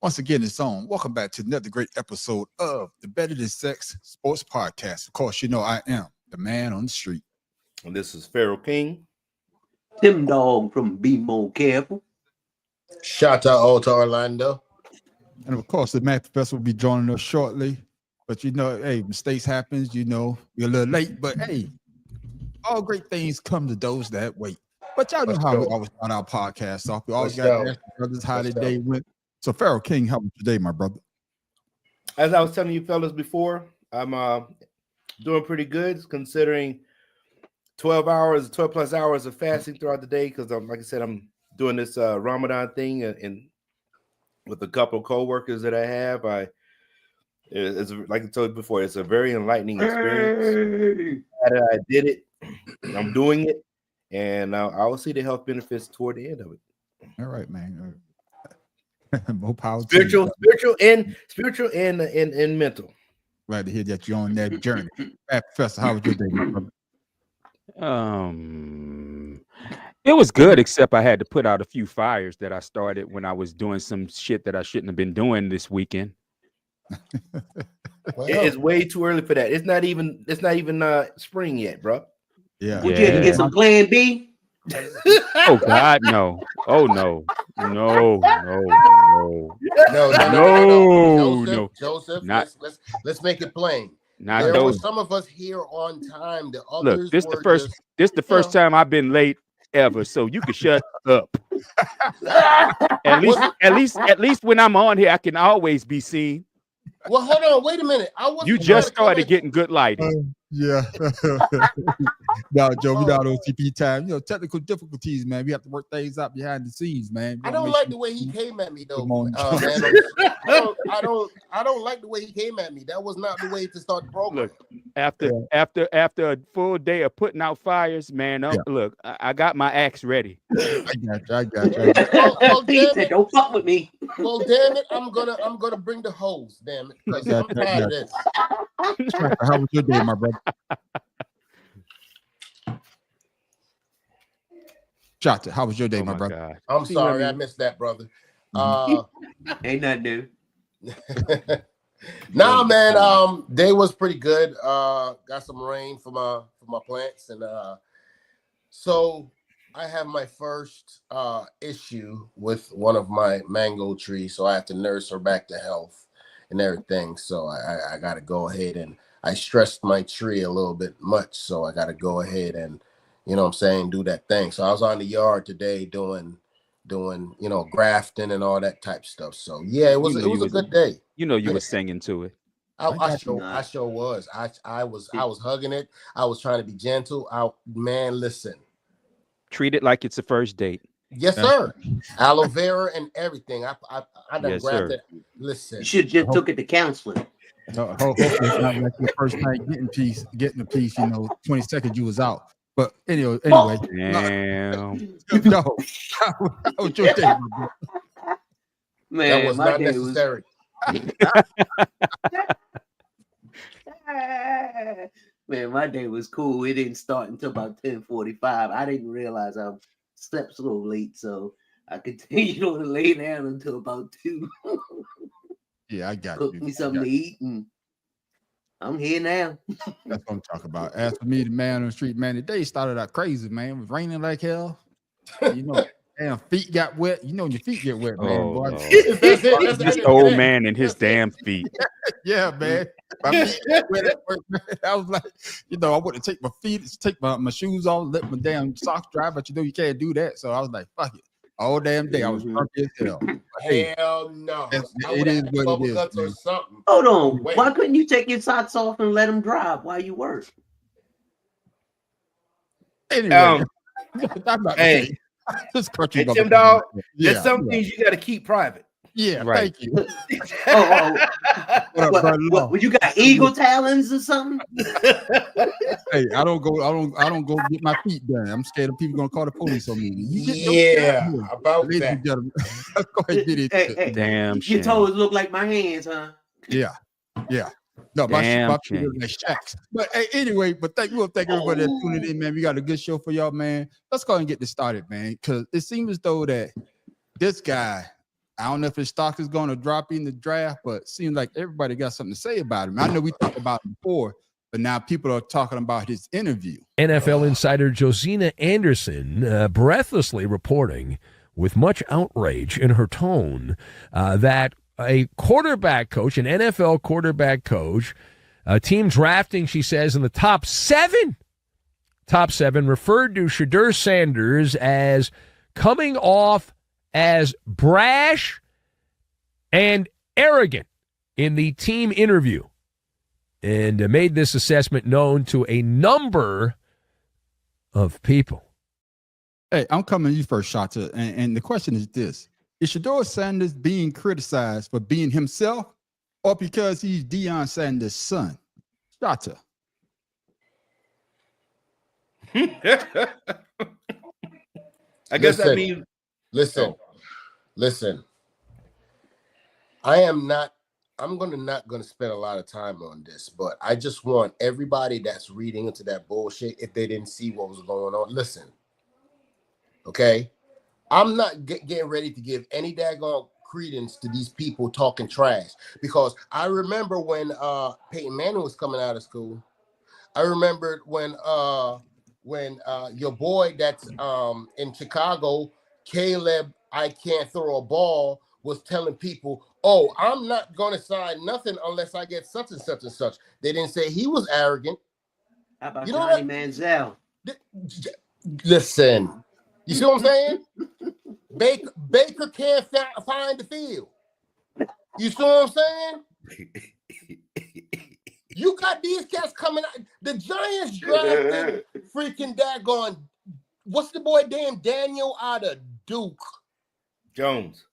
Once again, it's on. Welcome back to another great episode of the Better Than Sex Sports Podcast. Of course, you know I am the man on the street. And this is Pharaoh King. Tim Dog from Be More Careful. Shout out to Orlando. And of course, the Math Professor will be joining us shortly. But you know, hey, mistakes happens. You know, we're a little late, but hey, all great things come to those that wait. But y'all know how we always start our podcast off. We always got to ask the brothers how their day went. So, Pharaoh King, how was your day, my brother? As I was telling you fellas before, I'm doing pretty good considering 12 plus hours of fasting throughout the day because, like I said, I'm doing this Ramadan thing and with a couple of co-workers that I have. It's like I told you before, it's a very enlightening experience. I did it. I'm doing it, and I will see the health benefits toward the end of it. All right, man. More power. Spiritual and mental. Glad to hear that you're on that journey. Professor, how was your day, my brother? It was good, except I had to put out a few fires that I started when I was doing some shit that I shouldn't have been doing this weekend. It's way too early for that. It's not even spring yet, bro. Yeah. Would you have to get some Plan B? Oh God, no! Oh no! No! Joseph, Not, let's make it plain. Not there those. were some of us here on time. The others Look, this the first time I've been late ever. So you can shut up. At least when I'm on here, I can always be seen. Well, hold on, wait a minute. You just started getting good lighting. Yeah. No, Joe, we got OTP time. You know, technical difficulties, man. We have to work things out behind the scenes, man. I don't like the way he came at me, though. Man. I don't like the way he came at me. That was not the way to start the program. Look, after a full day of putting out fires, man. Look, I got my axe ready. I got you. He said, "Don't fuck with me." Well, damn it, I'm gonna bring the hose. Damn it, I'm tired of this. How was your day, my brother? Shot, how was your day, my brother? God. I'm sorry, I missed that, brother. Ain't nothing new. Nah, man. Day was pretty good. Got some rain for my plants, and so I have my first issue with one of my mango trees, so I have to nurse her back to health and everything. So I got to go ahead, and I stressed my tree a little bit much, so I got to go ahead and, you know what I'm saying, do that thing. So I was on the yard today doing grafting and all that type of stuff. So yeah, it was a good day. You know, you were singing to it. I sure was. I was hugging it. I was trying to be gentle. Man, listen. Treat it like it's a first date. Yes, sir. Aloe vera and everything. I done Yes, grabbed sir. it. Listen. You should have just took it to counseling. Hopefully it's not like your first time getting a piece, 20 seconds you was out. But anyway. Damn. No. How was your day, my brother? Man, That was my not day necessary. Man, my day was cool. It didn't start until about 10:45. I didn't realize I slept so late, so I continued on to lay down until about 2. Yeah, I got Cook you. me something to eat, and I'm here now. That's what I'm talking about. As for me, the man on the street, man, the day started out crazy, man. It was raining like hell. Damn, feet got wet. You know when your feet get wet, man. Oh, Boy. Lord. That's it. This old man and his damn feet. Yeah, man. My feet got wet at work, man. I was like, I want to take my feet, take my shoes off, let my damn socks dry, but you can't do that. So I was like, fuck it. All damn day, I was drunk as hell. Hell no. It is what it is. Guts or something. Hold on. Wait. Why couldn't you take your socks off and let them dry while you work? Anyway, I'm not Hey, this country. hey, Tim Dog, Yeah, there's some things you got to keep private. yeah, Right. thank you. Oh, What up, brother? what, you got eagle talons or something? Hey, I don't go get my feet done. I'm scared of people gonna call the police on me. You get your Yeah, feet done. about Ladies that. and gentlemen, let's go ahead and get it. Hey, Damn your shame. toes look like my hands, huh? Yeah. No, my Damn feet are shame. like shacks. But hey, anyway, thank everybody that's tuning in, man. We got a good show for y'all, man. Let's go ahead and get this started, man. Because it seems as though that this guy, I don't know if his stock is going to drop in the draft, but it seems like everybody got something to say about him. I know we talked about him before, but now people are talking about his interview. NFL insider Josina Anderson breathlessly reporting with much outrage in her tone that a quarterback coach, an NFL quarterback coach, a team drafting, she says, in the top seven, referred to Shedeur Sanders as coming off as brash and arrogant in the team interview, and made this assessment known to a number of people. Hey, I'm coming to you first, Shata, and the question is this. Is Shedeur Sanders being criticized for being himself or because he's Deion Sanders' son? Shata. I guess that means listen. I'm not gonna spend a lot of time on this, but I just want everybody that's reading into that bullshit, if they didn't see what was going on, listen. Okay, I'm not getting ready to give any daggone credence to these people talking trash, because I remember when Peyton Manning was coming out of school. I remembered when your boy that's in Chicago, Caleb, I can't throw a ball, was telling people, oh, I'm not going to sign nothing unless I get such and such and such. They didn't say he was arrogant. How about Johnny Manziel? Listen, you see what I'm saying? Baker can't find the field. You see what I'm saying? You got these cats coming out. The Giants drafted freaking daggone, what's the boy damn Daniel out of Duke? Jones.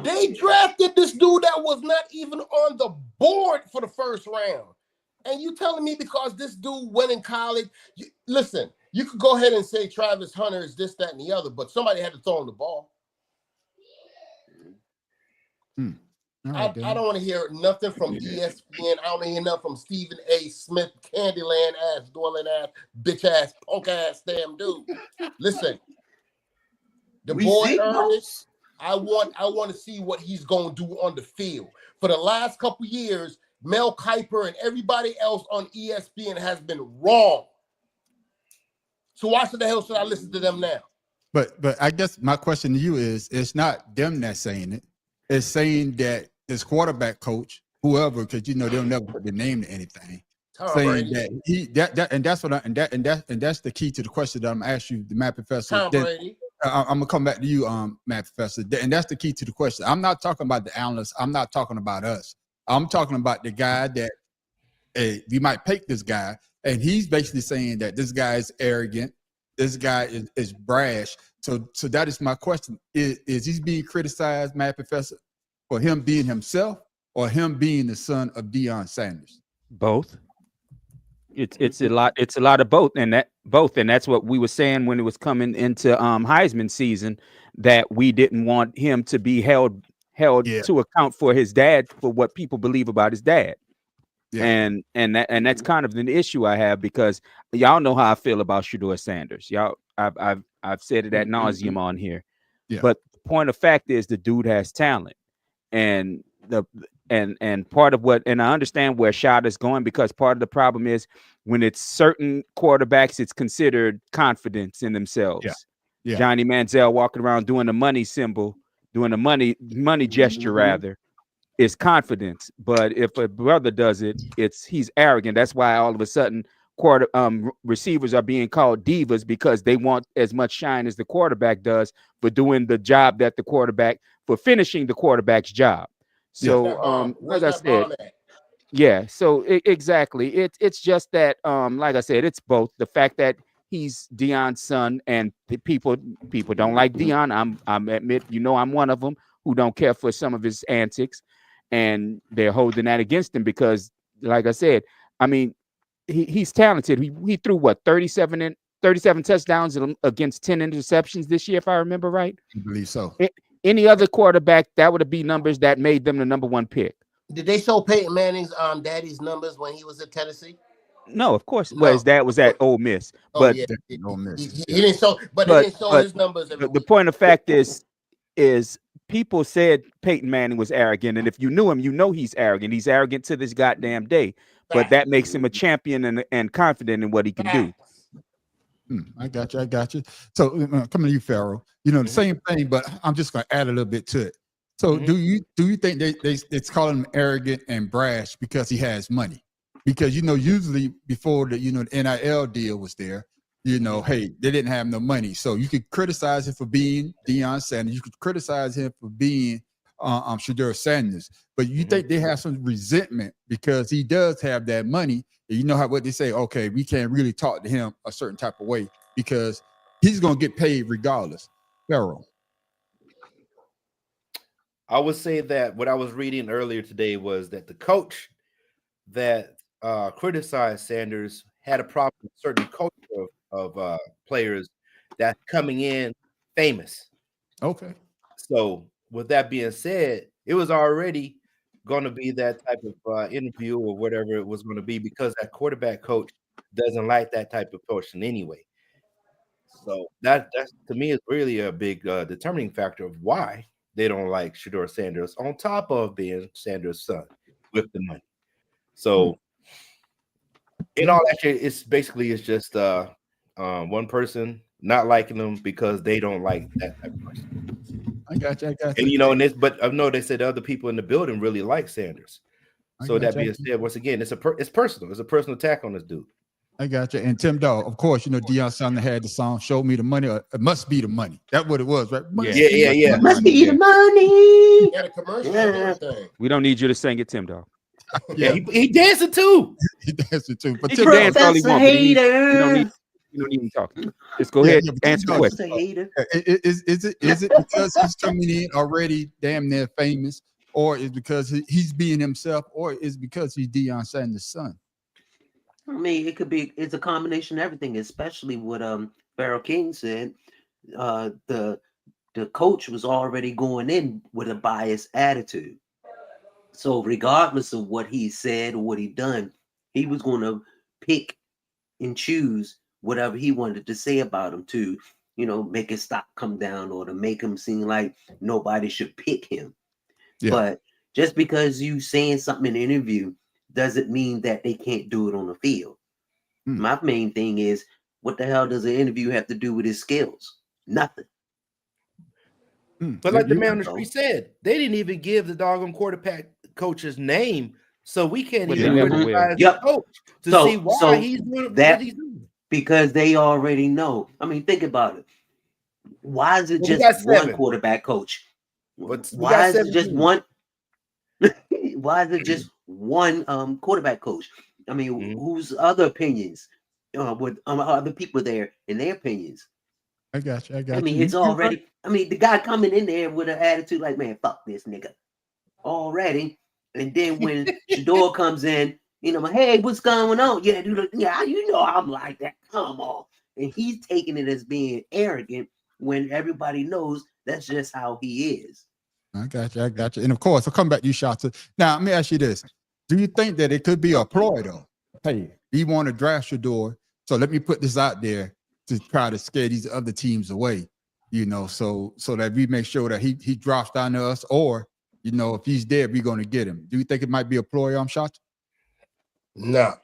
They drafted this dude that was not even on the board for the first round. And you telling me because this dude went in college, listen, you could go ahead and say Travis Hunter is this, that, and the other, but somebody had to throw him the ball. I don't want to hear nothing from ESPN. I don't want to hear nothing from Stephen A. Smith, Candyland ass, dwelling ass, bitch ass, punk ass, damn dude. Listen, the boy earned it. I want to see what he's going to do on the field. For the last couple years, Mel Kiper and everybody else on ESPN has been wrong. So why the hell should I listen to them now? But I guess my question to you is, it's not them that's saying it. It's saying that this quarterback coach, whoever, because they'll never put their name to anything, saying that that's the key to the question that I'm gonna ask you, the Matt Professor. Tom Brady. I'm gonna come back to you, Matt Professor, and that's the key to the question. I'm not talking about the analysts. I'm not talking about us. I'm talking about the guy that we might pick this guy, and he's basically saying that this guy is arrogant. This guy is brash. So that is my question. Is he being criticized, Matt Professor, for him being himself or him being the son of Deion Sanders? Both. It's a lot of both, and that's what we were saying when it was coming into Heisman season, that we didn't want him to be held to account for his dad, for what people believe about his dad. Yeah. And that's kind of an issue I have, because y'all know how I feel about Shedeur Sanders. I've said it ad nauseum on here. Yeah. But the point of fact is, the dude has talent, and part of what, and I understand where Shad is going, because part of the problem is when it's certain quarterbacks, it's considered confidence in themselves. Yeah. Johnny Manziel walking around doing the money symbol, doing the money gesture rather, is confidence. But if a brother does it, he's arrogant. That's why all of a sudden receivers are being called divas, because they want as much shine as the quarterback does for doing the job that for finishing the quarterback's job. So, like I said, so exactly. It's just that, like I said, it's both. The fact that he's Deion's son, and the people don't like Deion. I'm admit, I'm one of them who don't care for some of his antics, and they're holding that against him because, like I said, I mean, he's talented. He threw 37 touchdowns against 10 interceptions this year, if I remember right. I believe so. Any other quarterback, that would be numbers that made them the number one pick. Did they show Peyton Manning's daddy's numbers when he was at Tennessee? No, of course. Well, his dad was at Ole Miss, but he didn't show. But they didn't show his numbers. The point of fact is people said Peyton Manning was arrogant, and if you knew him, you know he's arrogant. He's arrogant to this goddamn day. But that makes him a champion and confident in what he can do. I got you. So coming to you, Pharaoh. You know the same thing, but I'm just going to add a little bit to it. So do you think it's calling him arrogant and brash because he has money? Because usually before the the NIL deal was there, hey, they didn't have no money. So you could criticize him for being Deion Sanders. You could criticize him for being Shedeur Sanders. But you think they have some resentment because he does have that money. And you know what they say, okay, we can't really talk to him a certain type of way because he's going to get paid regardless. Pharaoh. I would say that what I was reading earlier today was that the coach that criticized Sanders had a problem with certain culture of players that coming in famous. Okay. So with that being said, it was already going to be that type of interview or whatever it was going to be because that quarterback coach doesn't like that type of person anyway. So that's to me is really a big determining factor of why they don't like Shedeur Sanders on top of being Sanders' son with the money. So in all actually, it's just one person not liking them because they don't like that type of person. I got you. And but I know they said other people in the building really like Sanders. So that being said, once again, it's personal. It's a personal attack on this dude. I got you. And Tim Dog, of course, Deion Sanders had the song "Show Me the Money." Or it must be the money. That's what it was, right? Yeah. Must be the money. Got a commercial and everything. We don't need you to sing it, Tim Dog. Yeah, he dancing too. He dancing too. But He Tim can dance all he Professor wants. Hater. You don't even talk. Just go ahead and answer the question. Hater. Is it because he's coming in already damn near famous, or is because he's being himself, or is because he's Deion Sanders' son? I mean, it's a combination of everything, especially what Pharaoh King said. The coach was already going in with a biased attitude. So regardless of what he said or what he done, he was going to pick and choose whatever he wanted to say about him to, make his stock come down or to make him seem like nobody should pick him. Yeah. But just because you saying something in an interview doesn't mean that they can't do it on the field. My main thing is, what the hell does an interview have to do with his skills? Nothing. But like the man on the street said, they didn't even give the doggone quarterback coach's name, so we can't even criticize the coach to see why he's doing what he's doing. Because they already know. I mean, think about it. Why is it just one quarterback coach? Why is it just one? Why is it just one quarterback coach? I mean, whose other opinions with other people there and their opinions? I got you. I mean, it's already. I mean, the guy coming in there with an attitude like, "Man, fuck this nigga," already. And then when Shedeur comes in, hey, what's going on? Yeah, dude, yeah, I'm like that. Come on. And he's taking it as being arrogant when everybody knows that's just how he is. I got you. And of course, I'll come back to you, Shotzi. Now, let me ask you this. Do you think that it could be a ploy, though? Hey, we want to draft Shedeur, so let me put this out there to try to scare these other teams away, so that we make sure that he drops down to us, or, if he's dead, we're going to get him. Do you think it might be a ploy, Shotzi? No.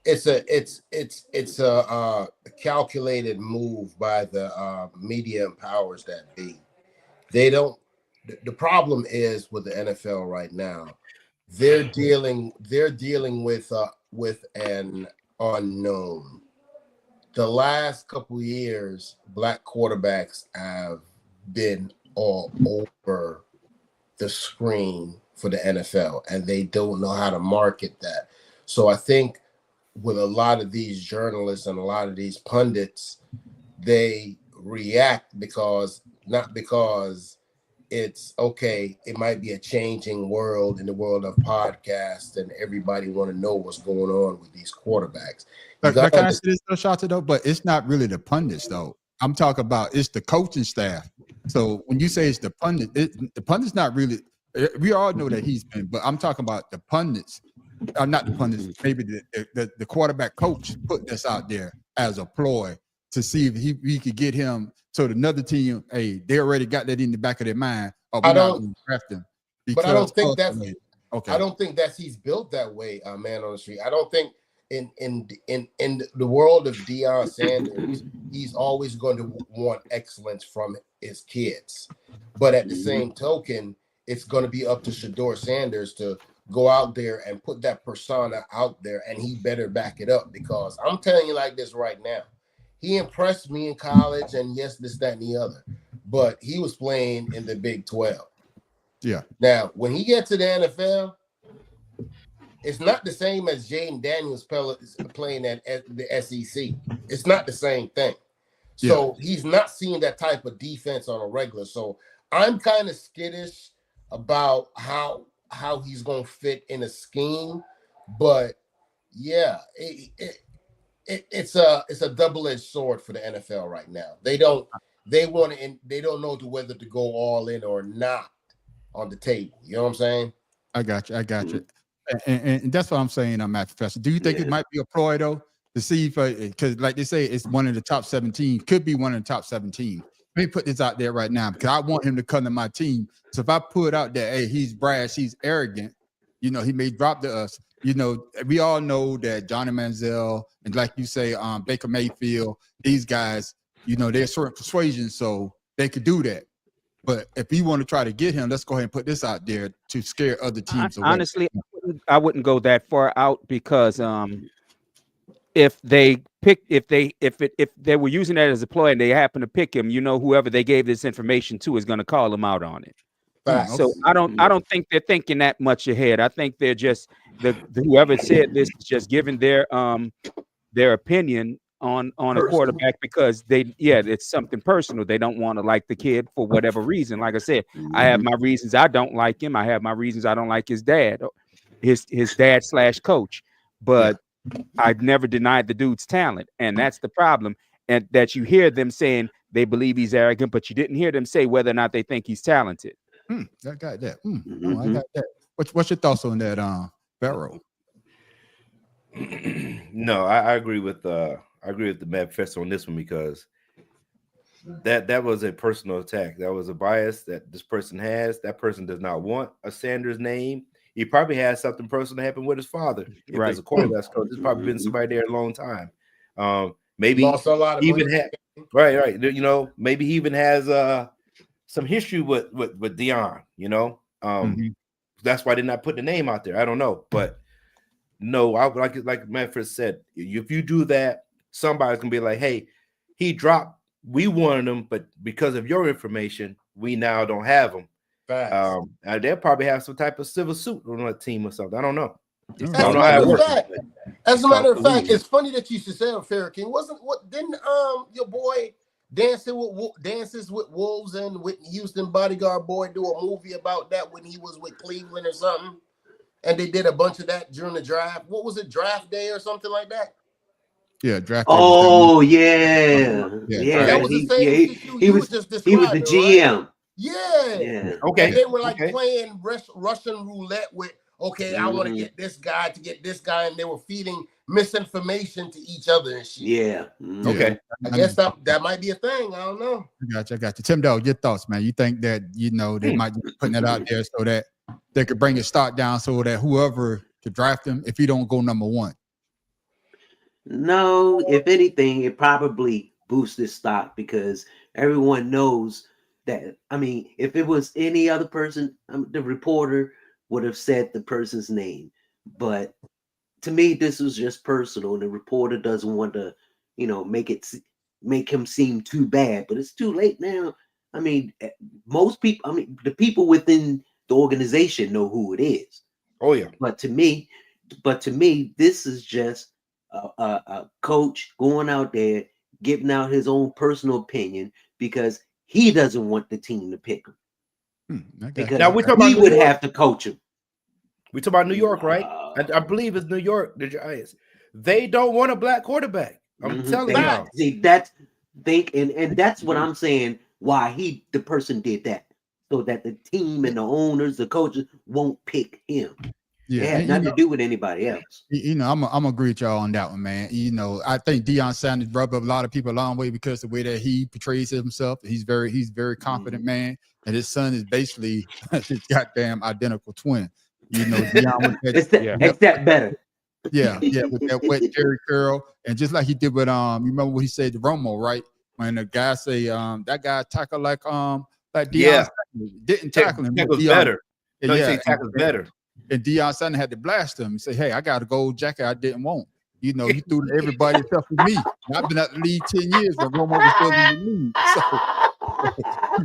It's a calculated move by the media and powers that be. They don't. The problem is with the NFL right now. They're dealing with an unknown. The last couple of years, black quarterbacks have been all over the screen for the NFL, and they don't know how to market that. So I think with a lot of these journalists and a lot of these pundits, they react not because it's okay. It might be a changing world in the world of podcasts, and everybody want to know what's going on with these quarterbacks. Can I say this, Shotzi, though? But it's not really the pundits, though. I'm talking about it's the coaching staff. So when you say it's the pundit, the pundits not really. We all know that he's been, but I'm talking about the pundits. Not the pundits. Maybe the quarterback coach put this out there as a ploy to see if he could get him. So another team, hey, they already got that in the back of their mind. Oh, we're not going to draft him. But I don't think that's okay. I don't think that's he's built that way, man on the street. I don't think in the world of Deion Sanders, he's always going to want excellence from his kids. But at the same token, it's going to be up to Shedeur Sanders to go out there and put that persona out there, and he better back it up, because I'm telling you like this right now. He impressed me in college, and yes, this, that, and the other. But he was playing in the Big 12. Yeah. Now, when he gets to the NFL, it's not the same as Jaden Daniels playing at the SEC. It's not the same thing. So he's not seeing that type of defense on a regular. So I'm kind of skittish about how he's going to fit in a scheme. But yeah, it's a double-edged sword for the NFL right now. They don't know whether to go all in or not on the table. You know what I'm saying? I got you. And that's what I'm saying, Matt Professor. Do you think it might be a ploy though, to see if because like they say it's one of the top 17, could be one of the top 17. Let me put this out there right now, because I want him to come to my team. So if I put out there, hey, he's brash, he's arrogant, he may drop to us. We all know that Johnny Manziel and, like you say, Baker Mayfield, these guys, they're certain persuasion, so they could do that. But if you want to try to get him, let's go ahead and put this out there to scare other teams away. Honestly, I wouldn't go that far out, because if they were using that as a ploy and they happen to pick him, whoever they gave this information to is going to call him out on it. So I don't think they're thinking that much ahead. I think they're just whoever said this is just giving their opinion on a quarterback, because it's something personal. They don't want to like the kid for whatever reason. Like I said, I have my reasons I don't like him. I have my reasons I don't like his dad, his dad / coach. But I've never denied the dude's talent, and that's the problem. And that you hear them saying they believe he's arrogant, but you didn't hear them say whether or not they think he's talented. I got that. I got that. What's your thoughts on that, Barrow? No, I agree with the Matt Professor on this one, because that was a personal attack. That was a bias that this person has. That person does not want a Sanders name. He probably has something personal happen with his father. If there's a quarterback coach, there's probably been somebody there a long time. Maybe lost a lot of money. Right. Maybe he even has some history with Deion. That's why they're not putting the name out there. I don't know, but no, I like Manfred said, if you do that, somebody's gonna be like, "Hey, he dropped. We wanted him, but because of your information, we now don't have him." They'll probably have some type of civil suit on a team or something. I don't know. As a matter of fact, it's funny that you should say Farrakhan. Didn't your boy Dances with Wolves and with Houston Bodyguard Boy do a movie about that when he was with Cleveland or something? And they did a bunch of that during the draft. What was it, draft day or something like that? Yeah, draft. Oh yeah. That was the same. He was the GM. Right? Yeah. Okay. And they were like playing Russian roulette with, I want to get this guy to get this guy, and they were feeding misinformation to each other and shit. Yeah. Okay. I guess that might be a thing. I don't know. I got you. Tim Dog, your thoughts, man. You think that they might be putting that out there so that they could bring his stock down, so that whoever could draft him, if he don't go number one? No, if anything, it probably boosts his stock, because everyone knows that. I mean, if it was any other person, the reporter would have said the person's name. But to me, this was just personal, and the reporter doesn't want to, make him seem too bad. But it's too late now. I mean, most people. I mean, the people within the organization know who it is. Oh yeah. But to me, this is just a coach going out there giving out his own personal opinion, because he doesn't want the team to pick him. Because now he would have to coach him. We talk about New York, right? I believe it's New York. The Giants. They don't want a black quarterback. I'm telling you. See, that's and that's what I'm saying. Why the person did that, so that the team and the owners, the coaches won't pick him. Yeah, It had and, nothing to do with anybody else. I'm gonna agree with y'all on that one, man. I think Deion Sanders brought up a lot of people a long way because of the way that he portrays himself. He's very confident man, and his son is basically his goddamn identical twin. Deion with that, It's that better. yeah, with that wet Jerry curl, and just like he did with you remember what he said to Romo, right? When the guy say that guy tackle like Deion Sanders didn't tackle him. Tackle's Deion, better. No, you yeah, say tackle's better. and Deion Sanders had to blast him and say, "Hey, I got a gold jacket I didn't want." He threw to everybody except for me. I've been at the league 10 years when Romo was still in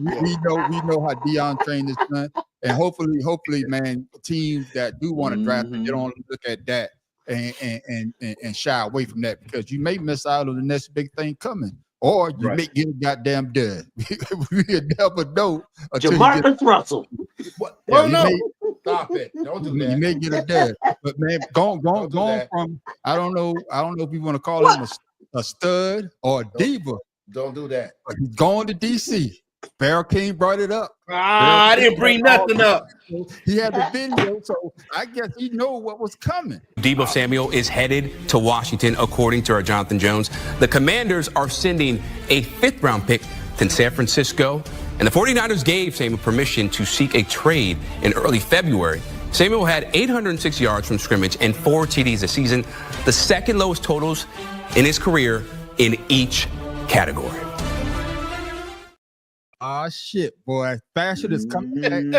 the league. So we know how Deion trained his son. And hopefully, man, teams that do want to draft him, they don't look at that and shy away from that, because you may miss out on the next big thing coming. Or you may get a goddamn dud. We never know. Jamarcus Russell. Stop it! Don't do that. You may get a dud, but man, going from I don't know if you want to call him a stud or a diva. Don't do that. But he's going to DC. Farrell King brought it up. I didn't bring nothing up. He had the video, so I guess he know what was coming. Deebo Samuel is headed to Washington, according to our Jonathan Jones. The Commanders are sending a 5th-round pick to San Francisco, and the 49ers gave Samuel permission to seek a trade in early February. Samuel had 806 yards from scrimmage and 4 TDs this season, the second lowest totals in his career in each category. Ah, shit, boy. Fashion is coming back. I'm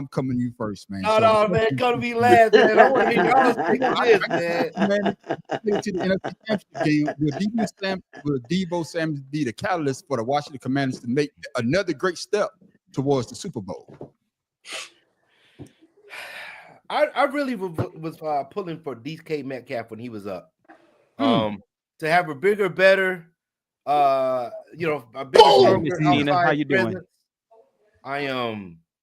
coming to you first, man. No, man, come to me last, man. I want to hear y'all speak this, man. To the NFC Championship game, will Deebo Samuel be the catalyst for the Washington Commanders to make another great step towards the Super Bowl? I really was pulling for DK Metcalf when he was up. To have a bigger, better, a bigger, stronger Tina, how you doing? presence. I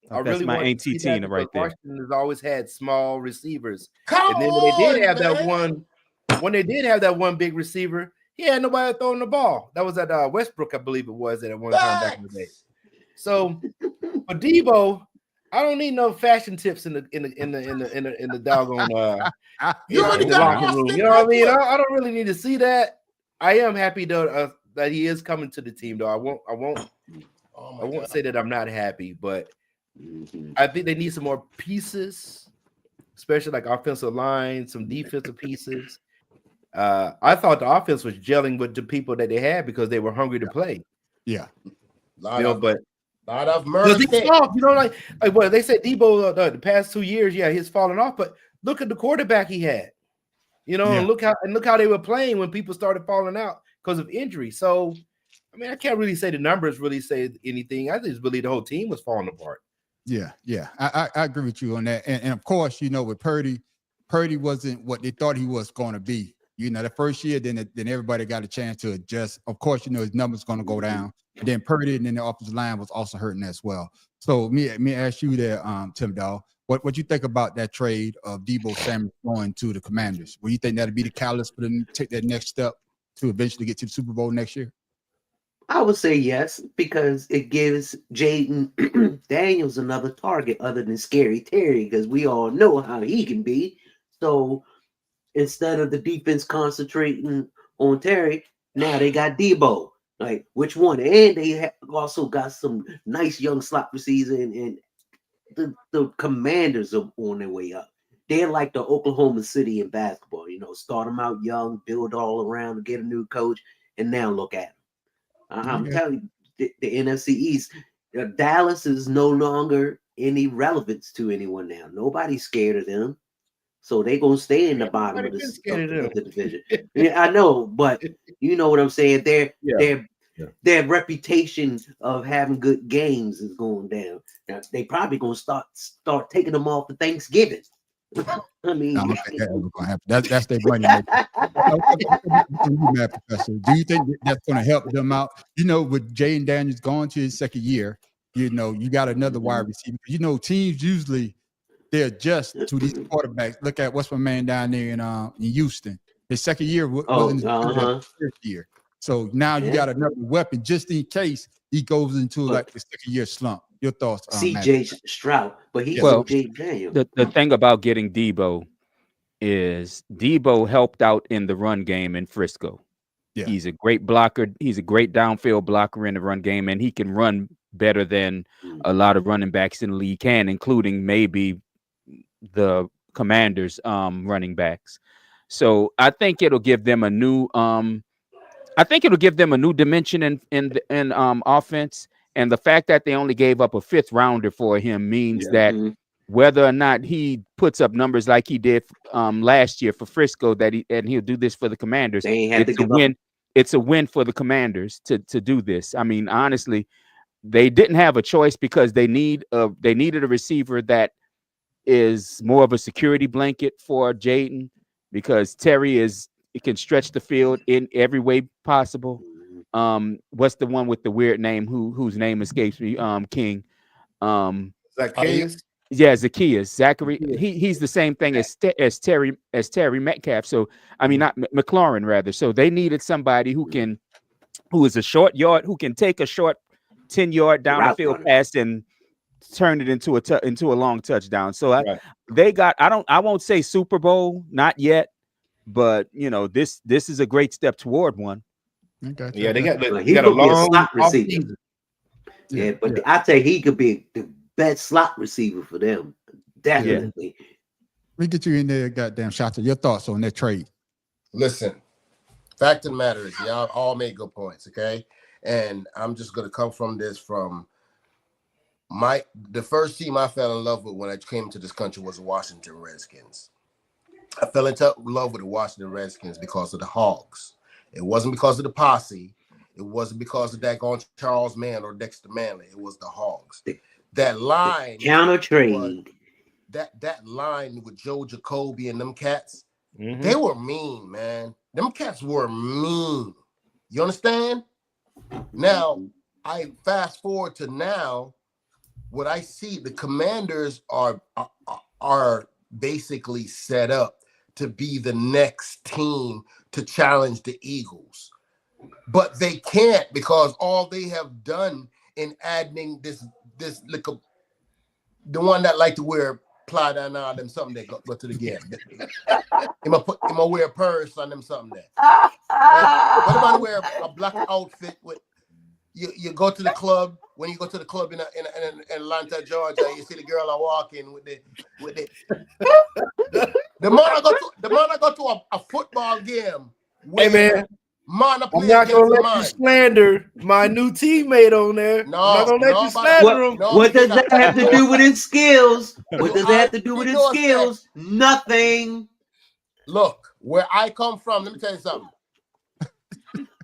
That's really my want to auntie see that Tina right because there. Washington has always had small receivers, Come and then when they did have on, that one big receiver, he had nobody throwing the ball. That was at Westbrook, I believe it was, at one time back in the day. So for Deebo, I don't need no fashion tips in the doggone in the locker room. You know what I mean? I don't really need to see that. I am happy though that he is coming to the team, though. I won't say that I'm not happy, but I think they need some more pieces, especially like offensive line, some defensive pieces. I thought the offense was gelling with the people that they had because they were hungry to play. Yeah, but lot of mercy. Like what they said, Deebo the past 2 years, he's fallen off. But look at the quarterback he had, and look how they were playing when people started falling out because of injury. So, I mean, I can't really say the numbers really say anything. I just believe the whole team was falling apart. Yeah. I agree with you on that. And of course, with Purdy wasn't what they thought he was going to be. The first year, then everybody got a chance to adjust. Of course, his numbers going to go down. And then Purdy and then the offensive line was also hurting as well. So me ask you there, Tim Dahl, what you think about that trade of Deebo Samuel going to the Commanders? Will you think that'll be the catalyst for them to take that next step to eventually get to the Super Bowl next year? I would say yes, because it gives Jaden Daniels another target other than Scary Terry, because we all know how he can be. So instead of the defense concentrating on Terry, now they got Deebo. Like, which one? And they also got some nice young slot receivers, and the Commanders are on their way up. They're like the Oklahoma City in basketball. Start them out young, build all around, get a new coach, and now look at them. I'm telling you, the NFC East, Dallas is no longer any relevance to anyone now. Nobody's scared of them. So they're going to stay in the bottom of the division. Yeah, I know, but you know what I'm saying? Their reputation of having good games is going down. Now, they probably going to start taking them off for Thanksgiving. I mean, no, I don't think that's going to happen. That's their money. Professor. Do you think that's going to help them out? With Jaden Daniels going to his second year, you got another wide receiver. Teams usually they adjust to these quarterbacks. Look at what's my man down there in Houston. His second year wasn't his first year. So now you got another weapon just in case he goes into like the second year slump. Your thoughts on Matt? CJ Stroud, but he's Well, CJ Daniel. The thing about getting Debo is Debo helped out in the run game in Frisco. Yeah. He's a great blocker. He's a great downfield blocker in the run game, and he can run better than a lot of running backs in the league can, including maybe the Commanders running backs. So I think it'll give them a new dimension in offense. And the fact that they only gave up a 5th rounder for him means that whether or not he puts up numbers like he did last year for Frisco, and he'll do this for the Commanders, They ain't have to it's a give win. It's a win for the Commanders to do this. I mean, honestly, they didn't have a choice because they needed a receiver that is more of a security blanket for Jaden, because Terry can stretch the field in every way possible. What's the one with the weird name whose name escapes me? King. Zacchaeus. Yeah, Zacchaeus. Zachary. He's the same thing as Terry Metcalf. So I mean, not McLaurin rather. So they needed somebody who is a short yard, who can take a short 10-yard downfield pass and turn it into a long touchdown. So I won't say Super Bowl, not yet, but this is a great step toward one. Okay. Yeah, they got he a could be a long slot receiver. offseason. Yeah, but I tell you, he could be the best slot receiver for them. Definitely. We get you in there, goddamn Shotzi. Your thoughts on that trade? Listen, fact of the matter is, y'all all made good points, okay? And I'm just gonna come from this from the first team I fell in love with when I came to this country was the Washington Redskins. I fell into love with the Washington Redskins because of the Hogs. It wasn't because of the posse. It wasn't because of that on Charles Mann or Dexter Manley. It was the Hogs. That line counter trade. That line with Joe Jacoby and them cats, they were mean, man. Them cats were mean. You understand? Now, I fast forward to now, what I see, the Commanders are basically set up to be the next team to challenge the Eagles. But they can't, because all they have done in adding this little, the one that like to wear plaid and all them something they go to the game. Him wear a purse on them something there. What about wear a black outfit with you go to the club, when you go to the club in Atlanta, Georgia, you see the girl are walking with the the man I go to a football game. Hey man, I'm not gonna let you slander my new teammate on there. No, I'm not gonna let you slander him. What does that have to do with his skills? What does that have to do with his skills? Nothing. Look, where I come from, let me tell you something.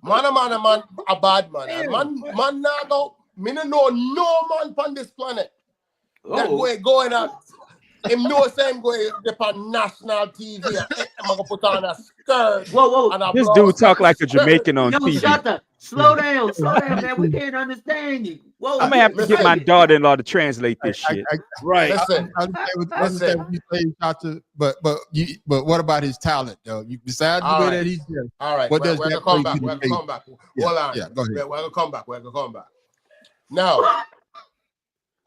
Man, a bad man. Man, now go. Me no know no man on this planet that way going out. Him know same going on national TV. I'm gonna put on a skirt. Whoa! This dude talk like a Jamaican on TV. Shut up! Slow down, man. We can't understand you. Whoa! I'm gonna have to get my daughter-in-law to translate this shit. Right. Listen. But what about his talent, though? Besides the way that he's there. All right. What does we're that gonna come play back. do We're to gonna come back. Yeah, Hold on. yeah, go ahead. We're gonna come back. Now,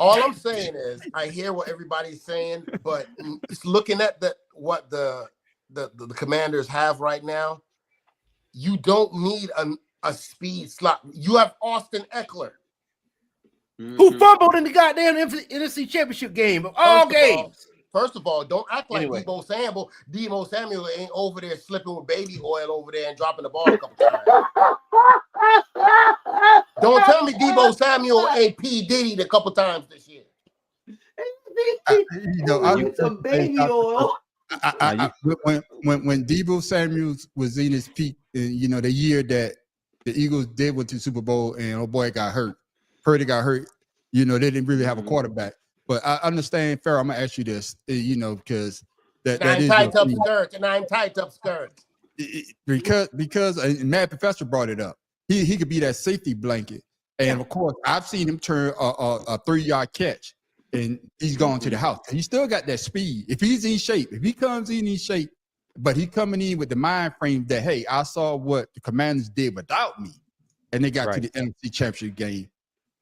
all I'm saying is I hear what everybody's saying, but just looking at what the Commanders have right now, you don't need a speed slot. You have Austin Eckler, who fumbled in the goddamn NFC Championship game of all games. First of all, don't act like Debo Samuel. Debo Samuel ain't over there slipping with baby oil over there and dropping the ball a couple times. Don't tell me Debo Samuel ain't P. Diddy a couple times this year. Some baby oil. When Debo Samuels was in his peak, the year that the Eagles did went to Super Bowl and old boy got hurt, Purdy got hurt. They didn't really have a quarterback. But I understand, Farrell. I'm gonna ask you this, because that is tight up skirts, and I'm tight up skirts. Because and Matt Professor brought it up. He could be that safety blanket, and of course I've seen him turn a 3-yard catch, and he's gone to the house. He still got that speed. If he's in shape, if he comes in shape, but he coming in with the mind frame that, hey, I saw what the Commanders did without me, and they got to the NFC Championship game.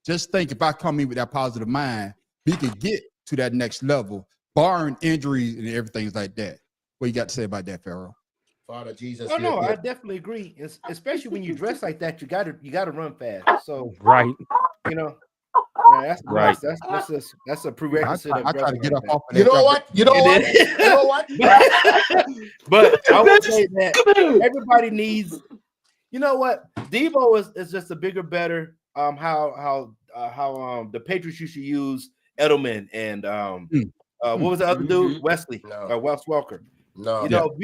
just think if I come in with that positive mind, we could get to that next level, barring injuries and everything like that. What you got to say about that, Pharaoh? Father Jesus. Oh no, you're I good. definitely agree. Especially when you dress like that, you gotta run fast. So Right. you know, that's a Right. must. That's a I prerequisite try, of I try to dressing get like up that. off of that. You know job. what? You know what? You know what? But I would say that everybody needs. You know what? Debo is just a bigger, better. How the Patriots used to use Edelman and what was the other dude? Wesley, No. Wes Welker. No. You know,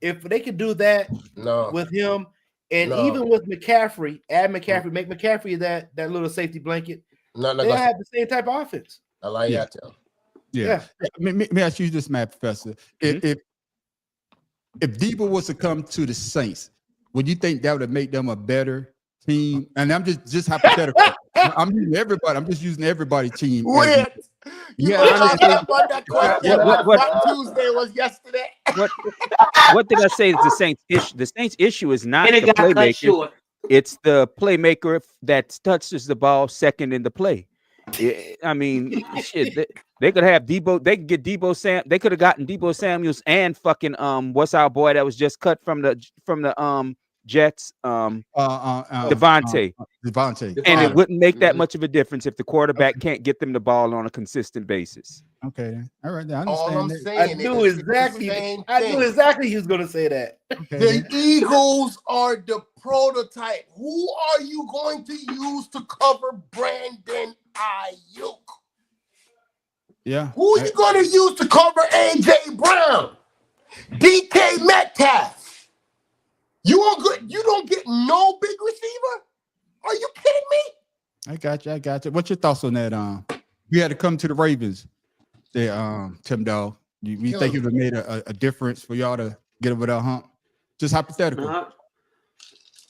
if they could do that No. with him, and No. even with McCaffrey, add McCaffrey, make McCaffrey that little safety blanket. Not They'll have the same type of offense. I like Yeah. that too. Yeah. Let me ask you this, Matt Professor. If Debo was to come to the Saints, would you think that would have made them a better team? And I'm just hypothetical. I'm using everybody. I'm just using everybody team. Weird. You Yeah, gonna honestly, hop on that question Yeah, like what- Tuesday was yesterday. What did I say is the Saints issue? The Saints issue is not And the it got cut playmaker. short. It's the playmaker that touches the ball second in the play. I mean, shit. They could have Debo. They could get Debo Sam. They could have gotten Debo Samuels and fucking what's our boy that was just cut from the Jets? Devontae. Devontae. And it wouldn't make that Mhm. much of a difference if the quarterback can't get them the ball on a consistent basis. Okay, then. All right. Then I All I'm understand I saying knew is exactly. the same I knew thing. exactly he was going to say that. that. Okay, The then. Eagles are the prototype. Who are you going to use to cover Brandon Ayuk? Yeah. Who are you going to use to cover AJ Brown? DK Metcalf. You don't get no big receiver? Are you kidding me? I got you. What's your thoughts on that? We had to come to the Ravens. There, Tim Dog. You think it would have made a difference for y'all to get over that hump? Just hypothetical. No,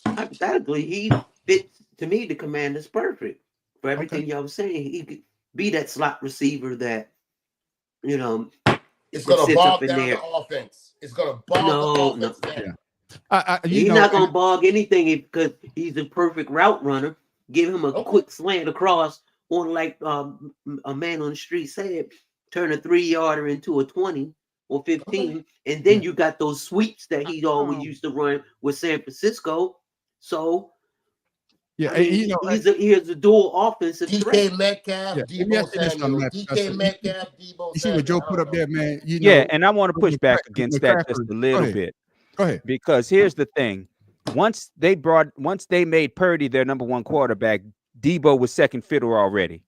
hypothetically, he fits to me. The Commander's perfect for everything y'all was saying. He could be that slot receiver that It's going to sits bog up in down there. the offense. It's going to bog the offense down. He's not gonna bog anything because he's a perfect route runner. Give him a quick slant across on like a man on the street said, turn a 3-yarder into a 20 or 15, and then you got those sweeps that he always used to run with San Francisco. So Yeah, I mean, he has a dual offensive threat. DK Metcalf, Debo Samuel. DK Metcalf, Debo You see what Joe put up there, man? Yeah, and I want to push back against that just a little bit. Go ahead. Because here's the thing. Once they made Purdy their number one quarterback, Debo was second fiddle already.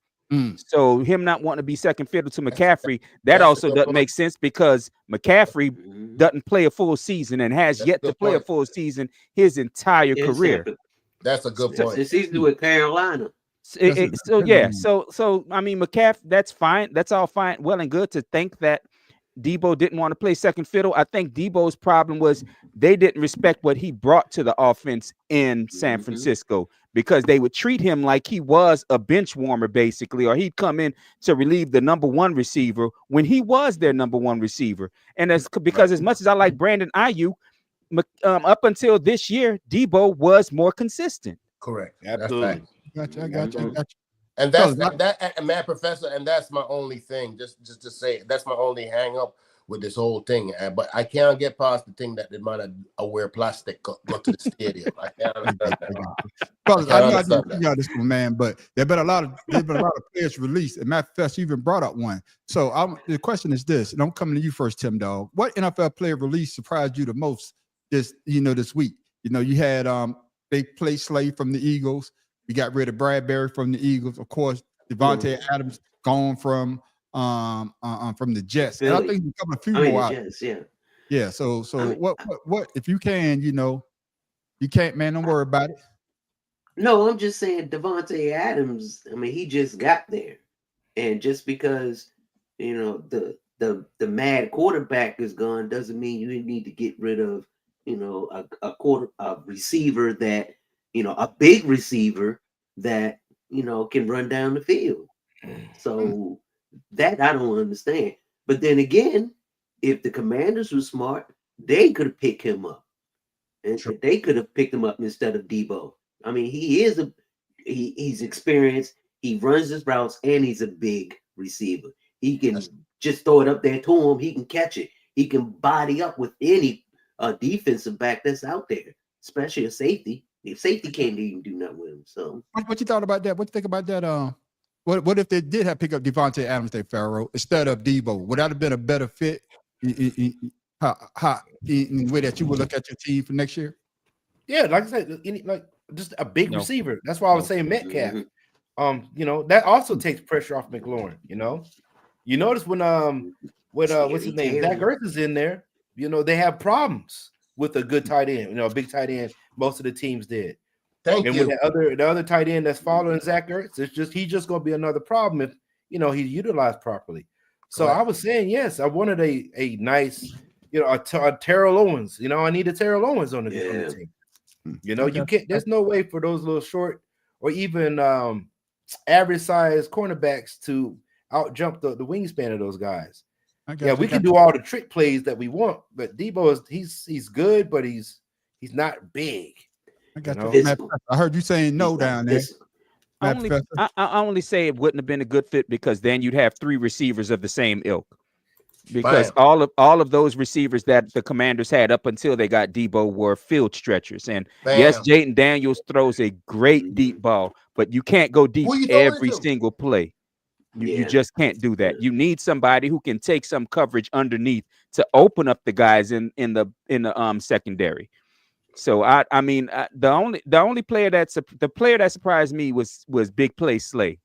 So him not wanting to be second fiddle to McCaffrey, that also doesn't make sense because McCaffrey doesn't play a full season and has yet to play a full season his entire career. That's a good point. It's easy with Carolina. So I mean, McCaffrey, that's fine. That's all fine, well and good to think that Debo didn't want to play second fiddle. I think Debo's problem was they didn't respect what he brought to the offense in San Francisco because they would treat him like he was a bench warmer, basically, or he'd come in to relieve the number one receiver when he was their number one receiver. And that's because as much as I like Brandon Ayuk, up until this year, Debo was more consistent. Correct. Absolutely. I got you. And and Matt Professor, and that's my only thing. Just to say, that's my only hang up with this whole thing. But I can't get past the thing that they might have wear plastic go to the stadium. I can't understand that. Fellas, I know you got this one, man, but there's been a lot of players released, and Matt Professor even brought up one. So the question is this, and I'm coming to you first, Tim Dog. What NFL player release surprised you the most this week? You had they played Slay from the Eagles. We got rid of Bradbury from the Eagles. Of course, Devontae Adams gone from the Jets. And I think there's a few more out. Jets, yeah. Yeah. So what if you can, you can't, man, don't worry about it. No, I'm just saying Devontae Adams, I mean, he just got there. And just because, the mad quarterback is gone doesn't mean you need to get rid of, a receiver that, a big receiver that, can run down the field. So that I don't understand. But then again, if the Commanders were smart, they could have picked him up. And they could have picked him up instead of Debo. I mean, he's experienced. He runs his routes, and he's a big receiver. He can just throw it up there to him. He can catch it. He can body up with any defensive back that's out there, especially a safety. If safety can't even do nothing with him. So what you thought about that? What you think about that? What if they did have pick up Devontae Adams, Pharaoh, instead of Debo? Would that have been a better fit in the way that you would look at your team for next year? Yeah, like I said, like just a big No. receiver. That's why I was saying Metcalf. That also takes pressure off McLaurin. You notice when what's his name? Zach Ertz is in there. They have problems with a good tight end. A big tight end. Most of the teams did. Thank And you. with the other tight end that's following Zach Ertz, he's just going to be another problem if he's utilized properly. So Correct. I was saying yes, I wanted a nice, a Terrell Owens. I need a Terrell Owens on the team. You can't. There's no way for those little short or even average size cornerbacks to out jump the wingspan of those guys. We can do all the trick plays that we want, but Debo he's good, but he's not big. I got you. I heard you saying no down there. I only say it wouldn't have been a good fit because then you'd have 3 receivers of the same ilk. Because all of those receivers that the Commanders had up until they got Debo were field stretchers. And yes, Jayden Daniels throws a great deep ball, but you can't go deep every single play. You just can't do that. You need somebody who can take some coverage underneath to open up the guys in the secondary. So I mean the only player that surprised me was Big Play Slay,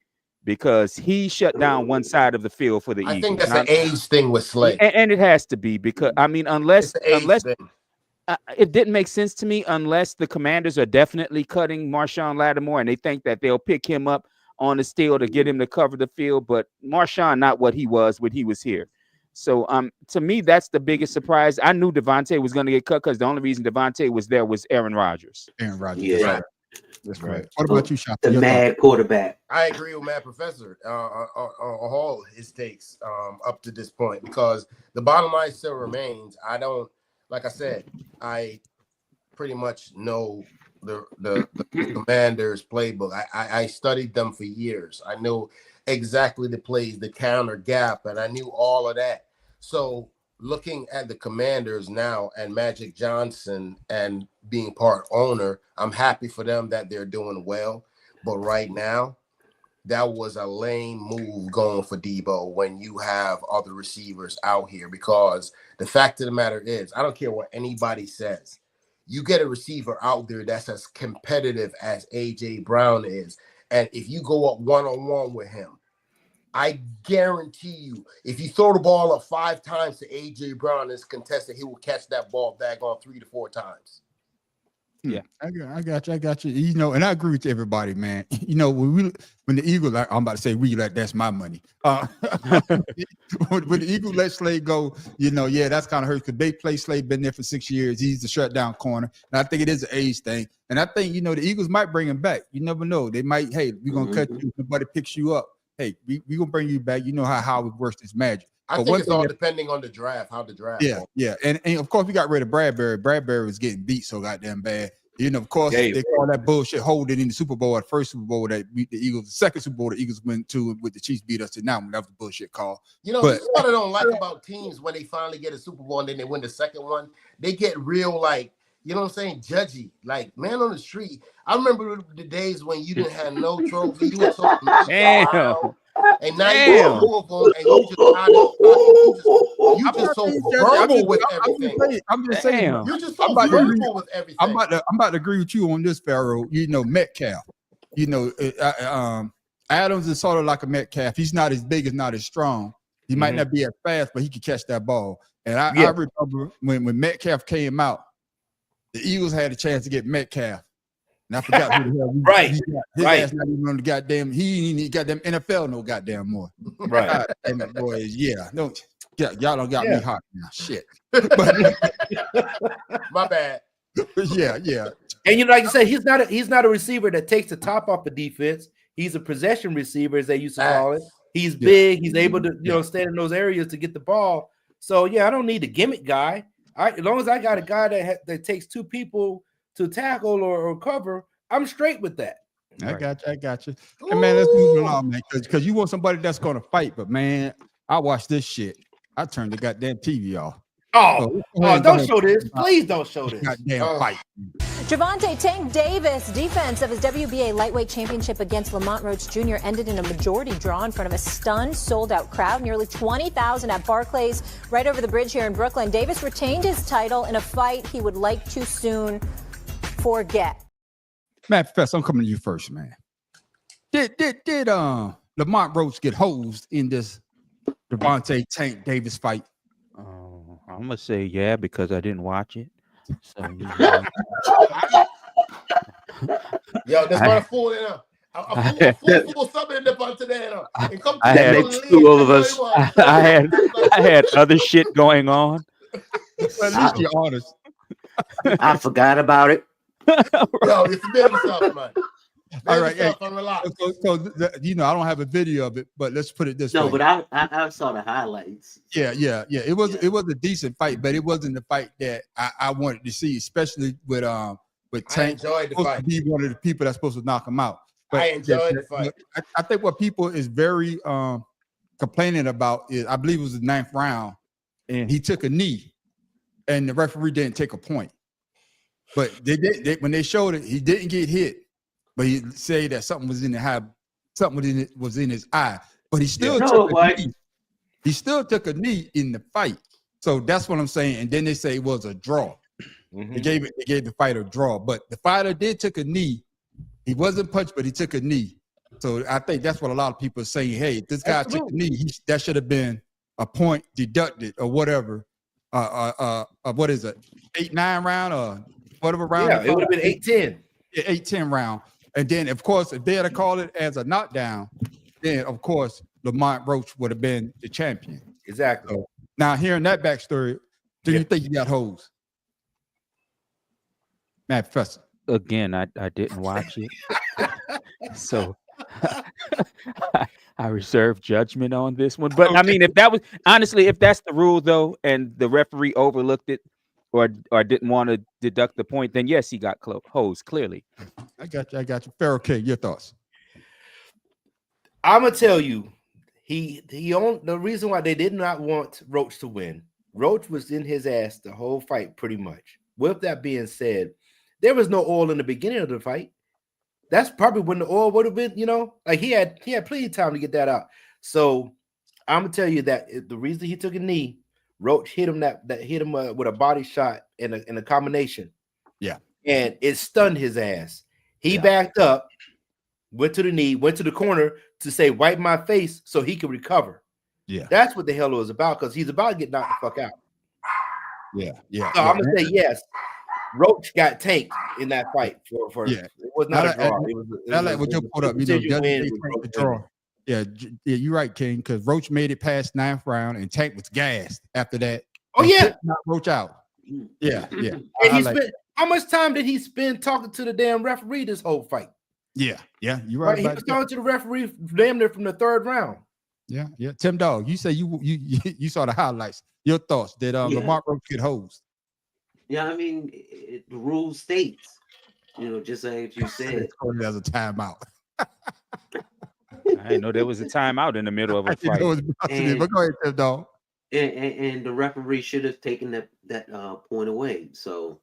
because he shut down one side of the field for the Eagles. I think that's an age thing with Slay, and it has to be, because I mean unless it didn't make sense to me unless the Commanders are definitely cutting Marshawn Lattimore and they think that they'll pick him up on the steal to get him to cover the field, but Marshawn not what he was when he was here. So to me, that's the biggest surprise. I knew Devontae was going to get cut because the only reason Devontae was there was Aaron Rodgers. Yeah. That's right. What about you, Shop? The mad quarterback. I agree with Matt Professor on all his takes up to this point, because the bottom line still remains. Like I said, I pretty much know the Commanders playbook. I studied them for years. I knew exactly the plays, the counter gap, and I knew all of that. So looking at the Commanders now and Magic Johnson and being part owner, I'm happy for them that they're doing well. But right now, that was a lame move going for Debo when you have other receivers out here, because the fact of the matter is, I don't care what anybody says, you get a receiver out there that's as competitive as A.J. Brown is, and if you go up one-on-one with him, I guarantee you, if you throw the ball up 5 times to A.J. Brown as contested, he will catch that ball daggone 3 to 4 times. Yeah, I got you. And I agree with everybody, man. When the Eagles, I'm about to say we, like that's my money. When the Eagles let Slade go, that's kind of hurt because they play Slade, been there for 6 years. He's the shutdown corner, and I think it is an age thing. And I think the Eagles might bring him back. You never know. They might. Hey, we're gonna cut you. Nobody picks you up. Hey, we gonna bring you back. You know how it works. This magic. I think it's all depending on the draft, how the draft. Yeah. And of course we got rid of Bradbury. Bradbury was getting beat so goddamn bad. Of course they call that bullshit holding in the Super Bowl, the first Super Bowl that beat the Eagles, the second Super Bowl the Eagles went to with the Chiefs beat us to now. That was the bullshit call. But this is what I don't like about teams when they finally get a Super Bowl and then they win the second one. They get real judgy, like man on the street. I remember the days when you didn't have no trophy. You were so and now you move on and you just so verbal with everything. I'm just saying, you're just so verbal with everything. I'm about to agree with you on this, Pharaoh. Metcalf. Adams is sort of like a Metcalf. He's not as big, not as strong. He might not be as fast, but he can catch that ball. And I remember when Metcalf came out, the Eagles had a chance to get Metcalf. And I forgot who the hell his ass not even on the goddamn. He ain't got them NFL no goddamn more. Right. And that boy is y'all don't got me hot now. Shit. But, my bad. Yeah. And like you said, he's not a receiver that takes the top off the defense. He's a possession receiver, as they used to call it. He's big. He's able to stand in those areas to get the ball. So I don't need a gimmick guy. As long as I got a guy that takes 2 people to tackle or cover, I'm straight with that. I Right. got you. And man, let's move along, man, because you want somebody that's gonna fight. But man, I watch this shit. I turned the goddamn TV off. Oh, go ahead and don't show this. Please don't show this this. goddamn fight. Javante Tank Davis' defense of his WBA lightweight championship against Lamont Roach Jr. ended in a majority draw in front of a stunned, sold-out crowd, nearly 20,000 at Barclays, right over the bridge here in Brooklyn. Davis retained his title in a fight he would like to soon forget. Man, Professor, I'm coming to you first, man. Did Lamont Roach get hosed in this Javante Tank Davis fight? Oh, I'm gonna say yeah because I didn't watch it. So Yo, that's not a fool in a fool something in the fun today. And come to I the had league, two of that's us. what he was. I had other shit going on. At least you're honest. I forgot about it. Yo, it's been yourself, man. All right, Yourself and relax. So I don't have a video of it, but let's put it this No, way. but I saw the highlights. Yeah. It was a decent fight, but it wasn't the fight that I wanted to see, especially with I Tank. enjoyed the Supposed fight. to be one of the people that's supposed to knock him out. I enjoyed the fight. I think what people is very complaining about is, I believe it was the 9th round, and he took a knee, and the referee didn't take a point. But they when they showed it, he didn't get hit, but he said that something was in his eye. But he still took a knee. He still took a knee in the fight. So that's what I'm saying. And then they say it was a draw. Mhm. They gave the fight a draw, but the fighter did took a knee. He wasn't punched, but he took a knee. So I think that's what a lot of people are saying. Hey, if this guy took a knee, that should have been a point deducted or whatever. What is it? 8-9 round or whatever round? Yeah, it would have been 8-10. Yeah, 8-10 round. And then, of course, if they had called it as a knockdown, then of course Lamont Roach would have been the champion. Exactly. So, now, hearing that backstory, do you think you got hosed? Man, Professor. Again, I didn't watch it, so I reserve judgment on this one. But I mean, if that's the rule though, and the referee overlooked it or didn't want to deduct the point, then yes, he got hosed clearly. I got you. Pharaoh King, your thoughts? I'm gonna tell you, the reason why they did not want Roach to win. Roach was in his ass the whole fight, pretty much. With that being said, there was no oil in the beginning of the fight. That's probably when the oil would have been, like he had plenty of time to get that out. So I'm gonna tell you that the reason he took a knee, Roach hit him with a body shot in a combination. Yeah, and it stunned his ass. He backed up, went to the knee, went to the corner to say, "Wipe my face," so he could recover. Yeah, that's what the hell it was about, because he's about to get knocked the fuck out. Yeah. So I'm gonna say yes. Roach got tanked in that fight for it was not a draw. I like what you put up. The draw. Yeah, you're right, King. Because Roach made it past 9th round, and Tank was gassed after that. Oh yeah, knock Roach out. Yeah. And how much time did he spend talking to the damn referee this whole fight? Yeah, you're right. He was talking to the referee damn near from the 3rd round. Yeah. Tim Dog, you say you saw the highlights. Your thoughts? Did Lamont Roach get hosed? Yeah, I mean, the rule states, just like you said. As a timeout. I didn't know there was a timeout in the middle of a fight. But go ahead, Tim Dog. And the referee should have taken that point away. So,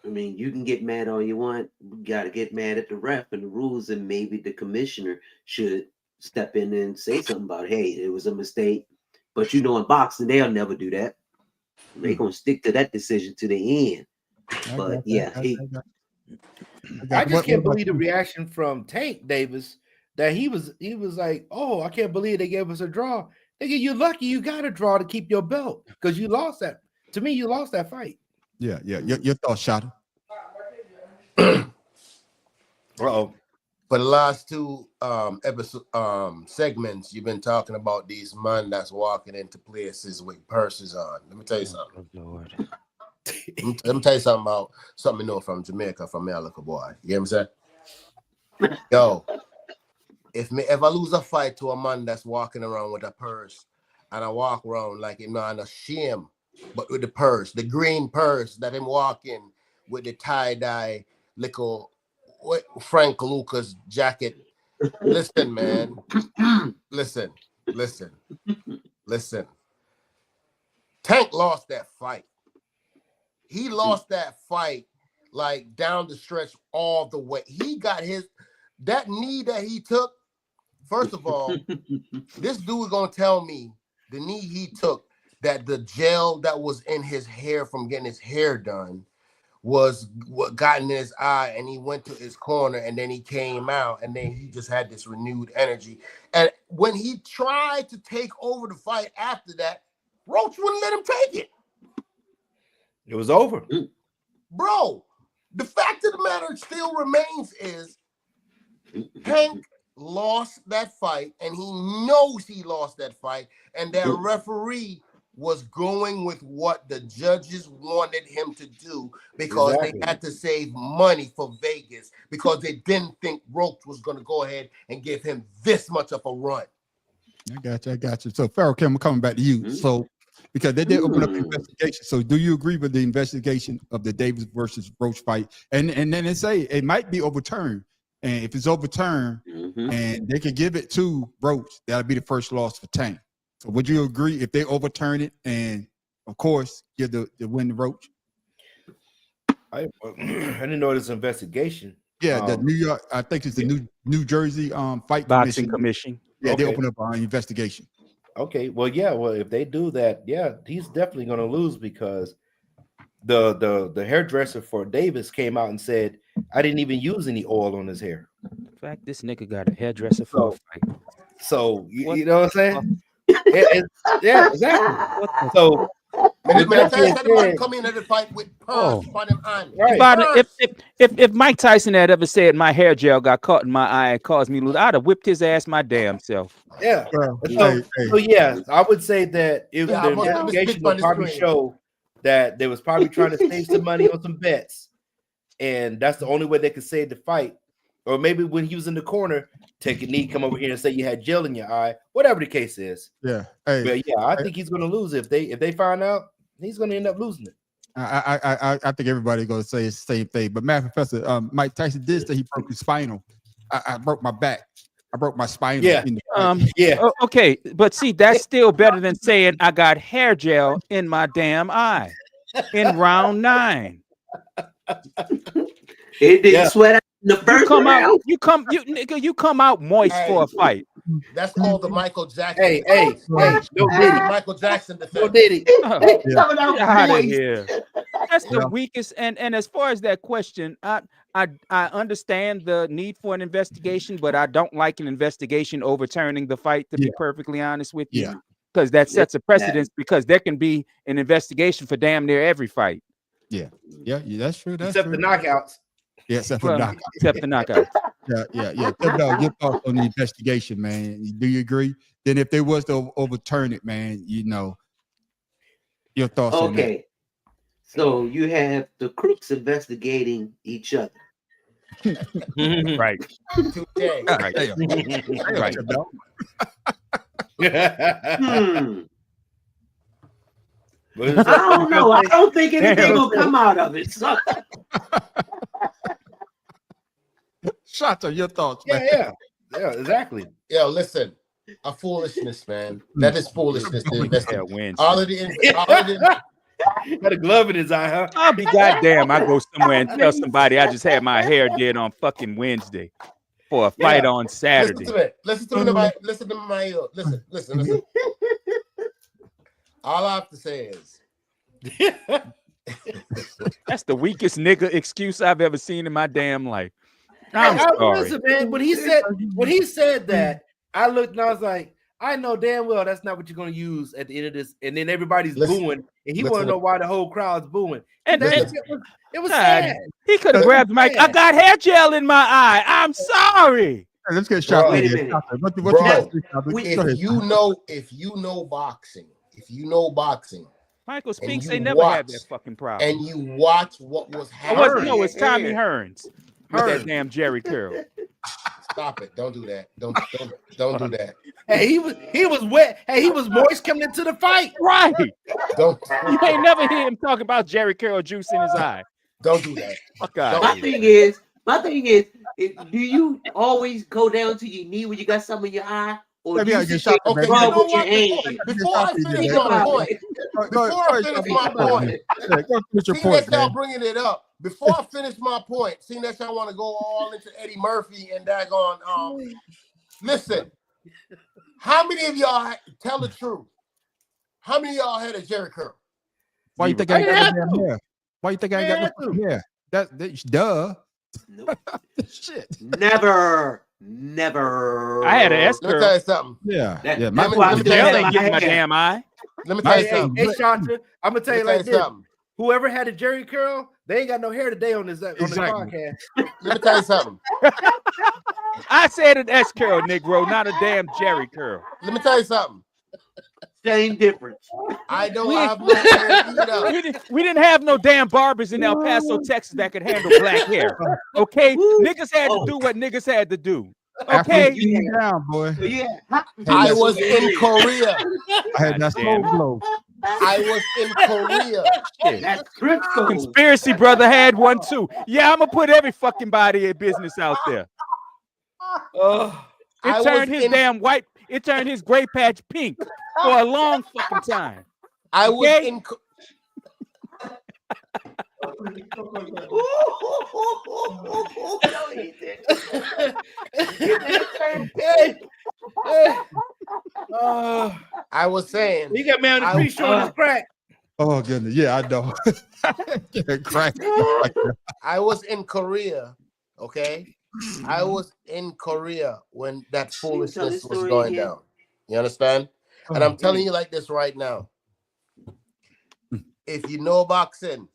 I mean, you can get mad all you want. You got to get mad at the ref and the rules, and maybe the commissioner should step in and say something about, hey, it was a mistake. But in boxing, they'll never do that. They're gonna stick to that decision to the end. But I just can't believe the reaction from Tank Davis that he was like, "Oh, I can't believe they gave us a draw." Nigga, you're lucky you got a draw to keep your belt, because you lost that. To me, you lost that fight. Yeah. Your thoughts, Shada? Uh-oh. For the last 2 segments, you've been talking about these men that's walking into places with purses on. Let me tell you something. Oh, Lord. Let me tell you something about something you know from Jamaica, from America, boy. You get what I'm saying? Yo, if me ever lose a fight to a man that's walking around with a purse, and I walk around like I'm a shame, but with the purse, the green purse that I'm walking with the tie-dye little Frank Lucas jacket. Listen, man. Listen. Tank lost that fight. He lost that fight like down the stretch all the way. He got that knee that he took. First of all, this dude is gonna tell me the knee he took, that the gel that was in his hair from getting his hair done was what got in his eye, and he went to his corner, and then he came out, and then he just had this renewed energy. And when he tried to take over the fight after that, Roach wouldn't let him take it. It was over. Bro, the fact of the matter still remains is Tank lost that fight, and he knows he lost that fight, and that referee was going with what the judges wanted him to do because they had to save money for Vegas because they didn't think Roach was going to go ahead and give him this much of a run. I got you. So, Pharaoh Kim, I'm coming back to you. So, because they did open up the investigation. So, do you agree with the investigation of the Davis versus Roach fight? And then they say it might be overturned. And if it's overturned and they can give it to Roach, that'll be the first loss for Tank. So would you agree if they overturn it and, of course, give the win to Roach? I didn't know this investigation. Yeah, the New York, I think it's the New Jersey fight Boxing commission. Yeah, they open up an investigation. Okay, well, if they do that, he's definitely going to lose because the hairdresser for Davis came out and said, I didn't even use any oil on his hair. In fact, this nigga got a hairdresser for a fight. So, you know what I'm saying? Yeah, exactly. So, come in at the fight with Purge on him on. Right. If Mike Tyson had ever said my hair gel got caught in my eye and caused me to lose, I'd have whipped his ass my damn self. Yeah. So yeah, I would say that if the investigation would probably show that they was probably trying to save some money on some bets, and that's the only way they could save the fight. Or maybe when he was in the corner, take a knee, come over here and say you had gel in your eye, whatever the case is. Yeah. But yeah, I think he's going to lose if they find out. He's going to end up losing it. I think everybody's going to say it's the same thing. But Matt Professor, Mike Tyson did say he broke his spinal. I broke my back. I broke my spinal. Yeah. Okay, but see, that's still better than saying I got hair gel in my damn eye in round 9. It didn't sweat out in the first round. You come out moist for a fight. That's called the Michael Jackson. Hey, no Diddy. Michael Jackson defense. No Diddy. Coming out moist. Here. That's the weakest. And as far as that question, I understand the need for an investigation, but I don't like an investigation overturning the fight, to be perfectly honest with you. Because that sets a precedence, because there can be an investigation for damn near every fight. Yeah, that's true. Except the knockouts. Yeah, except for knockouts. Except the knockouts. Yeah. Your thoughts on the investigation, man. Do you agree? Then if they was to overturn it, man, your thoughts on that. Okay. So you have the crooks investigating each other. Right. Right. I don't know. I don't think anything will come out of it. So. Shata, your thoughts, man. Yeah, exactly. Yo, listen, a foolishness, man. That is foolishness. All of the got a glove in his eye, huh? I'll be goddamn. I go somewhere and tell somebody I just had my hair did on fucking Wednesday for a fight on Saturday. Listen to my listen. All I have to say is that's the weakest nigga excuse I've ever seen in my damn life. I'm sorry. Listen, man, when he said that, I looked and I was like, I know damn well that's not what you're going to use at the end of this. And then everybody's booing, and he want to know why the whole crowd's booing. And it was sad. He could have grabbed the mic. I got hair gel in my eye. I'm sorry. Hey, let's get shot. If you know boxing, Michael Spinks ain't never had that fucking problem. And you watch what was happening. No, it's Tommy Hearns. With that damn Jerry curl. Stop it! Don't do that! Don't do that! Hey, he was wet. Hey, he was moist coming into the fight. Right. Don't. You ain't never hear him talk about Jerry curl juice in his eye. Don't do that. Fuck out. My My thing is, do you always go down to your knee when you got something in your eye, or Maybe do I you get sit there shot, and Okay, man. rub you know with your what? hand? Before I finish Think my about point, it. before I finish my point, Yeah, go finish your seeing point, that y'all man. bringing it up, before I finish my point, seeing that y'all want to go all into Eddie Murphy and daggone, listen, how many of y'all tell the truth? How many of y'all had a Jerry curl? Why you think I ain't I got had no damn to. hair? Why you think I ain't I got no had to. fucking hair? That's duh. Nope. Shit. Never. I had an S Let me tell curl. you something. Yeah. That- Yeah. that's My, why I let me still tell Gel you have ain't my getting my hair. damn eye. Let me tell you Hey, something. Shanta, I'm gonna tell you Let me like tell you this. something. Whoever had a Jerry curl, they ain't got no hair today on this Exactly. podcast. Let me tell you something. I said an S curl, Negro, not a damn Jerry curl. Let me tell you something. Same difference. I don't We- have no hair either. We didn't have no damn barbers in El Paso, Texas that could handle black hair. Okay? Woo. Niggas had to Oh. do what niggas had to do. After Okay? you came down, boy. So yeah, I was in Korea. I had that God damn slow it. blow. I was in Korea. Shit. that's Crisco. Conspiracy brother had one too. Yeah, I'm gonna put every fucking body in business out there. Oh, It I turned was his in- damn white, it turned his gray patch pink for a long fucking time. I was Okay? in. hey, hey. Oh, I was saying. he got me on the I- street showing his crack. Oh goodness. Yeah, I know. Yeah, crack. I was in Korea. Okay. I was in Korea when that this foolishness was story going again? down. You understand? And I'm telling you like this right now. If you know boxing,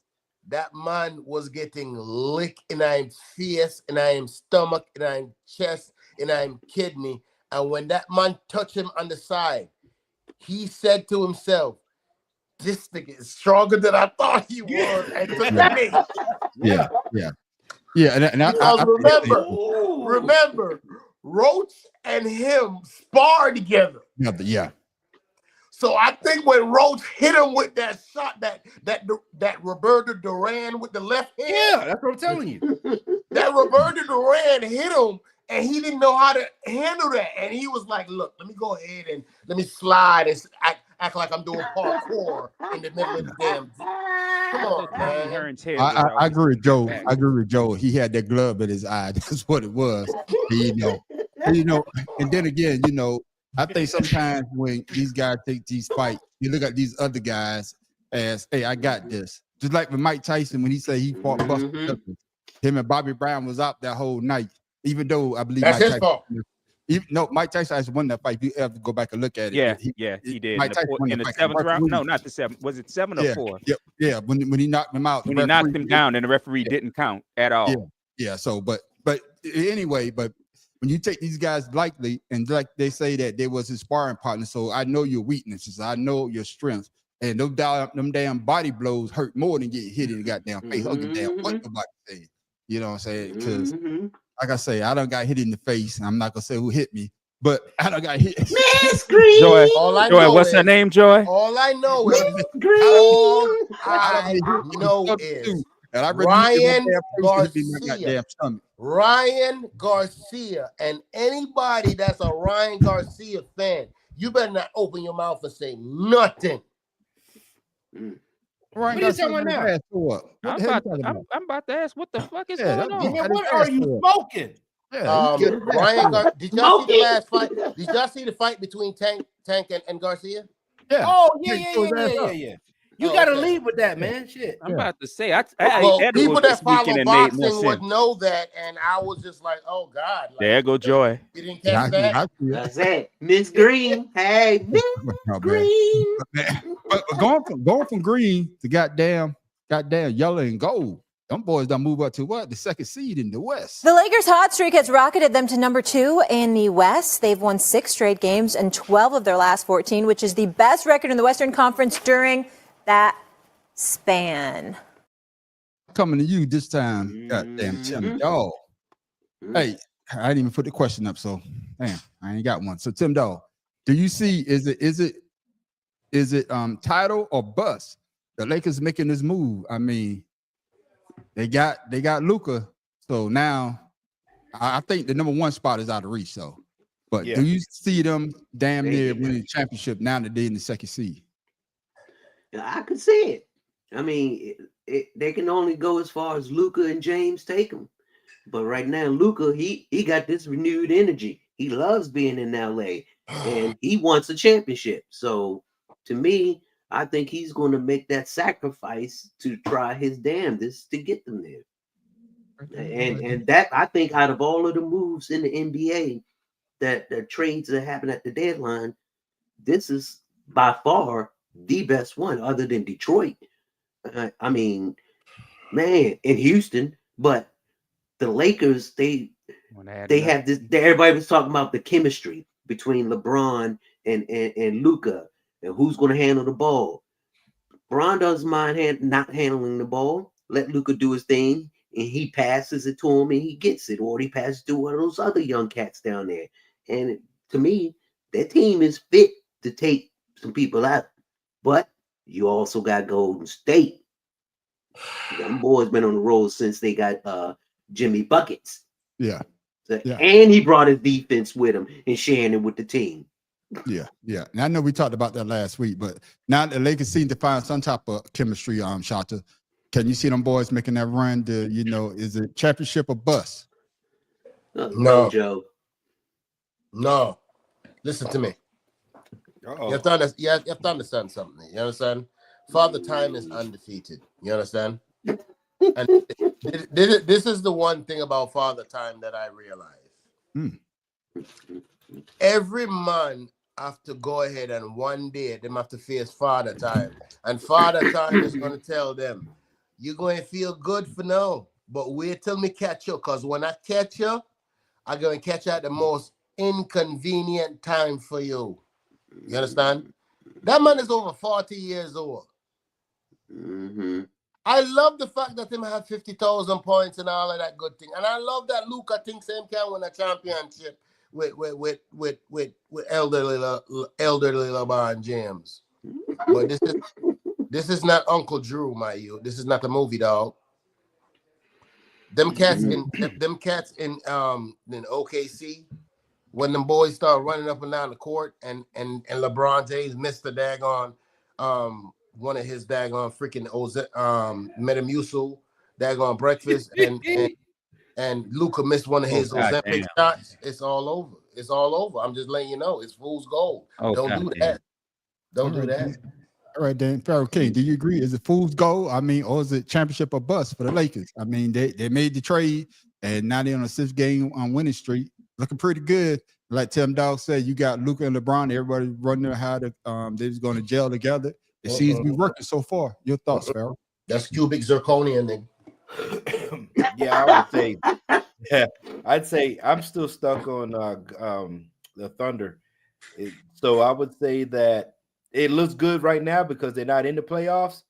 that man was getting licked in his face, in his stomach, in his chest, in his kidney. And when that man touched him on the side, he said to himself, "This nigga is stronger than I thought he was." And took the knee. Yeah. Yeah. And I Because remember, Roach and him sparred together. yeah. So I think when Roach hit him with that shot, that Roberto Duran with the left hand, Yeah, that's what I'm telling you. that Roberto Duran hit him, and he didn't know how to handle that. And he was like, "Look, let me go ahead and let me slide and act like I'm doing parkour in the middle of the damn." Come on, man. Hearn's head I was out. agree with Joe. back. I agree with Joe. He had that glove in his eye. That's what it was. And then again, I think sometimes when these guys take these fights, you look at these other guys as, "Hey, I got this." Just like with Mike Tyson when he said he fought Buster Douglas. Him and Bobby Brown was out that whole night, even though I believe That's Mike his Tyson. fault. Mike Tyson actually won that fight. If you ever go back and look at it, Yeah, he did. Mike Tyson won In the the fight. seventh round? Referee- No, not the seventh. Was it 7 or Yeah, 4? yeah. When he knocked him out, the When he knocked referee- him down and the referee didn't count at all. Yeah. So, but anyway, but when you take these guys lightly, and like they say that they was his sparring partner, so I know your weaknesses, I know your strengths, and them damn body blows hurt more than getting hit in the goddamn face. I don't give a damn what nobody say. You know what I'm saying? Because like I say, I done got hit in the face. I'm not gonna say who hit me, but I done got hit. Joy, All I Joy, know what's her is- name, Joy? All I know is And I Ryan Garcia. Garcia. Ryan Garcia, and anybody that's a Ryan Garcia fan, you better not open your mouth and say nothing. Right, What are you talking about now? I'm about to ask what the fuck is Yeah, going that- on. Man, what are you smoking? Did y'all see the last fight? Did y'all see the fight between Tank and Garcia? Yeah. Oh, yeah. You gotta lead with that, man. Shit. I'm about to say, I Well, ate people edibles that this follow weekend and made more boxing would sense. know that, and I was just like, "Oh God!" Like, There go Joy. you didn't catch that? That's it. Miss Green. Hey, Miss Green. But going from green to goddamn yellow and gold, them boys done move up to what? The second seed in the West. The Lakers' hot streak has rocketed them to number 2 in the West. They've won 6 straight games and 12 of their last 14, which is the best record in the Western Conference during that span. Coming to you this time, goddamn Tim Dog. Hey, I didn't even put the question up, so damn, I ain't got one. So Tim Dog, do you see is it title or bust? The Lakers making this move. I mean, they got Luka So now I think the number one spot is out of reach. So, but Yeah. do you see them damn They- near winning the championship now that they're in the second seed? I could see it. I mean, they can only go as far as Luka and James take them. But right now, Luka, he got this renewed energy. He loves being in LA, and he wants a championship. So, to me, I think he's going to make that sacrifice to try his damnedest to get them there. And that, I think, out of all of the moves in the NBA, that the trades that happen at the deadline, this is by far the best one, other than Detroit. I mean, man, in Houston, but the Lakers, they have this. Everybody was talking about the chemistry between LeBron and Luka, and who's going to handle the ball. LeBron doesn't mind not handling the ball. Let Luka do his thing, and he passes it to him, and he gets it, or he passes to one of those other young cats down there. And to me, that team is fit to take some people out. But you also got Golden State. Them boys been on the road since they got Jimmy Buckets. Yeah. Yeah. And he brought his defense with him and sharing it with the team. Yeah, yeah. And I know we talked about that last week, but now the Lakers seem to find some type of chemistry. Shata, can you see them boys making that run? To is it championship or bust? No, Joe. No. Listen to me. Uh-oh. You have to understand something. You understand? Father Time is undefeated. You understand? And this is the one thing about Father Time that I realize. Every man have to go ahead and one day them have to face Father Time. And Father Time is going to tell them, you're going to feel good for now, but wait till me catch you, because when I catch you, I'm going to catch you at the most inconvenient time for you. You understand? That man is over 40 years old. Mm-hmm. I love the fact that him had 50,000 points and all of that good thing. And I love that Luka thinks him can win a championship with elderly LeBron James. But this is not Uncle Drew, my youth. This is not a movie, dog. Them cats in OKC, when them boys start running up and down the court, and LeBron James missed the daggone one of his daggone freaking Metamucil daggone breakfast, and Luka missed one of his Ozempic shots. It's all over. It's all over. I'm just letting you know. It's fool's gold. Don't do that. Don't do that. All right, then, Pharaoh King, do you agree? Is it fool's gold? I mean, or is it championship or bust for the Lakers? I mean, they made the trade, and now they're on a 6th game on winning streak, looking pretty good. Like Tim Dog said, you got Luka and LeBron. Everybody running how they're just going to gel together. It seems to be working so far. Your thoughts, Pharaoh? That's cubic zirconian thing. Yeah, I would say. Yeah, I'd say I'm still stuck on the Thunder. So I would say that it looks good right now because they're not in the playoffs.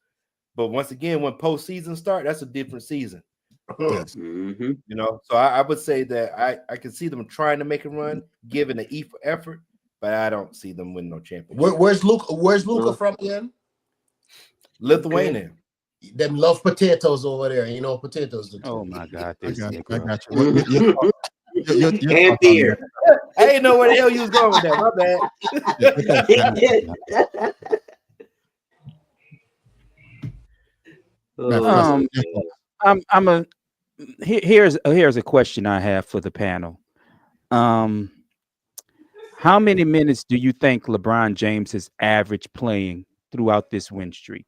But once again, when postseason start, that's a different season. Yes. Mm-hmm. So I would say that I can see them trying to make a run, giving an effort, but I don't see them winning no championship. Where's Luka from again? Lithuania. Them love potatoes over there. You know potatoes. Oh my God! I got you. And beer. I didn't know where the hell you was going with that. My bad. Here's a question I have for the panel. How many minutes do you think LeBron James is average playing throughout this win streak?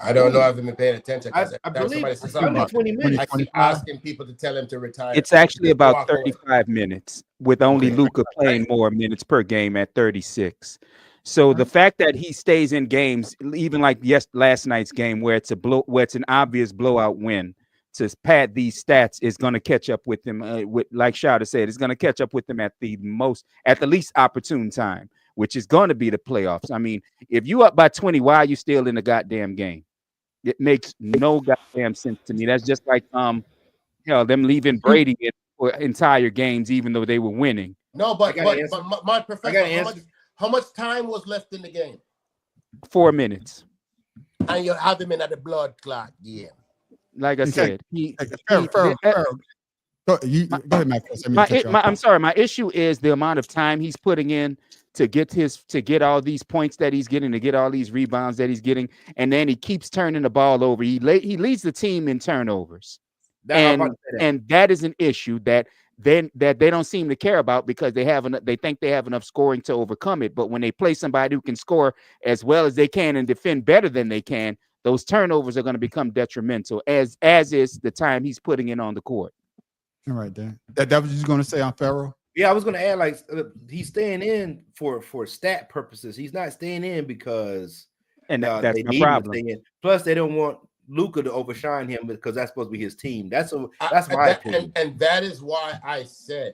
I don't know. I haven't been paying attention. I believe it's under 20 minutes. I keep asking people to tell him to retire. It's actually about 35 minutes, with only Luka playing more minutes per game at 36. So the fact that he stays in games, even like last night's game, where it's an obvious blowout win, to pad these stats is going to catch up with him. Like Shouter said, it's going to catch up with him at the least opportune time, which is going to be the playoffs. I mean, if you up by 20, why are you still in the goddamn game? It makes no goddamn sense to me. That's just like them leaving Brady for entire games, even though they were winning. No, but my professor, how much time was left in the game? 4 minutes. And you have him in at the blood clot game. like I said, Farrell, go ahead, Matt. I'm sorry. My issue is the amount of time he's putting in to get all these points that he's getting, to get all these rebounds that he's getting, and then he keeps turning the ball over. He leads the team in turnovers, and that is an issue that they don't seem to care about because they think they have enough scoring to overcome it. But when they play somebody who can score as well as they can and defend better than they can, those turnovers are going to become detrimental, as is the time he's putting in on the court. All right, Dan. That was you going to say on Farrell? Yeah, I was going to add, like, he's staying in for stat purposes. He's not staying in because that's they my need problem. him to stay in. Plus, they don't want Luka to overshine him because that's supposed to be his team. That's my opinion. And that is why I said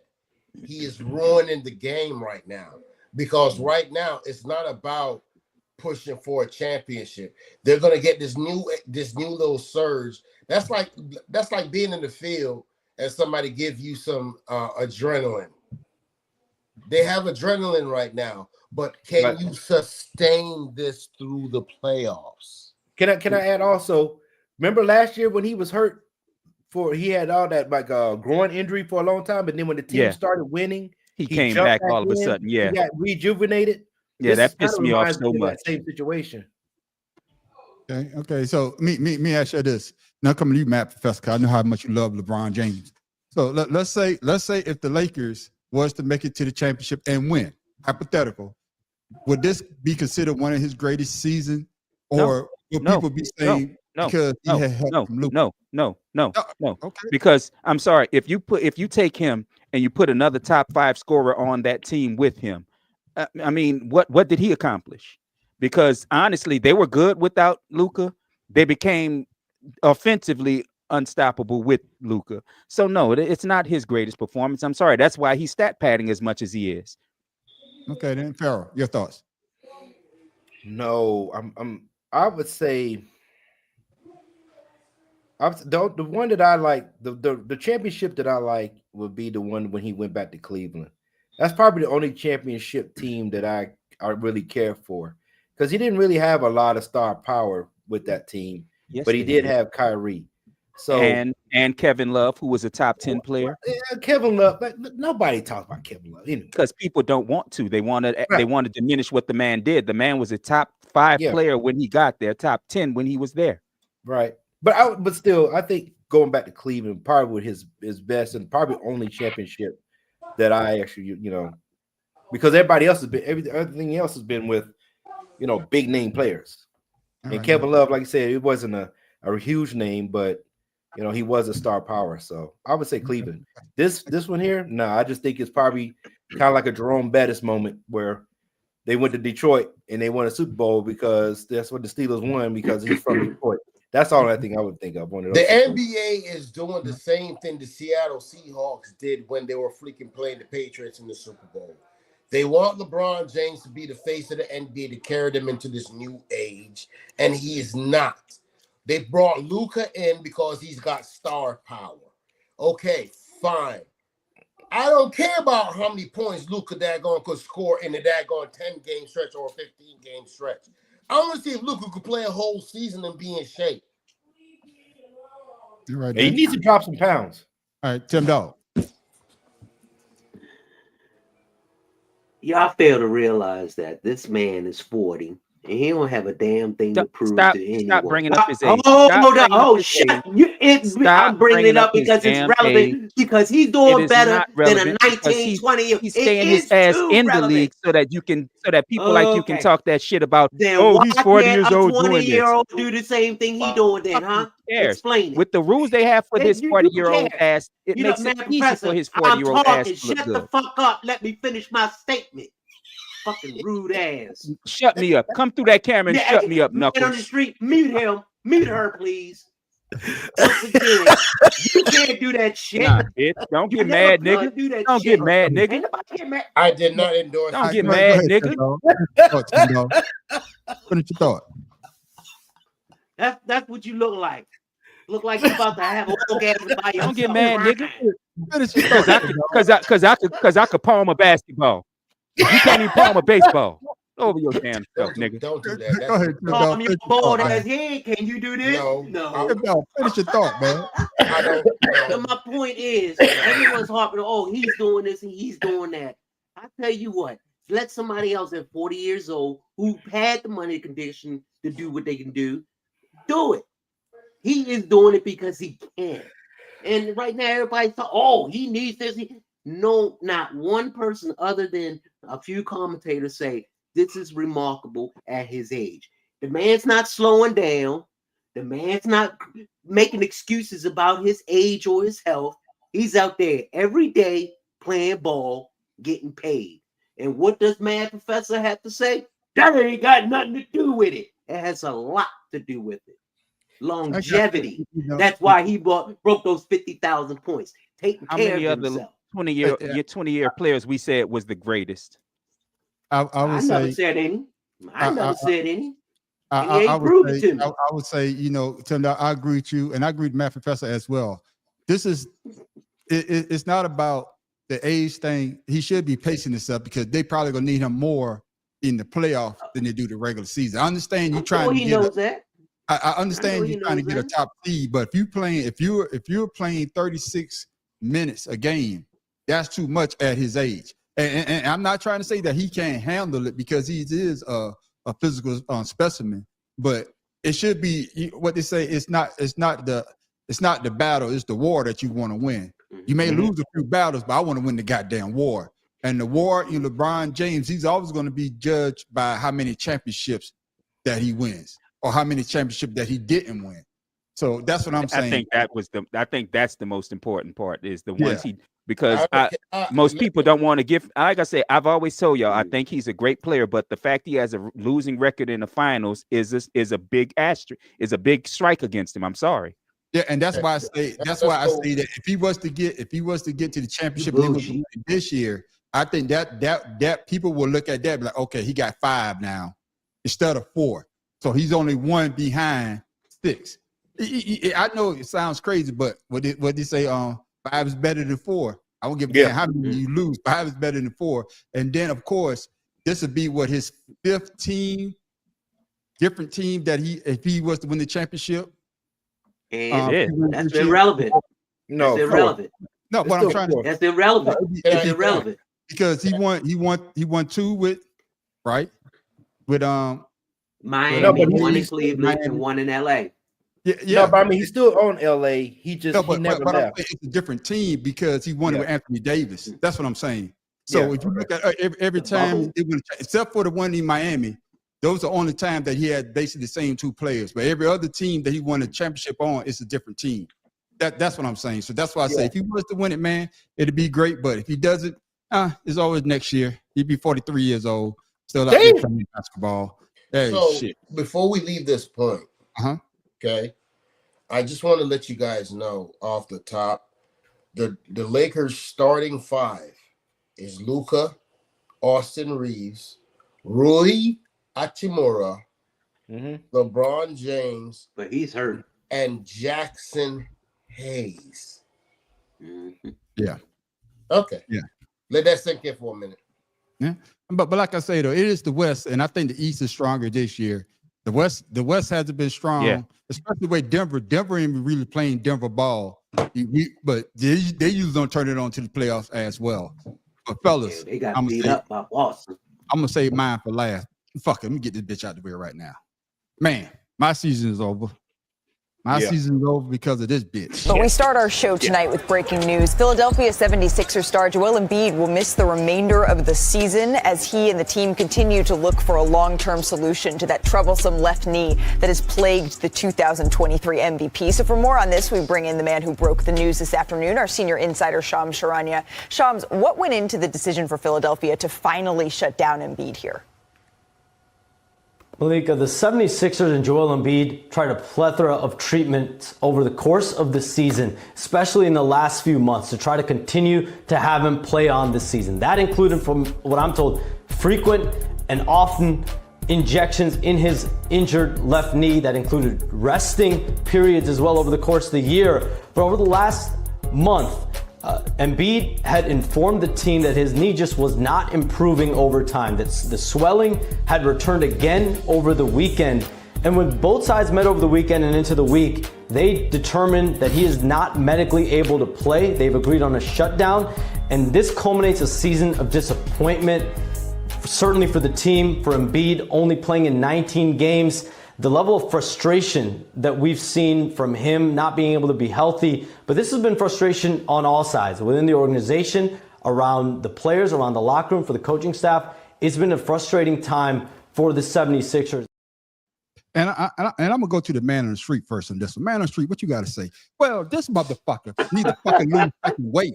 he is ruining the game right now. Because right now it's not about pushing for a championship. They're gonna get this new little surge. That's like being in the field and somebody give you some adrenaline. They have adrenaline right now, but can you sustain this through the playoffs? Can I add also? Remember last year when he was hurt he had all that groin injury for a long time, but then when the team started winning, he came back all of a sudden. Yeah, he got rejuvenated. Yeah, that pissed me off so much. Same situation. Okay. So me ask you this. Now coming to you, Matt Professor, 'cause I know how much you love LeBron James. So let's say if the Lakers was to make it to the championship and win, hypothetical, would this be considered one of his greatest seasons, or would people be saying because he had help from Luka? No. Okay. Because I'm sorry, if you take him and you put another top 5 scorer on that team with him, I mean, what did he accomplish? Because honestly, they were good without Luka. They became offensively unstoppable with Luka. So no, it's not his greatest performance. I'm sorry. That's why he's stat padding as much as he is. Okay, then Farrell, your thoughts? No, I would say the one that I like, the championship that I like would be the one when he went back to Cleveland. That's probably the only championship team that I really care for, because he didn't really have a lot of star power with that team, but he did have Kyrie. So and Kevin Love, who was a top 10 player. Yeah, Kevin Love, but nobody talks about Kevin Love anyway. Because people don't want to. They want to diminish what the man did. The man was a top 5 player when he got there, top 10 when he was there. Right. But still, I think going back to Cleveland, probably with his best and probably only championship that I actually, because everybody else has been, everything else has been with, big name players. And Kevin Love, like I said, it wasn't a huge name, but he was a star power. So I would say Cleveland. This one here, no, I just think it's probably kind of like a Jerome Bettis moment where they went to Detroit and they won a Super Bowl because that's what the Steelers won because he's from Detroit. That's all I think I would think of. The NBA is doing the same thing the Seattle Seahawks did when they were freaking playing the Patriots in the Super Bowl. They want LeBron James to be the face of the NBA to carry them into this new age, and he is not. They brought Luka in because he's got star power. Okay, fine. I don't care about how many points Luka could score in the 10-game stretch or a 15-game stretch. I want to see if Luka could play a whole season and be in shape. You're right. He needs to drop some pounds. All right, Tim Dog. Y'all fail to realize that this man is 40 and he don't have a damn thing to prove to anyone. Stop bringing up his age. I'm bringing it up because it's relevant because he's doing better than a 19, 20. He's staying his ass in the league so that people like you can talk that shit about. Then he's 40 years old doing this. 20-year-old do the same thing he doing then, huh? Explain it. With the rules they have for this 40-year-old ass, it makes it easy for his 40-year-old ass to look good. Shut the fuck up. Let me finish my statement. Fucking rude ass. Shut me up. Come through that camera and shut me up, Knuckles. On the street, mute him. Mute her, please. Once again, you can't do that shit. Nah, bitch. Don't get mad, nigga. Don't get mad, nigga. I did not endorse. Don't get mad, nigga. Finish your thought. That's what you look like. Look like you're about to have a orgasm by yourself. Don't get mad, nigga. Because I could palm a basketball. You can't even palm a baseball. over your damn self, Don't do, nigga. don't do that. Go ahead, No, Tom, your bald I- ass head. Can you do this? No. Finish your thought, man. I don't. So my point is, everyone's harping, oh, he's doing this and he's doing that. I tell you what, let somebody else at 40 years old who had the money condition to do what they can do it. He is doing it because he can. And right now, everybody's talking, oh, he needs this. No, not one person other than a few commentators say this is remarkable at his age. The man's not slowing down. The man's not making excuses about his age or his health. He's out there every day playing ball, getting paid. And what does Mad Professor have to say? That ain't got nothing to do with it. It has a lot to do with it. Longevity. That's why he broke those 50,000 points. Taking How care many of other himself. 20-year players we said was the greatest? I I would never say, said any. I never said any. I, And he I ain't would proved it say, to me. I would say, Tim, I agree with you, and I agree with Matt Professor as well. This is, it's not about the age thing. He should be pacing himself because they probably gonna need him more in the playoff than they do the regular season. I understand you trying to he get. knows that. I understand he you're trying to knows get a that. top seed, but if you're playing 36 minutes a game, that's too much at his age. And I'm not trying to say that he can't handle it because he is a physical specimen, but it should be what they say. It's not the battle, it's the war that you want to win. You may lose a few battles, but I want to win the goddamn war. And the war in LeBron James, he's always going to be judged by how many championships that he wins or how many championships that he didn't win. So that's what I'm saying. I think that's the most important part is the ones because most most people don't want to give. Like I said, I've always told y'all, I think he's a great player, but the fact he has a losing record in the finals is a big asterisk, is a big strike against him. I'm sorry. Yeah, and that's why I say that if he was to get to the championship and they was to win this year, I think that people will look at that and be like, okay, he got 5 now instead of 4. So he's only 1 behind 6. I know it sounds crazy, but what they say, 5 is better than 4. I won't give a damn how many you lose. 5 is better than 4. And then of course, this would be what his 5th team, different team that if he was to win the championship. And that's irrelevant. No, that's irrelevant. No, what I'm trying to That's irrelevant. It's irrelevant. because he won 2 with Miami, No, but one in he's- Cleveland, and one in LA. yeah. No, but I mean, he's still on LA. He just No, he but never I'm left. saying it's a different team because he won it with Anthony Davis. That's what I'm saying. So Yeah. if you look at every time, they win, except for the one in Miami, those are the only time that he had basically the same 2 players. But every other team that he won a championship on is a different team. That's what I'm saying. So that's why I say if he was to win it, man, it'd be great. But if he doesn't, it's always next year. He'd be 43 years old, still out there playing basketball. Hey, So shit. before we leave this point, okay, I just want to let you guys know off the top, the Lakers starting 5 is Luka, Austin Reeves, Rui Hachimura, LeBron James, But he's hurt. and Jackson Hayes. Yeah. Okay. Yeah. Let that sink in for a minute. Yeah. But like I say though, it is the West, and I think the East is stronger this year. The West hasn't been strong, especially the way Denver ain't really playing Denver ball. But they usually don't turn it on to the playoffs as well. But fellas, They got beat up by Boston. I'm gonna save mine for last. Fuck it, let me get this bitch out the way right now. Man, my season is over. My season is over because of this bitch. But we start our show tonight with breaking news. Philadelphia 76ers star Joel Embiid will miss the remainder of the season as he and the team continue to look for a long-term solution to that troublesome left knee that has plagued the 2023 MVP. So for more on this, we bring in the man who broke the news this afternoon, our senior insider, Shams Charania. Shams, what went into the decision for Philadelphia to finally shut down Embiid here? Malika, the 76ers and Joel Embiid tried a plethora of treatments over the course of the season, especially in the last few months, to try to continue to have him play on this season. That included, from what I'm told, frequent and often injections in his injured left knee that included resting periods as well over the course of the year. But over the last month, Embiid had informed the team that his knee just was not improving over time, that the swelling had returned again over the weekend. And when both sides met over the weekend and into the week, they determined that he is not medically able to play. They've agreed on a shutdown, and this culminates a season of disappointment, certainly for the team, for Embiid only playing in 19 games. The level of frustration that we've seen from him not being able to be healthy, but this has been frustration on all sides, within the organization, around the players, around the locker room, for the coaching staff. It's been a frustrating time for the 76ers. And I'm gonna go to the man on the street first on this one. Man on the street, what you gotta say? Well, this motherfucker need to fucking lose fucking weight.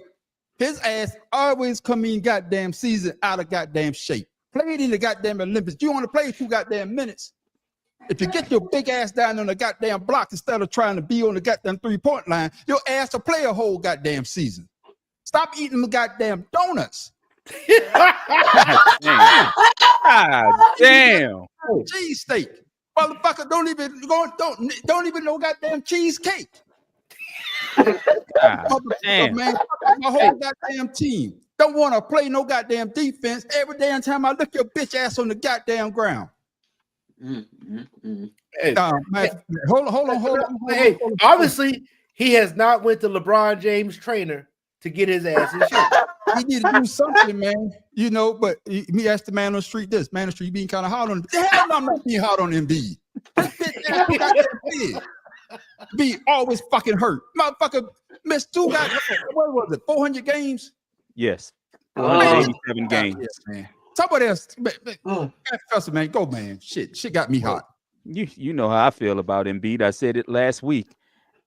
His ass always come in goddamn season out of goddamn shape. Played in the goddamn Olympics. You want to play 2 goddamn minutes? If you get your big ass down on the goddamn block instead of trying to be on the goddamn 3-point line, your ass will play a whole goddamn season. Stop eating the goddamn donuts. Damn. Cheese steak. Motherfucker don't even know goddamn cheesecake. Damn. Man, my whole goddamn team don't want to play no goddamn defense. Every damn time I look your bitch ass on the goddamn ground. Hey, Man, hold on. Hey, obviously he has not went to LeBron James' trainer to get his ass in shape. He need to do something, man. You know, but me ask the man on the street this. Man on the street being kind of hard on him. Hell no, I'm not being hard on Embiid. Be always fucking hurt. Motherfucker missed 2 goddamn, what was it, 400 games? Yes. Man, 87 games. yes, man. Somebody else, Professor, man, go, man. Shit got me hot. You know how I feel about Embiid. I said it last week.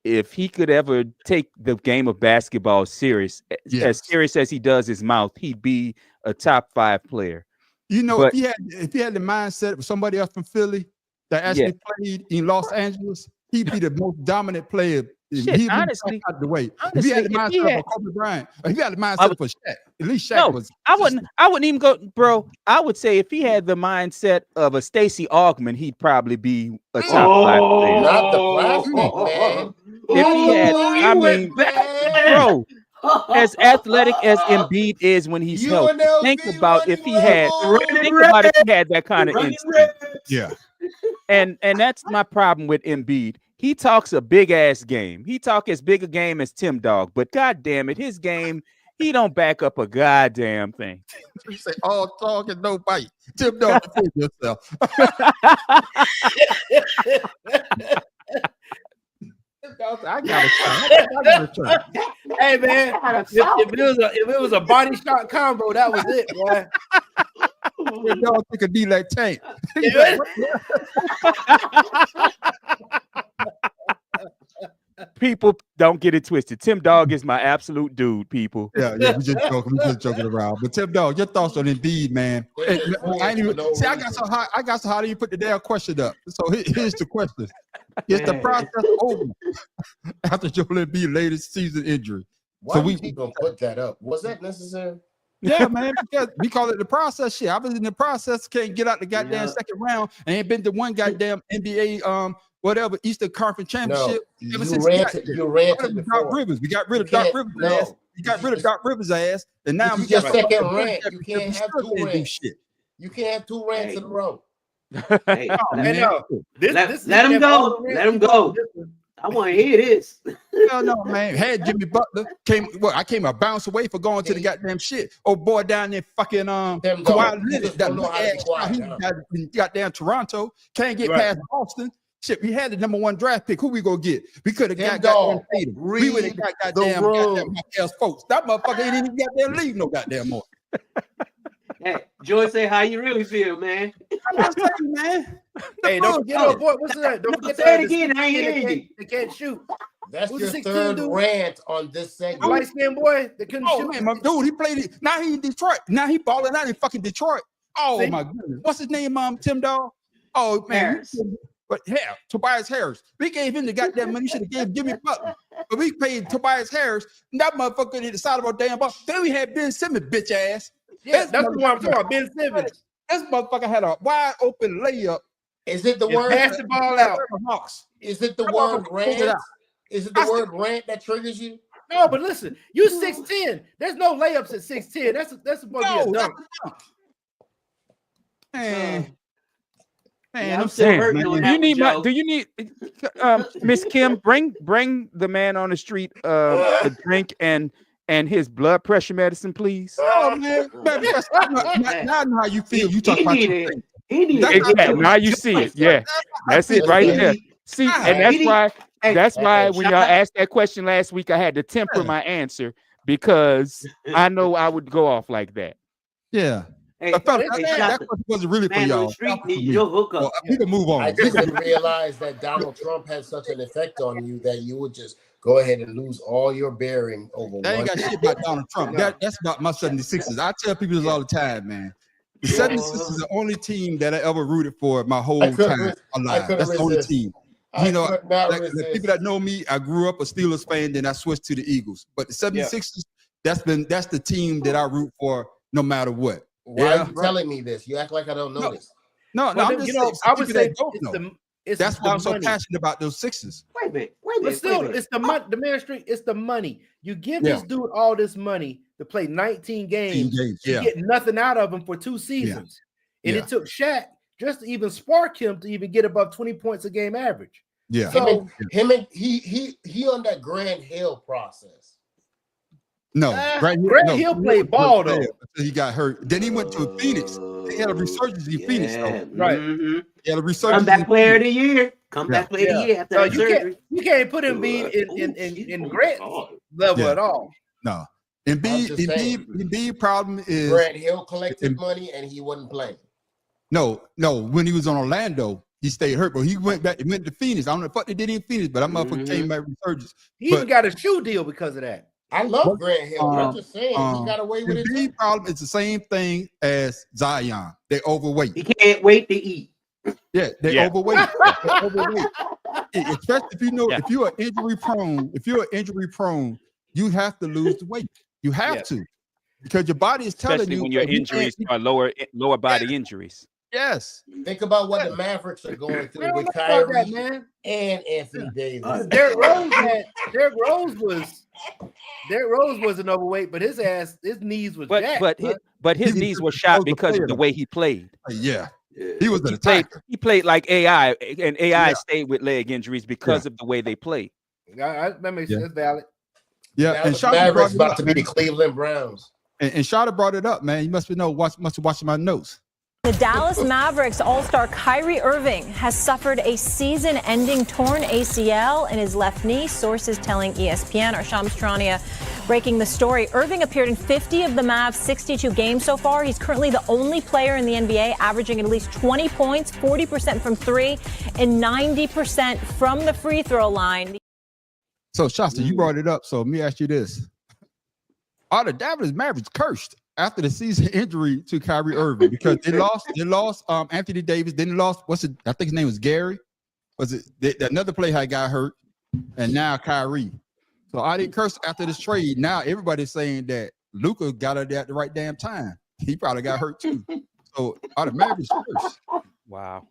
If he could ever take the game of basketball serious, as serious as he does his mouth, he'd be a top 5 player. You know, if he had the mindset of somebody else from Philly that actually played in Los Angeles, he'd be the most dominant player. Shit, honestly, out the way. Honestly, if he had the mindset of Kobe Bryant, if he had the mindset for Shaq, at least Shaq was. I wouldn't even go, bro. I would say if he had the mindset of a Stacey Augmon, he'd probably be a top 5 player. Not the plastic, man. If he had, I mean, bro, as athletic as Embiid is when he's healthy, think about if he had that kind of instinct. Yeah. And that's my problem with Embiid. He talks a big ass game. He talk as big a game as Tim Dog, but god damn it, his game, he don't back up a goddamn thing. You say all talk and no bite. Tim Dog, defend yourself. I got a Hey man, if it was a body shot combo, that was it, boy. Y'all think of D like Tank. People don't get it twisted. Tim Dog is my absolute dude, people. Yeah, we just joking around. But Tim Dog, your thoughts on Embiid, man? Hey, I got so hot. I didn't put the damn question up. So here's the question: is the process over after Joel Embiid's latest season injury? Why did he gonna put that up? Was that necessary? Yeah, man, because we call it the process shit. I was in the process, can't get out the goddamn second round, and ain't been to one goddamn NBA whatever Eastern Conference championship. No, you ranted Doc Rivers. We got rid of Doc Rivers' ass. You got rid of Doc Rivers' ass, and now we got second rant. You can't have 2 rants. You can't have 2 rants in a row. Hey, Let him go. Let him go. I want to hear this. Hell no, man. Had Jimmy Butler I came a bounce away for going to the goddamn shit. Oh boy, down there fucking Kawhi Leonard, goddamn Toronto can't get past Boston. Shit, we had the #1 draft pick. Who we gonna get? We could have got goddamn Tatum. We would have got goddamn Markelle Fultz. That motherfucker ain't even goddamn leave no goddamn more. Hey, Joy, say how you really feel, man. I'm saying, man. Hey, don't forget our boy. What's that? Don't forget say it again. I ain't hear you. They can't shoot. That's your 3rd rant on this segment. Light skinned boy, they couldn't shoot. Man, my dude, he played it. Now he in Detroit. Now he balling out in fucking Detroit. Oh my goodness. What's his name, Tim Dog? Oh man. But hell, Tobias Harris. We gave him the goddamn money. Should have gave Jimmy Butler. But we paid Tobias Harris. And that motherfucker hit the side of our damn ball. Then we had Ben Simmons, bitch ass. Yeah, that's the one I'm talking about, Ben Simmons. This motherfucker had a wide open layup. Is it the word? Pass the ball out. Is it the word rant? Is it the word rant that triggers you? No, but listen, you 6'10". There's no layups at 6'10". That's supposed to be a dunk. Man, Yeah, I'm I'm still saying, hurting man. on Do that you need one, my? Joe. Do you need Miss Kim? Bring the man on the street a drink and his blood pressure medicine, please. Oh man, because now I know how you feel. You talk He about your needed- thing. He needed That's to not get Exactly. to Now his you see it. joints. Yeah, that's it Just right saying. there. See, God, and that's he- why. Hey, That's why hey, when shout y'all out- asked that question last week, I had to temper Yeah. my answer because I know I would go off like that. Yeah. Hey, But fellas, hey, that shout out- question wasn't really for man on y'all. the street That was for needs me. your hookup. Well, we can move on. I just didn't realize that Donald Trump had such an effect on you that you would just go ahead and lose all your bearing over That ain't one. got shit about Donald Trump. That's about my 76ers. I tell people this all the time, man. The 76ers is the only team that I ever rooted for my whole I couldn't time re- I alive. couldn't That's the only resist. team. I You know, could not like, the resist. people that know me, I grew up a Steelers fan, then I switched to the Eagles. But the 76ers, that's the team that I root for no matter what. Why Yeah, are you telling me this? You act like I don't know No. this. No, Well, I'm then, just you know, saying, I would people say that don't it's know. it's That's the why I'm so money. passionate about those Sixers. Wait a minute. But still, it's the money. The man street. It's the money. You give Yeah. this dude all this money to play 19 games. games, You yeah. get nothing out of him for 2 seasons, and Yeah. it took Shaq just to even spark him to even get above 20 points a game average. Yeah. So He on that Grant Hill process. No, Grant Hill played was ball, there though. until he got hurt. Then he went to Phoenix. He had a resurgence in Phoenix, though. Right. Mhm. He had a resurgence. Comeback in player of Phoenix. the year. Comeback player of the year after So that surgery. you can't put Embiid in Grant's level Yeah. at all. No. I'm just saying. Embiid problem is Grant Hill collected money and he wasn't playing. no. When he was on Orlando, he stayed hurt, but he went back. He went to Phoenix. I don't know what they did in Phoenix, but that motherfucker came back resurgence. He even But- got a shoe deal because of that. I love Grant Hill. I'm just saying he got away with it. Embiid problem is the same thing as Zion. They overweight. He can't wait to eat. Yeah, they Yeah. overweight. They overweight. Especially if you know Yeah. if you're injury prone, you have to lose the weight. You have Yeah. to, because your body is telling Especially you when your that you can't- injuries are lower body injuries. Yes. Think about what the Mavericks are going I through don't with know about that, Kyrie man. and Anthony Davis. Derrick Rose wasn't overweight, but his knees was jacked. But his He was knees just were a shot because player, of the though. way he played. Yeah. He was an He played like AI, and AI Yeah. stayed with leg injuries because of the way they played. That makes Yeah. sense. Valid. Yeah, Now and the Shawty Mavericks brought it about up, to be the man. Cleveland Browns. And Shawty brought it up, man. You must be watching my notes. The Dallas Mavericks All-Star Kyrie Irving has suffered a season-ending torn ACL in his left knee, sources telling ESPN. Our Shams Charania breaking the story. Irving appeared in 50 of the Mavs' 62 games so far. He's currently the only player in the NBA averaging at least 20 points, 40% from three, and 90% from the free throw line. So Shasta, you brought it up. So let me ask you this. Are the Dallas Mavericks cursed after the season injury to Kyrie Irving? Because they lost Anthony Davis, then they lost, I think his name was Gary. Was it another player had got hurt, and now Kyrie. So are they cursed after this trade? Now everybody's saying that Luka got it at the right damn time. He probably got hurt too. So are the Mavericks cursed? Wow.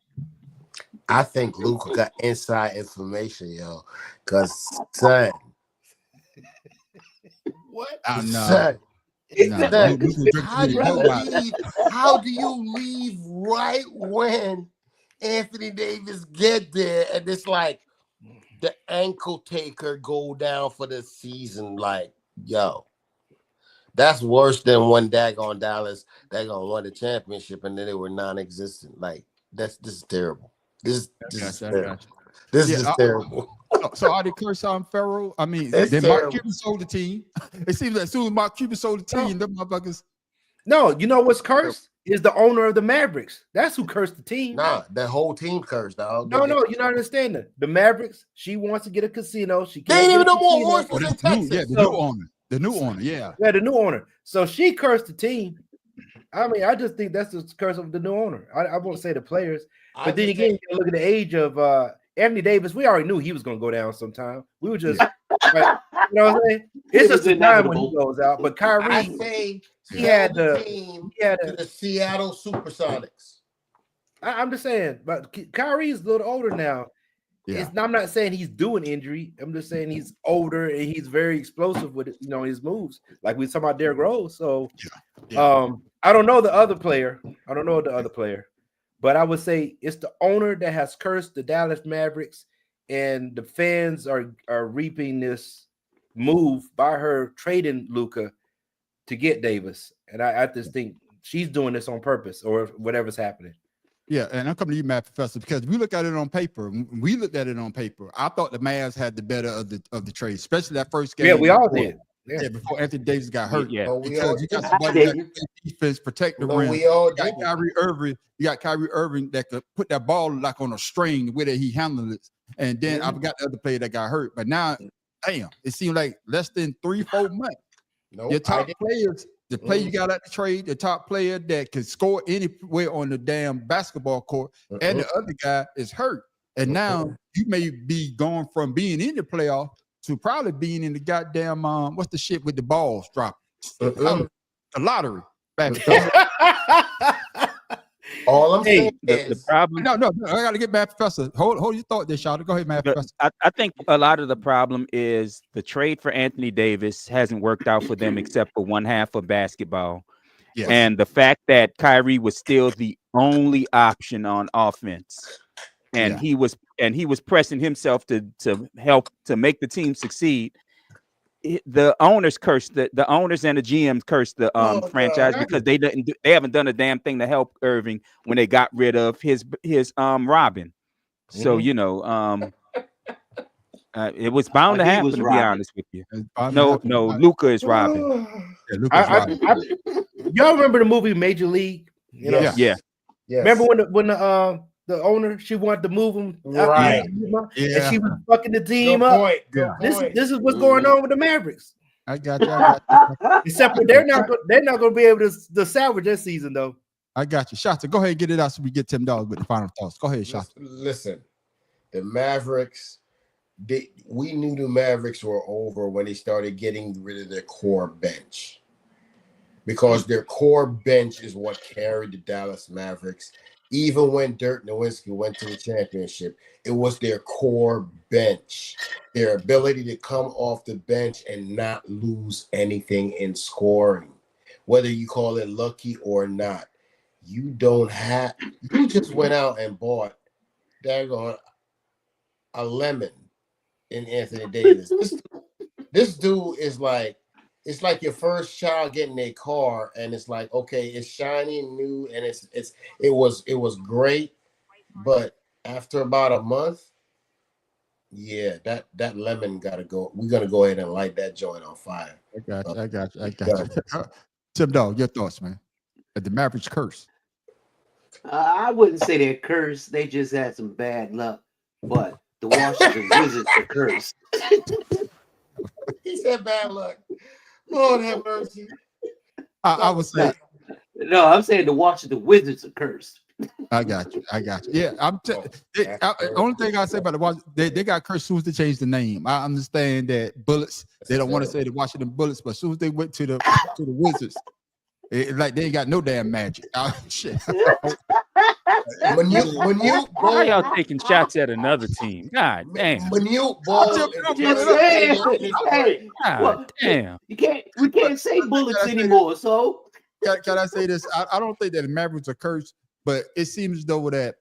I think Luka got inside information, yo. Because son, What? I know. son, Son, how do you leave right when Anthony Davis get there and it's like the ankle taker go down for the season? Like, yo, that's worse than when daggone Dallas won the championship and then they were non-existent. Like, this is terrible. This is terrible. This is terrible. So are they cursed on Farrell? I mean, It's then Mark terrible. Cuban sold the team. It seems like as soon as Mark Cuban sold the team, them motherfuckers. No, you know what's cursed is the owner of the Mavericks. That's who cursed the team. Nah, the whole team cursed, dog. No, you're not understanding. The Mavericks, she wants to get a casino. She They can't ain't get even a no more casino. horses in Texas. The new owner. The new owner, yeah. Yeah, the new owner. So she cursed the team. I mean, I just think that's the curse of the new owner. I won't say the players, but then again, you gotta look at the age of Anthony Davis. We already knew he was going to go down sometime. We were just, like, you know what I'm saying? It's just a time when he goes out. But Kyrie, I say he had the the team he had to the Seattle Supersonics. I'm just saying, but Kyrie's a little older now. I'm not saying he's doing injury. I'm just saying he's older and he's very explosive with his moves. Like we talking about Derrick Rose. So I don't know the other player. But I would say it's the owner that has cursed the Dallas Mavericks, and the fans are reaping this move by her trading Luka to get Davis. And I just think she's doing this on purpose or whatever's happening. Yeah, and I'm coming to you, Matt Professor, because we looked at it on paper. We looked at it on paper. I thought the Mavs had the better of the trade, especially that first game. Yeah, we all did. Yeah, before Anthony Davis got hurt. Yeah. Because you got somebody that can defense, protect the rim. We all You got Kyrie Irving that could put that ball like on a string the way that he handled it. And then I forgot the other player that got hurt. But now, damn, it seemed like less than 3-4 months. Your top players, the player you got at the trade, the top player that can score anywhere on the damn basketball court, and the other guy is hurt. And now you may be going from being in the playoff to probably being in the goddamn what's the shit with the balls dropping? The lottery. All I'm saying the is problem. No, I got to get Matt Professor. Hold your thought there, Shawty. Go ahead, Matt Professor. I think a lot of the problem is the trade for Anthony Davis hasn't worked out for them except for one half of basketball. Yes. And the fact that Kyrie was still the only option on offense. And he was pressing himself to help to make the team succeed. The owners cursed the owners and the GMs cursed the franchise because they haven't done a damn thing to help Irving when they got rid of his Robin. So it was bound to happen, to be honest with you. No, Luka is Robin. Y'all remember the movie Major League? Yeah. Remember when the owner, she wanted to move him, right? And she was fucking the team up. This is what's going on with the Mavericks. I got you. Except for they're not going to be able to salvage this season though. I got you, Shasta. Go ahead and get it out so we get Tim Dog with the final thoughts. Go ahead, Shasta. Listen, the Mavericks. We knew the Mavericks were over when they started getting rid of their core bench, because their core bench is what carried the Dallas Mavericks. Even when Dirk Nowitzki went to the championship, it was their core bench, their ability to come off the bench and not lose anything in scoring, whether you call it lucky or not. You just went out and bought daggone a lemon in Anthony Davis. This dude is like, it's like your first child getting a car, and it's like, okay, it's shiny and new, and it was great, but after about a month, that lemon gotta go. We're gonna go ahead and light that joint on fire. I got you. Tim Dog, your thoughts, man? The Mavericks curse. I wouldn't say they're cursed. They just had some bad luck, but the Washington Wizards are cursed. He said bad luck. Lord have mercy. I would say. No, I'm saying the Washington Wizards are cursed. I got you. Yeah, only thing I say about the Washington, they got cursed as soon as they changed the name. I understand that Bullets. They don't want to say the Washington Bullets, but as soon as they went to the Wizards, like they ain't got no damn magic. Shit. When you why y'all taking shots at another team? God damn. When you ball, damn. We can't say Bullets anymore. So can I say this? I don't think that the Mavericks are cursed, but it seems as though that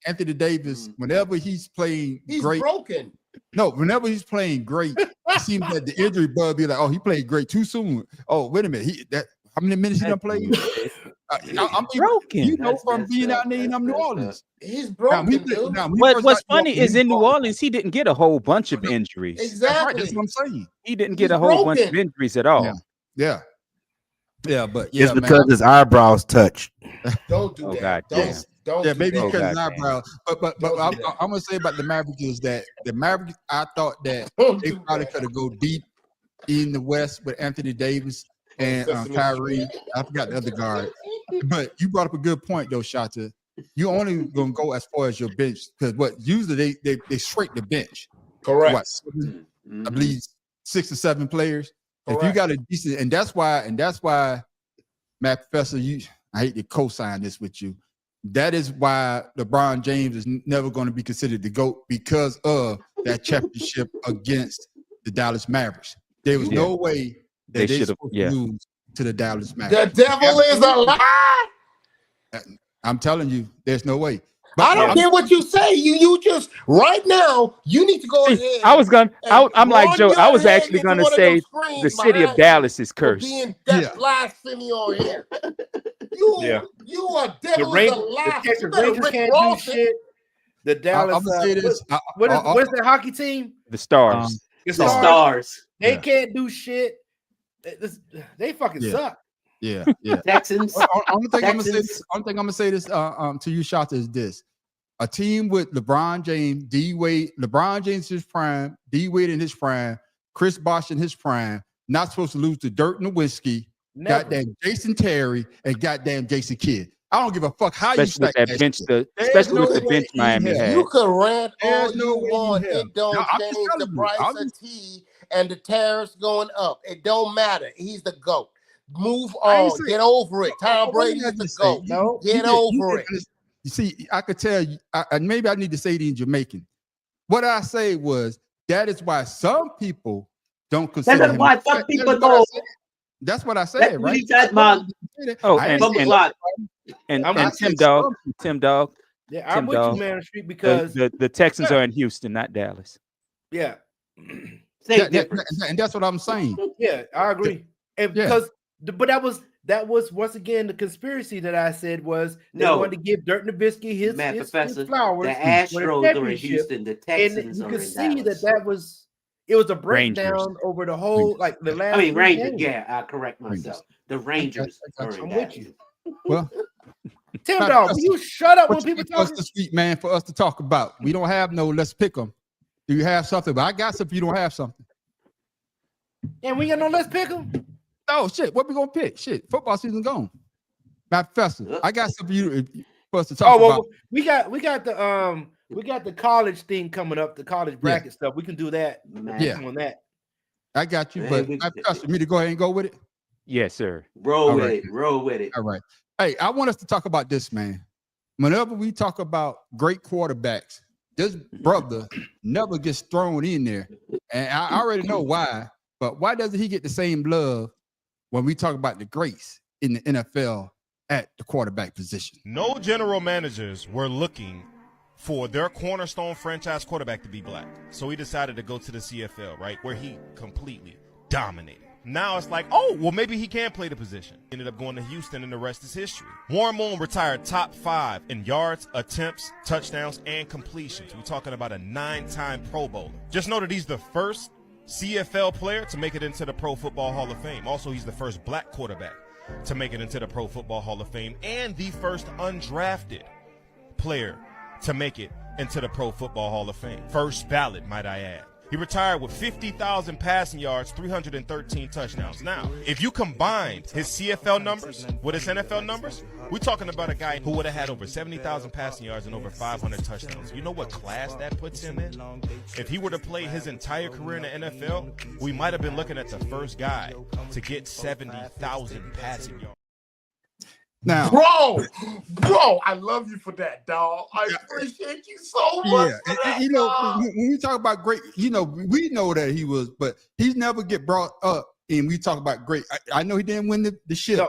Anthony Davis, whenever he's playing great, broken. No, whenever he's playing great, it seems that the injury bug be like, oh, he played great too soon. Oh, wait a minute, how many minutes he done played? I'm broken. From being out there in New Orleans. He's broken. What's funny is in New Orleans, he didn't get a whole bunch of injuries. Exactly. That's what I'm saying. He didn't get a whole bunch of injuries at all. Yeah, but it's because his eyebrows touch. Don't do that. Don't. Yeah, maybe because his eyebrows. But I'm gonna say about the Mavericks is that the Mavericks, I thought that they probably could have go deep in the West with Anthony Davis and Kyrie. I forgot the other guard. But you brought up a good point though, Shata. You only gonna go as far as your bench, because usually they shrink the bench. Correct. I believe 6 or 7 players. Correct. If you got a decent, and that's why, Matt Professor, I hate to co-sign this with you, That is why LeBron James is never going to be considered the GOAT because of that championship against the Dallas Mavericks. There was no way that they supposed to lose to the Dallas Mavericks. The devil is a lie. I'm telling you, there's no way. I don't care what you say. You just right now. You need to go ahead. I'm like Joe. I was actually gonna say the city of Dallas is cursed. Being blasphemy on here. You are devil is a lie. The Texas Rangers can't do shit. The Dallas. What's the hockey team? The Stars. The Stars. They can't do shit. They fucking suck. Yeah. Texans. Only thing I'm gonna say this to you, Shota, is this: a team with LeBron James, D Wade, LeBron James in his prime, D Wade in his prime, Chris Bosh in his prime, not supposed to lose to Dirt and Whiskey. Never. Goddamn Jason Terry and goddamn Jason Kidd. I don't give a fuck how especially you stack that bench. Especially with the bench Miami had. You can rant all you want. It don't change the price of tea and the tariffs going up. It don't matter. He's the GOAT. Move on. Get over it. Tom Brady is the GOAT. Get over it. You see, I could tell you, and maybe I need to say it in Jamaican. What I say was that is why some people don't consider That's him. why some people go. That's what I said, right? Oh, and Tim Dog. Yeah, I'm with you, man, Street, because the Texans are in Houston, not Dallas. Yeah. And that's what I'm saying. Yeah, I agree. And because but that was once again the conspiracy that I said was they wanted to give Dirk Nowitzki his flowers. The Astros are in Houston, the Texans and are you can in see Dallas. It was a breakdown over the whole like the last. Rangers. Yeah, I correct myself. The Rangers are in Dallas. With you. Well, Tim Dog, will you shut up when people talk? This week, man, for us to talk about. We don't have no. Let's pick them. Do you have something? But I got something. You don't have something. And we got no. Let's pick them. Oh shit! What we gonna pick? Shit, football season gone. Matt Professor, I got something for us to talk about. We got the college thing coming up, the college bracket stuff. We can do that. On that. I got you, but Matt Professor, me to go ahead and go with it. Yes, sir. Roll with it. All right. Hey, I want us to talk about this, man. Whenever we talk about great quarterbacks, this brother never gets thrown in there, and I already know why. But why doesn't he get the same love when we talk about the greats in the NFL at the quarterback position? No general managers were looking for their cornerstone franchise quarterback to be black. So he decided to go to the CFL, right, where he completely dominated. Now it's like, oh, well, maybe he can play the position. Ended up going to Houston, and the rest is history. Warren Moon retired top 5 in yards, attempts, touchdowns, and completions. We're talking about a 9-time Pro Bowler. Just know that he's the first CFL player to make it into the Pro Football Hall of Fame. Also, he's the first black quarterback to make it into the Pro Football Hall of Fame and the first undrafted player to make it into the Pro Football Hall of Fame. First ballot, might I add. He retired with 50,000 passing yards, 313 touchdowns. Now, if you combined his CFL numbers with his NFL numbers, we're talking about a guy who would have had over 70,000 passing yards and over 500 touchdowns. You know what class that puts him in? If he were to play his entire career in the NFL, we might have been looking at the first guy to get 70,000 passing yards. Now, bro, I love you for that, dog. I appreciate you so much. Yeah, you know, when we talk about great, you know, we know that he was, but he's never get brought up. And we talk about great. I know he didn't win the ship.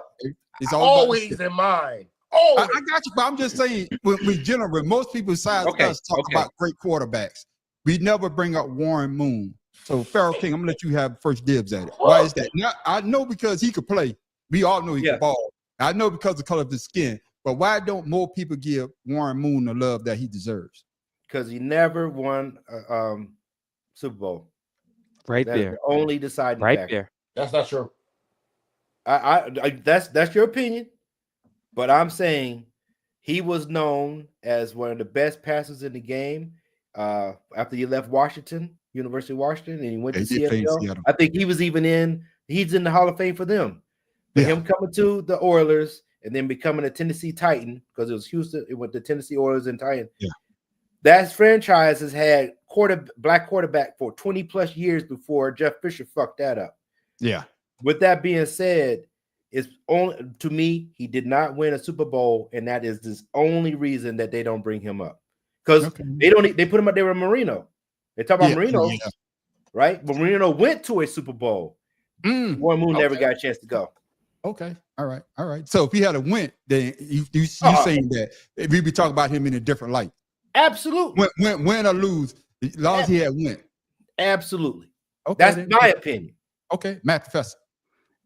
It's always in mind. I got you, but I'm just saying, when most people besides us talk about great quarterbacks, we never bring up Warren Moon. So, Pharaoh King, I'm gonna let you have first dibs at it. Why is that? Now, I know because he could play. We all know he can ball. I know because of the color of his skin, but why don't more people give Warren Moon the love that he deserves? Because he never won a Super Bowl. That's there. The only deciding factor. There. That's not true. That's your opinion, but I'm saying he was known as one of the best passers in the game after he left University of Washington, and he went to CFL. I think he's in the Hall of Fame for them. Him coming to the Oilers and then becoming a Tennessee Titan, because it was Houston, it went to Tennessee Oilers and Titan. Yeah. That franchise has had black quarterback for 20 plus years before Jeff Fisher fucked that up. Yeah. With that being said, it's only to me, he did not win a Super Bowl, and that is the only reason that they don't bring him up. Because they put him up there with Marino. They talk about Marino, right? But Marino went to a Super Bowl. Warren Moon never got a chance to go. Okay. All right. So if he had a went, then you saying that if we be talking about him in a different light. Absolutely. Win or lose, as long as he had went. Absolutely. Okay. That's my opinion. Okay, Matt Professor.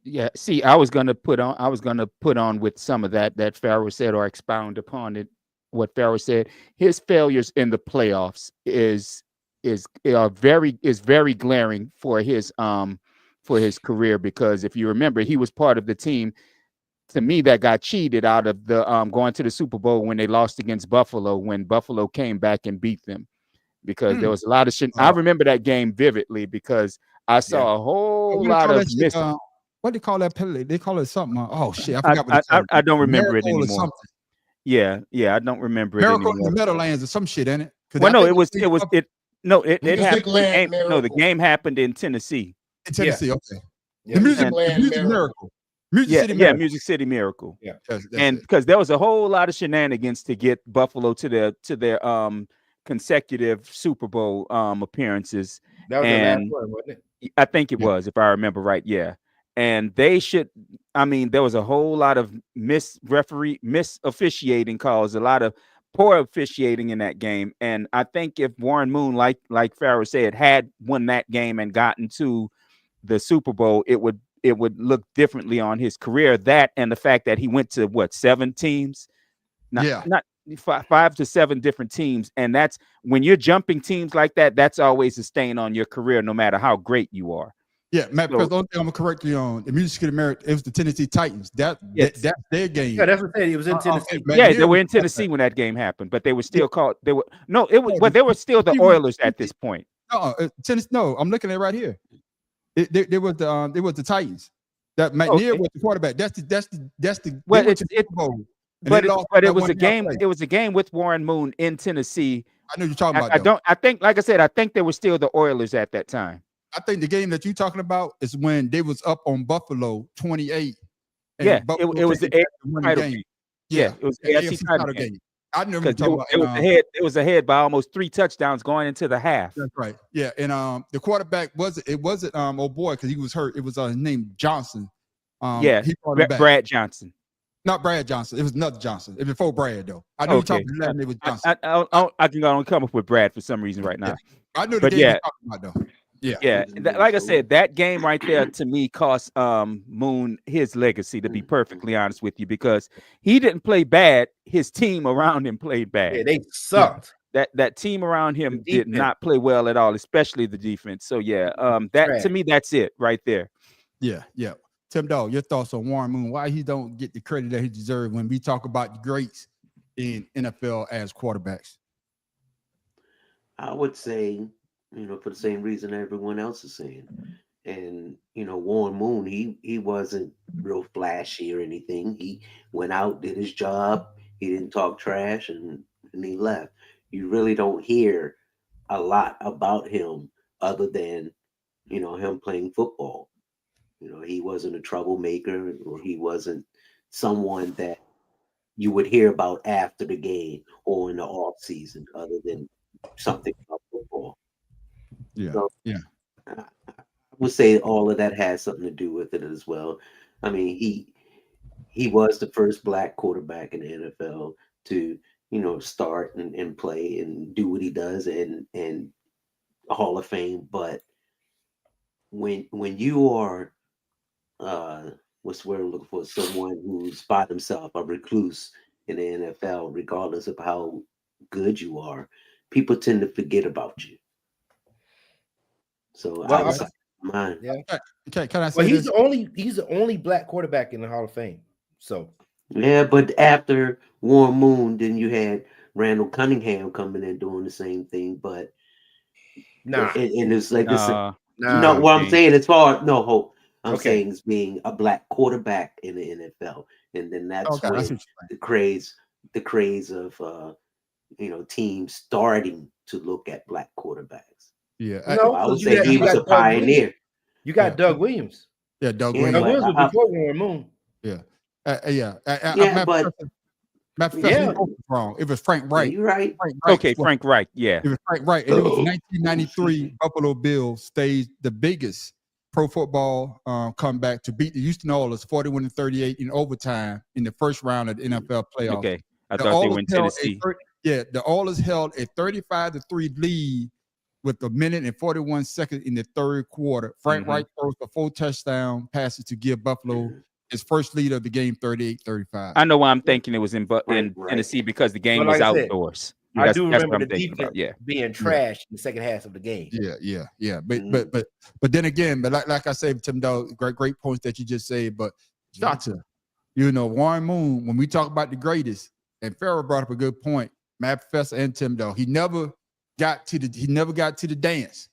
Yeah, see, I was gonna put on with some of that Pharaoh said, or expound upon it. What Pharaoh said, his failures in the playoffs is very glaring for his career, because if you remember, he was part of the team, to me, that got cheated out of the going to the Super Bowl when they lost against Buffalo, when Buffalo came back and beat them, because there was a lot of shit. I remember that game vividly because I saw a whole lot of what do they call that penalty? They call it something. Oh shit, I forgot what I don't remember it anymore. Something. Yeah, I don't remember it Miracle anymore. in the Meadowlands or some shit, ain't it? Well, no, it happened. No, the game happened in Tennessee. In Tennessee, okay. Yeah. The music miracle. Music City Miracle. Yeah, and because there was a whole lot of shenanigans to get Buffalo to their consecutive Super Bowl appearances. That was the last one, wasn't it? I think it was, if I remember right. Yeah. And they should, I mean, there was a whole lot of miss officiating calls, a lot of poor officiating in that game. And I think if Warren Moon, like Pharaoh said, had won that game and gotten to the Super Bowl, it would look differently on his career. That and the fact that he went to 7 teams, not 5 to 7 different teams. And that's when you're jumping teams like that, that's always a stain on your career, no matter how great you are. Yeah, Matt, because the only thing I'm gonna correct you on, the Music City Miracle, it was the Tennessee Titans. That's their game. Yeah, that's what I said. It was in Tennessee. They were in Tennessee when that game happened, but they were still called. They were still the Oilers at this point. Tennessee. No, I'm looking at it right here. There was the Titans. That McNair was the quarterback. That's the. Well, but it was a game. Play. It was a game with Warren Moon in Tennessee. I know you're talking about. I think, like I said, I think they were still the Oilers at that time. I think the game that you're talking about is when they was up on Buffalo 28. Yeah, it was the AFC title game. Yeah, it was the AFC title game. I never talking about. It was ahead by almost 3 touchdowns going into the half. That's right. Yeah, and the quarterback wasn't oh boy, because he was hurt. It was his name Johnson. He Brad Johnson. Not Brad Johnson. It was another Johnson. It was before Brad though. I know you're talking about it was Johnson. I can come up with Brad for some reason right now. I know the game you're talking about though. Yeah. Like I said, that game right there to me cost Moon his legacy, to be perfectly honest with you, because he didn't play bad. His team around him played bad. Yeah, they sucked. That team around him did not play well at all, especially the defense. So to me, that's it right there. Yeah. Tim Dog, your thoughts on Warren Moon? Why he don't get the credit that he deserves when we talk about the greats in NFL as quarterbacks? I would say, for the same reason everyone else is saying. And, Warren Moon, he wasn't real flashy or anything. He went out, did his job. He didn't talk trash and he left. You really don't hear a lot about him other than, him playing football. He wasn't a troublemaker, or he wasn't someone that you would hear about after the game or in the off season other than something about football. I would say all of that has something to do with it as well. I mean, he was the first black quarterback in the NFL to, start and play and do what he does and Hall of Fame. But when you are what's the word I'm looking for, someone who's by himself, a recluse in the NFL, regardless of how good you are, people tend to forget about you. So mine. Yeah. Okay, can I say he's the only black quarterback in the Hall of Fame. So yeah, but after Warren Moon, then you had Randall Cunningham coming in doing the same thing. But and it's like this. What I'm saying, it's hard. No hope. I'm saying is being a black quarterback in the NFL, and then that's when the craze of teams starting to look at black quarterbacks. Yeah, I would say he was a pioneer. You got Doug Williams. Yeah, Doug Williams. Doug Williams was before Warren Moon. Yeah. Yeah, but Matter of fact, Yeah. we both wrong. It was Frank yeah, Wright. you're right. Okay, Frank Reich. Yeah. It was Frank Wright. And it was 1993 Buffalo Bills staged the biggest pro football comeback to beat the Houston Oilers 41-38 in overtime in the first round of the NFL playoffs. Okay. I The thought they Oilers were in held a Tennessee. the Oilers held a 35-3 lead with a minute and 41 seconds in the third quarter. Frank Mhm. Wright throws a 4 touchdown passes to give Buffalo his first lead of the game, 38-35. I know why I'm thinking it was in Right. Tennessee because the game But was like I said, outdoors. I That's do what remember I'm the thinking defense about. Yeah. being trash in the second half of the game. Yeah. Mhm. But then again, but like I said, Tim Dog, great points that you just said. But Shata, Warren Moon, when we talk about the greatest, and Farrell brought up a good point, Matt Professor and Tim Dog, he never got to the dance.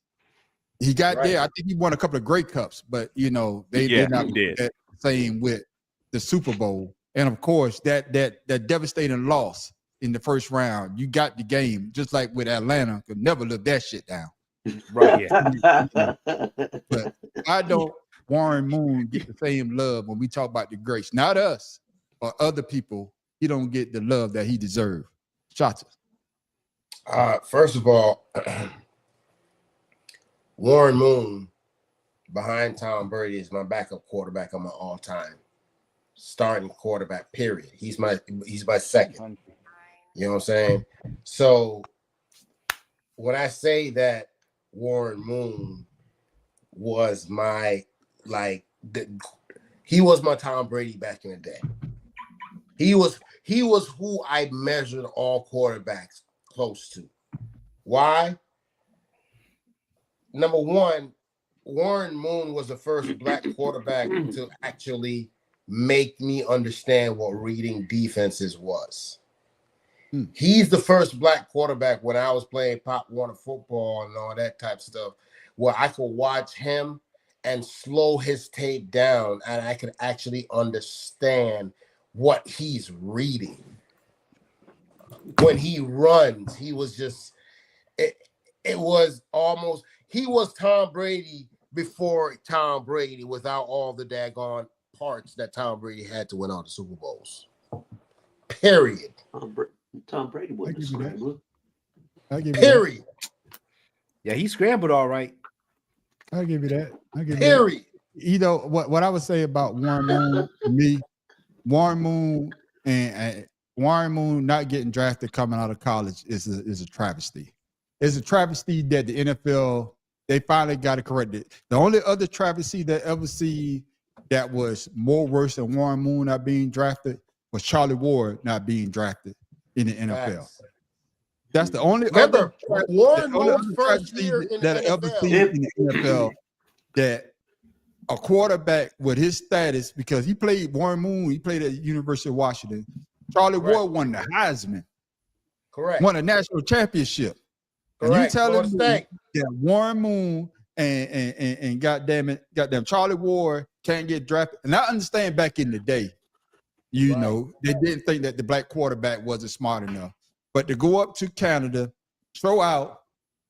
He got Right. there. I think he won a couple of Grey Cups, but they Yeah, did not he do did. that same with the Super Bowl. And of course, that devastating loss in the first round, you got the game, just like with Atlanta, could never live that shit down. Right. Yeah. But why don't Warren Moon get the same love when we talk about the greats? Not us or other people. He don't get the love that he deserves. Shots. First of all, Warren Moon behind Tom Brady is my backup quarterback on my all-time starting quarterback, period. He's my second. You know what I'm saying? So when I say that Warren Moon was my he was my Tom Brady back in the day. He was who I measured all quarterbacks close to. Why? Number one, Warren Moon was the first black quarterback to actually make me understand what reading defenses was. He's the first black quarterback when I was playing Pop Warner football and all that type of stuff, where I could watch him and slow his tape down and I could actually understand what he's reading. When he runs, he was just, it was almost, he was Tom Brady before Tom Brady without all the daggone parts that Tom Brady had to win all the Super Bowls. Period. Tom Brady wasn't a scrambler. Period. Yeah, he scrambled all right. I'll give you that. Period. What I would say about Warren Moon, to me, Warren Moon and Warren Moon not getting drafted coming out of college is a travesty. It's a travesty that the NFL, they finally got it corrected. The only other travesty that I ever see that was more worse than Warren Moon not being drafted was Charlie Ward not being drafted in the NFL. Facts. That's the only Remember, other Warren the only Moon's other first tragedy year in that I the ever NFL. seen in the NFL that a quarterback with his status, because he played Warren Moon, he played at the University of Washington. Charlie Correct. Ward won the Heisman, Correct. won a national championship. And you Correct. telling Florida me State. that Warren Moon and goddamn Charlie Ward can't get drafted? And I understand back in the day, they didn't think that the black quarterback wasn't smart enough. But to go up to Canada, show out,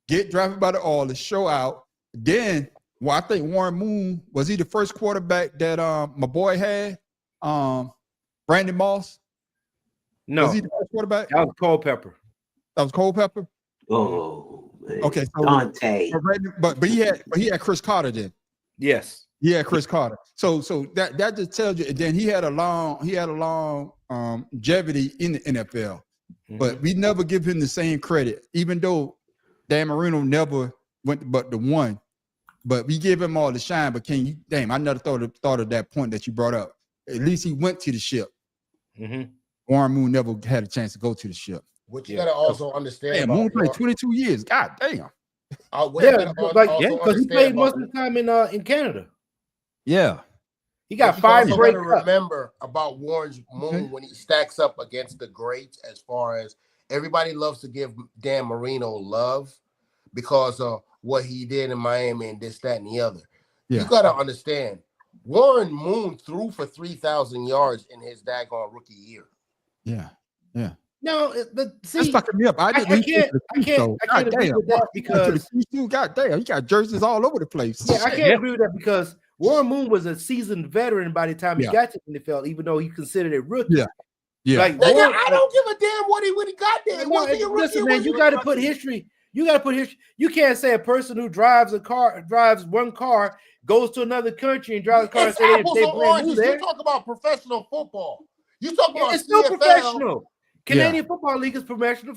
get drafted by the Oilers, show out, then I think Warren Moon, was he the first quarterback that my boy had? Brandon Moss? No, Was he the first quarterback? that was Culpepper. That was Culpepper? Oh, man. Okay, so Dante. but he had Chris Carter then. Yes. Yeah, Chris Carter. So that just tells you. And then he had a long longevity in the NFL, but we never give him the same credit. Even though Dan Marino never went but the one, but we give him all the shine. But can you? Damn, I never thought of that point that you brought up. At least he went to the ship. Warren Moon never had a chance to go to the ship. What you gotta also understand. Damn, Moon played 22 years. God damn. Because he played most of the time in Canada. Yeah. He got you 5 also break gotta ups. remember about Warren Moon when he stacks up against the greats, as far as everybody loves to give Dan Marino love because of what he did in Miami and this, that, and the other. Yeah. You gotta understand, Warren Moon threw for 3,000 yards in his daggone rookie year. Yeah. No, but see, That's fucking me up. I can't agree with that because God damn, you got jerseys all over the place. I can't agree with that because Warren Moon was a seasoned veteran by the time he got to the NFL, even though he considered it rookie. Yeah. Like Nigga, I don't give a damn when he got there. It wasn't a rookie. Listen, man, you got to put history. You got to put history. You can't say a person who drives one car, goes to another country and drives a car and It's say apples they and brand new oranges. there. You talk about professional football. You talk about It's still CFL. professional. Canadian Football League is professional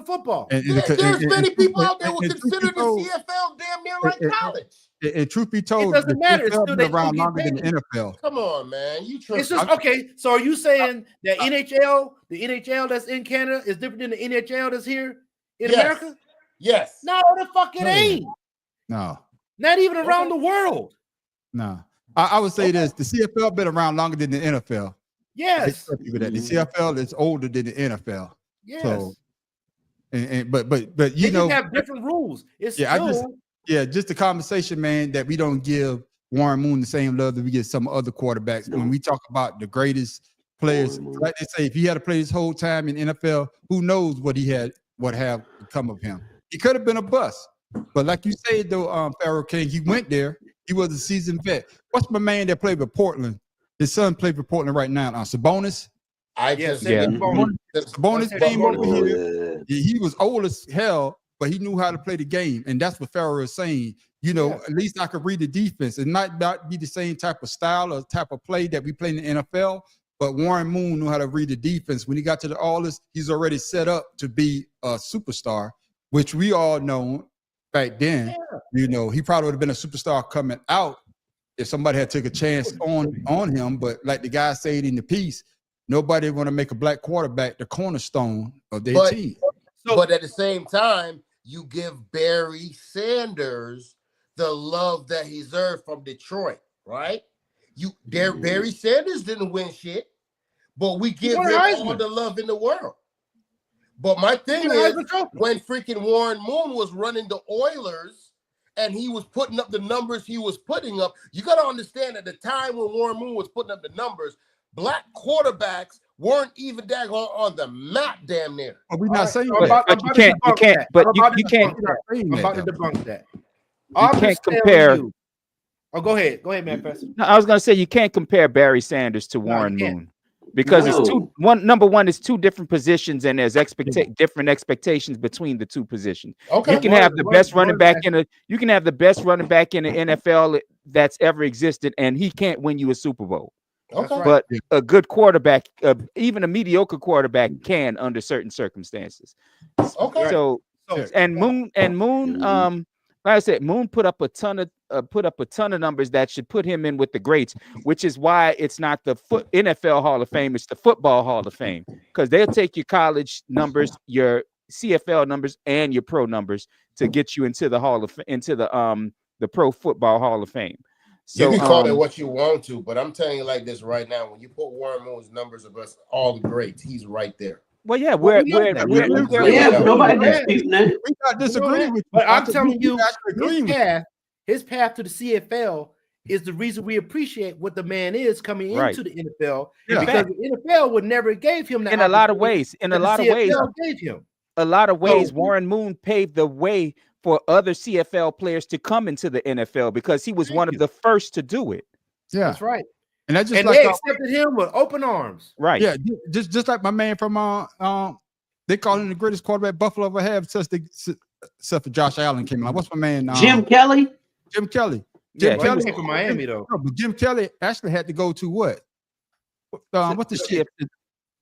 football. There's many people out there who and consider the CFL damn near like college. And truth be told, It doesn't matter. It's CFL still been they around still longer get than the paid. NFL. Come on, man. You It's just okay. So are you saying that the NHL that's in Canada is different than the NHL that's here in America? Yes. No, the fuck it ain't. No. Not even around the world. No. I would say this: the CFL been around longer than the NFL. Yes. The CFL is older than the NFL. Yes. So, but you They know, just have different rules. It's just the conversation, man, that we don't give Warren Moon the same love that we give some other quarterbacks. When we talk about the greatest players, like they say, if he had to play his whole time in NFL, who knows what have become of him? He could have been a bust. But like you said, though, Pharaoh King, he went there. He was a seasoned vet. What's my man that played with Portland? His son played for Portland right now. Sabonis. Sabonis came over here. He was old as hell, but he knew how to play the game, and that's what Pharaoh is saying. You know, at least I could read the defense. It might not be the same type of style or type of play that we play in the NFL, but Warren Moon knew how to read the defense. When he got to the All-This, he's already set up to be a superstar, which we all know back then. You know, he probably would have been a superstar coming out if somebody had took a chance on him. But like the guy said in the piece, nobody want to make a black quarterback the cornerstone of their team. But at the same time, you give Barry Sanders the love that he deserved from Detroit, right? Barry Sanders didn't win shit, but we give him all the love in the world. But my thing is, when freaking Warren Moon was running the Oilers and he was putting up the numbers he was putting up, you got to understand at the time when Warren Moon was putting up the numbers, black quarterbacks weren't even daggone on the map damn near. We're not saying I'm about to debunk that. You can't compare. Oh, go ahead, man, Professor. No, I was going to say you can't compare Barry Sanders to Warren Moon because it's number one, it's two different positions and there's different expectations between the two positions. Okay, you can have the best running back in the NFL that's ever existed, and he can't win you a Super Bowl. Okay. But a good quarterback, even a mediocre quarterback, can under certain circumstances. Okay. So Moon, like I said, Moon put up a ton of numbers that should put him in with the greats, which is why it's not the NFL Hall of Fame, it's the Football Hall of Fame, because they'll take your college numbers, your CFL numbers, and your pro numbers to get you into the the Pro Football Hall of Fame. So, you can call it what you want to, but I'm telling you like this right now: when you put Warren Moon's numbers against all the greats, he's right there. Well, yeah, nobody's disputing that. We not disagreeing with you, but I'm telling you, his path to the CFL is the reason we appreciate what the man is coming into the NFL, because the NFL would never gave him that. In a lot of ways, gave him. Warren Moon paved the way for other CFL players to come into the NFL because he was one of the first to do it. Yeah, that's right. And that's just and like they accepted him with open arms. Right. Yeah, just like my man from they call him the greatest quarterback Buffalo ever had except for Josh Allen came along. What's my man? Jim Kelly. Jim Kelly. Jim Kelly came from Miami though. No, but Jim Kelly actually had to go to what? What's the shit?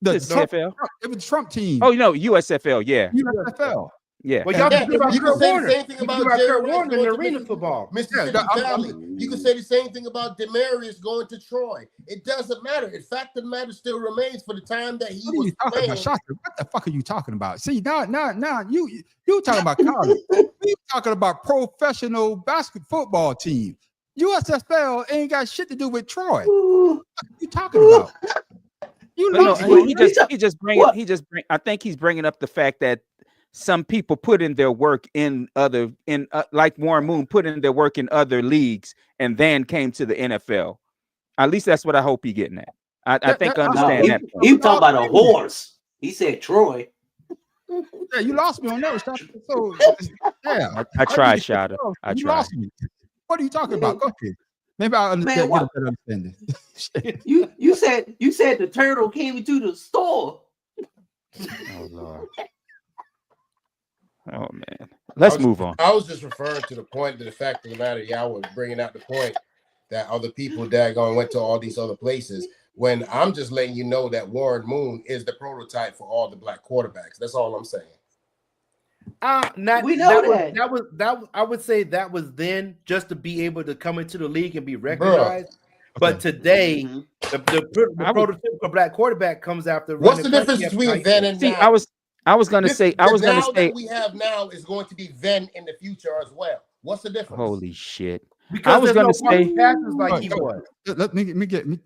The CFL. It was the Trump team. Oh, USFL. Yeah. USFL. Yeah. Well, you can say the same thing about Kurt Warner in arena football. Mississippi Valley. You can say the same thing about Demarius going to Troy. It doesn't matter. In fact, the matter still remains for the time that he was playing. What the fuck are you talking about? See, now you talking about college. We talking about professional football team. USFL ain't got shit to do with Troy. What are you talking about? I think he's bringing up the fact that some people put in their work like Warren Moon put in their work in other leagues and then came to the NFL. At least that's what I hope he's getting at. I think I understand that. He talking about a horse. He said Troy. Yeah, you lost me on that. So yeah, I tried, Shada. You lost me. What are you talking about? Go ahead. Maybe I'll Man, understand. what? Get a better understanding. You said the turtle came into the store. Oh Lord. Oh man. Let's move on. I was just referring to the point, to the fact of the matter. Y'all was bringing out the point that other people daggone went to all these other places. When I'm just letting you know that Warren Moon is the prototype for all the black quarterbacks. That's all I'm saying. We know that. I would say that was then just to be able to come into the league and be recognized. But today, the prototypical black quarterback comes after. What's the difference between then and now? I was gonna say that we have now is going to be then in the future as well. What's the difference? Holy shit. Because I was gonna say like he was. Let me get in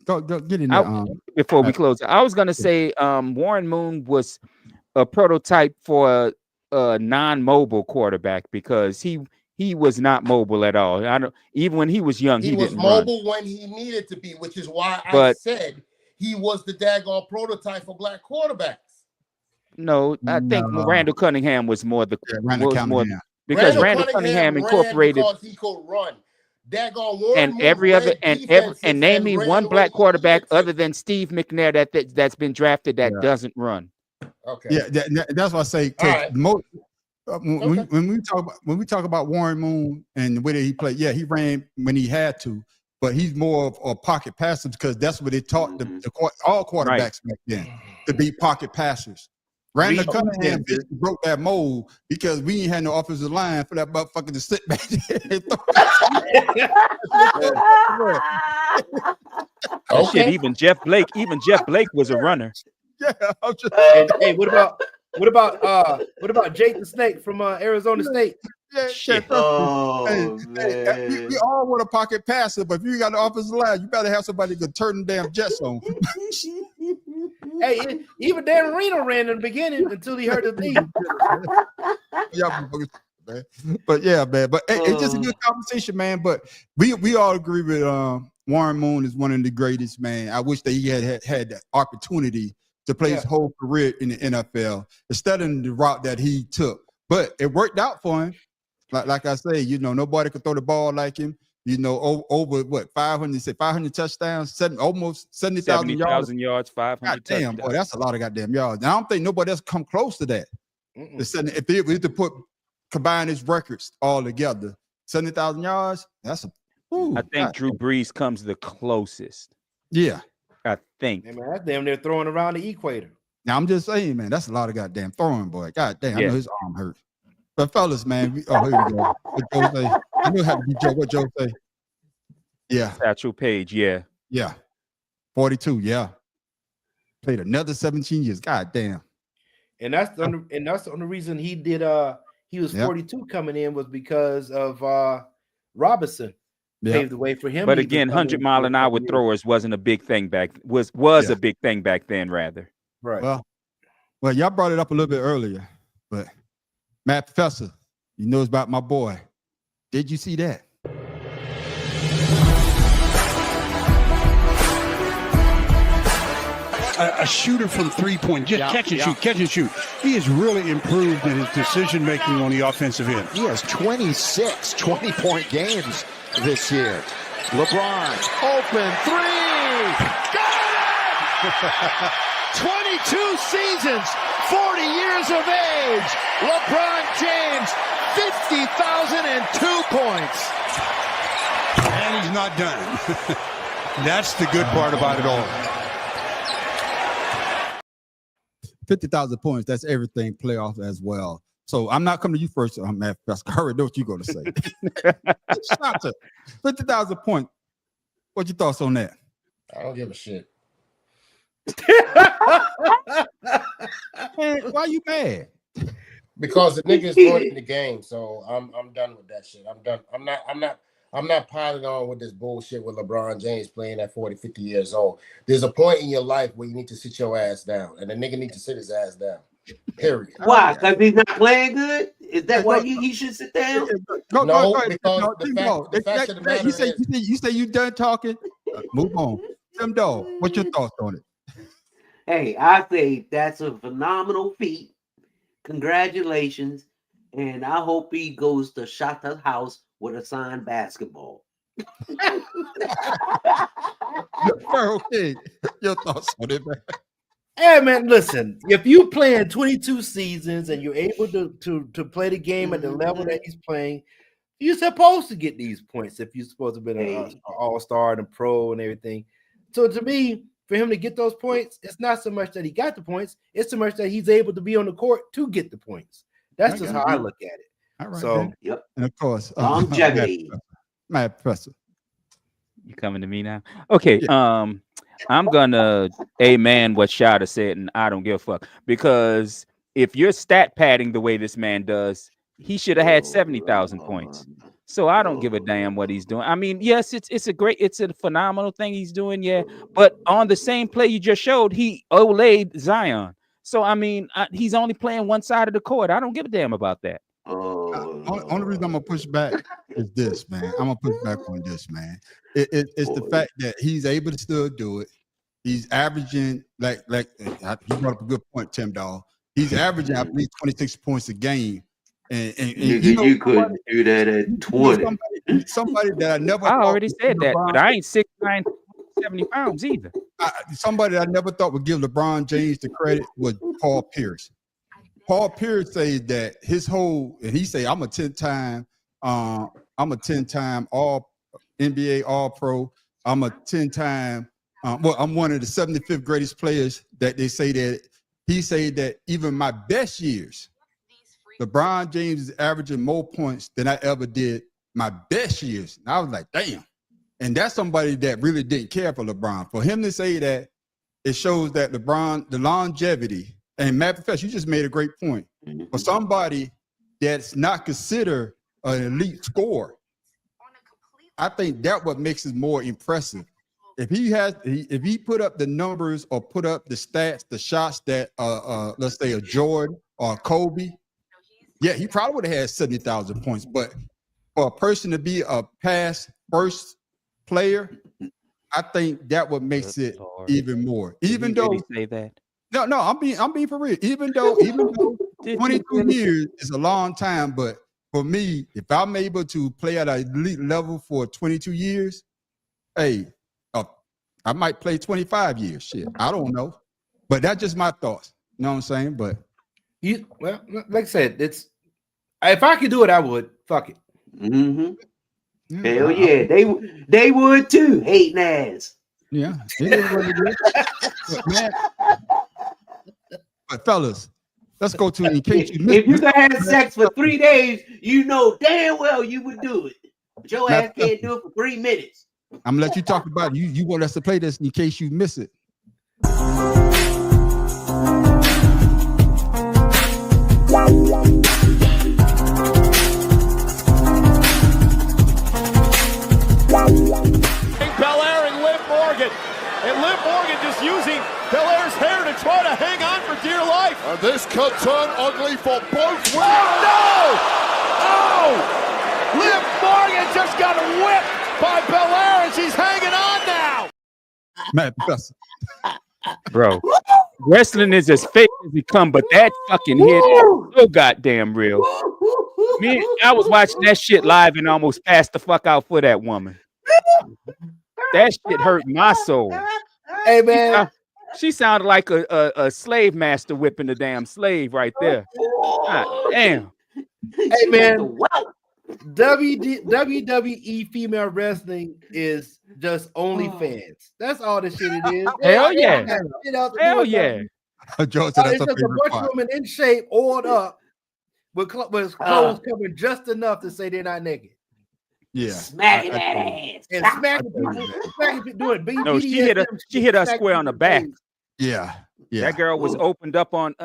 there. Before we close, I was gonna say Warren Moon was a prototype for a non-mobile quarterback because he was not mobile at all. I don't, even when he was young, he was didn't mobile run. when he needed to be, which is why I said he was the daggone prototype for black quarterbacks. No, I think Randall Cunningham was more the Randall Randall Cunningham incorporated because he could run. Daggone Warren and Moon every other and name me one black quarterback other than Steve McNair that's been drafted that doesn't run. Okay. Yeah, that's what I say. Right. When we talk about Warren Moon and the way that he played, he ran when he had to, but he's more of a pocket passer because that's what they taught all quarterbacks back then to be pocket passers. Randall Cunningham broke that mold because we ain't had no offensive line for that motherfucker to sit back there. Shit, even Jeff Blake was a runner. Yeah, and, hey, what about Jake the Snake from Arizona State? We all want a pocket passer, but if you got the offensive line, you better have somebody that can turn the damn jets on. Hey, even Dan Marino ran in the beginning until he hurt his knee. But yeah, man. But hey, it's just a good conversation, man. But we all agree with Warren Moon is one of the greatest, man. I wish that he had the opportunity to play his whole career in the NFL instead of the route that he took. But it worked out for him. Like I say, nobody could throw the ball like him. Over what 500 touchdowns, almost 70,000 yards, 500 damn, boy, that's a lot of goddamn yards. And I don't think nobody else come close to that. If they were to combine his records all together, 70,000 yards, that's I think Drew Brees comes the closest. Yeah. I think. Hey, man, that's damn near throwing around the equator. Now I'm just saying, man, that's a lot of goddamn throwing, boy. God damn, I know his arm hurt. But fellas, man, here we go. What Joe say? I knew it had to be Joe. What Joe say? Yeah. Satchel Paige, yeah. 42, yeah. Played another 17 years. God damn. And that's the only reason he did he was 42 coming in was because of Robinson. Paved the way for him. But again, 100-mile-an-hour throwers wasn't a big thing was a big thing back then, rather. Right. Well, y'all brought it up a little bit earlier, but Matt Professor, you know it's about my boy. Did you see that? A shooter from three-point, just catch and shoot. He has really improved in his decision-making on the offensive end. He has 26 20-point games this year. LeBron, open three! Got it! 22 seasons, 40 years of age. LeBron James, 50,002 points. And he's not done. That's the good part about it all. 50,000 points, that's everything playoff as well. So I'm not coming to you first, Matt Professor. I already know what you're going to say. Shout out 50,000 points. What your thoughts on that? I don't give a shit. Man, why you mad? Because the nigga is running the game, so I'm done with that shit. I'm done. I'm not piling on with this bullshit with LeBron James playing at 40, 50 years old. There's a point in your life where you need to sit your ass down, and the nigga need to sit his ass down. Period. Why? Because he's not playing good? Is that why he should sit down? No, because the fact of the matter is... You say you done talking? Move on. Tim Dog, what's your thoughts on it? Hey, I say that's a phenomenal feat. Congratulations. And I hope he goes to Shata's house with a signed basketball. Pharaoh King, your thoughts on it, man? Hey man, listen. If you playing 22 seasons and you're able to play the game at the level that he's playing, you're supposed to get these points if you're supposed to be an all-star and a pro and everything. So to me, for him to get those points, it's not so much that he got the points, it's so much that he's able to be on the court to get the points. That's just how I look at it. All right, So, man. Yep. And of course, Longevity. Matt Professor. You coming to me now? Okay. I'm gonna amen what Shada said, and I don't give a fuck, because if you're stat padding the way this man does, he should have had 70,000 points. So I don't give a damn what he's doing. I mean, yes, it's a phenomenal thing he's doing, yeah. But on the same play you just showed, he olayed Zion. So I mean, he's only playing one side of the court. I don't give a damn about that. Only reason I'm gonna push back is this, man. I'm gonna push back on this, man. It's the fact that he's able to still do it. He's averaging like he brought up a good point, Tim Dahl. He's averaging, I believe, 26 points a game. And you couldn't do that at 20. Somebody that I never. I already said that, but I ain't 6'9", 70 pounds either. Somebody I never thought would give LeBron James the credit was Paul Pierce. Paul Pierce says that and he say I'm a 10-time all NBA All Pro. I'm a 10-time. I'm one of the 75th greatest players. That they say that he say that even my best years, LeBron James is averaging more points than I ever did my best years. And I was like, damn. And that's somebody that really didn't care for LeBron. For him to say that, it shows that LeBron, the longevity. And Matt Professor, you just made a great point. For somebody that's not considered an elite scorer, I think that what makes it more impressive. If he put up the numbers or put up the stats, the shots that let's say a Jordan or a Kobe, yeah, he probably would have had 70,000 points. But for a person to be a pass first player, I think that what makes it even more. Even though really say that. No, I'm being for real. Even though 22 years is a long time, but for me, if I'm able to play at an elite level for 22 years, hey, I might play 25 years. Shit, I don't know, but that's just my thoughts. You know what I'm saying? But well, like I said, it's if I could do it, I would. Fuck it. Mm-hmm. Hell yeah, they would too. Hating ass. Yeah, it is what it is. But, man, but fellas, let's go to in case you missed. If you could have sex for 3 days, you know damn well you would do it. But your ass can't do it for 3 minutes. I'm gonna let you talk about it. You want us to play this in case you miss it. Belaire and Liv Morgan. And Liv Morgan just using Belaire's hair to try to hang on for dear life. And this could turn ugly for both women. Oh, no! Oh! Liv Morgan just got whipped by Belaire, and she's hanging on now. Matt Professor. Bro, wrestling is as fake as it come, but that fucking hit is so goddamn real. I was watching that shit live and almost passed the fuck out for that woman. That shit hurt my soul. Hey man, she sounded like a slave master whipping the damn slave right there. God damn. Hey man, WWE female wrestling is just OnlyFans. That's all the shit it is. Hell yeah. Hell yeah. George said It's that's just a bunch of women in shape, oiled up, with clothes covering just enough to say they're not naked. Yeah, smacking that ass and smacking people, doing BDSM. No, she hit her square on the back. Yeah. That girl was opened up on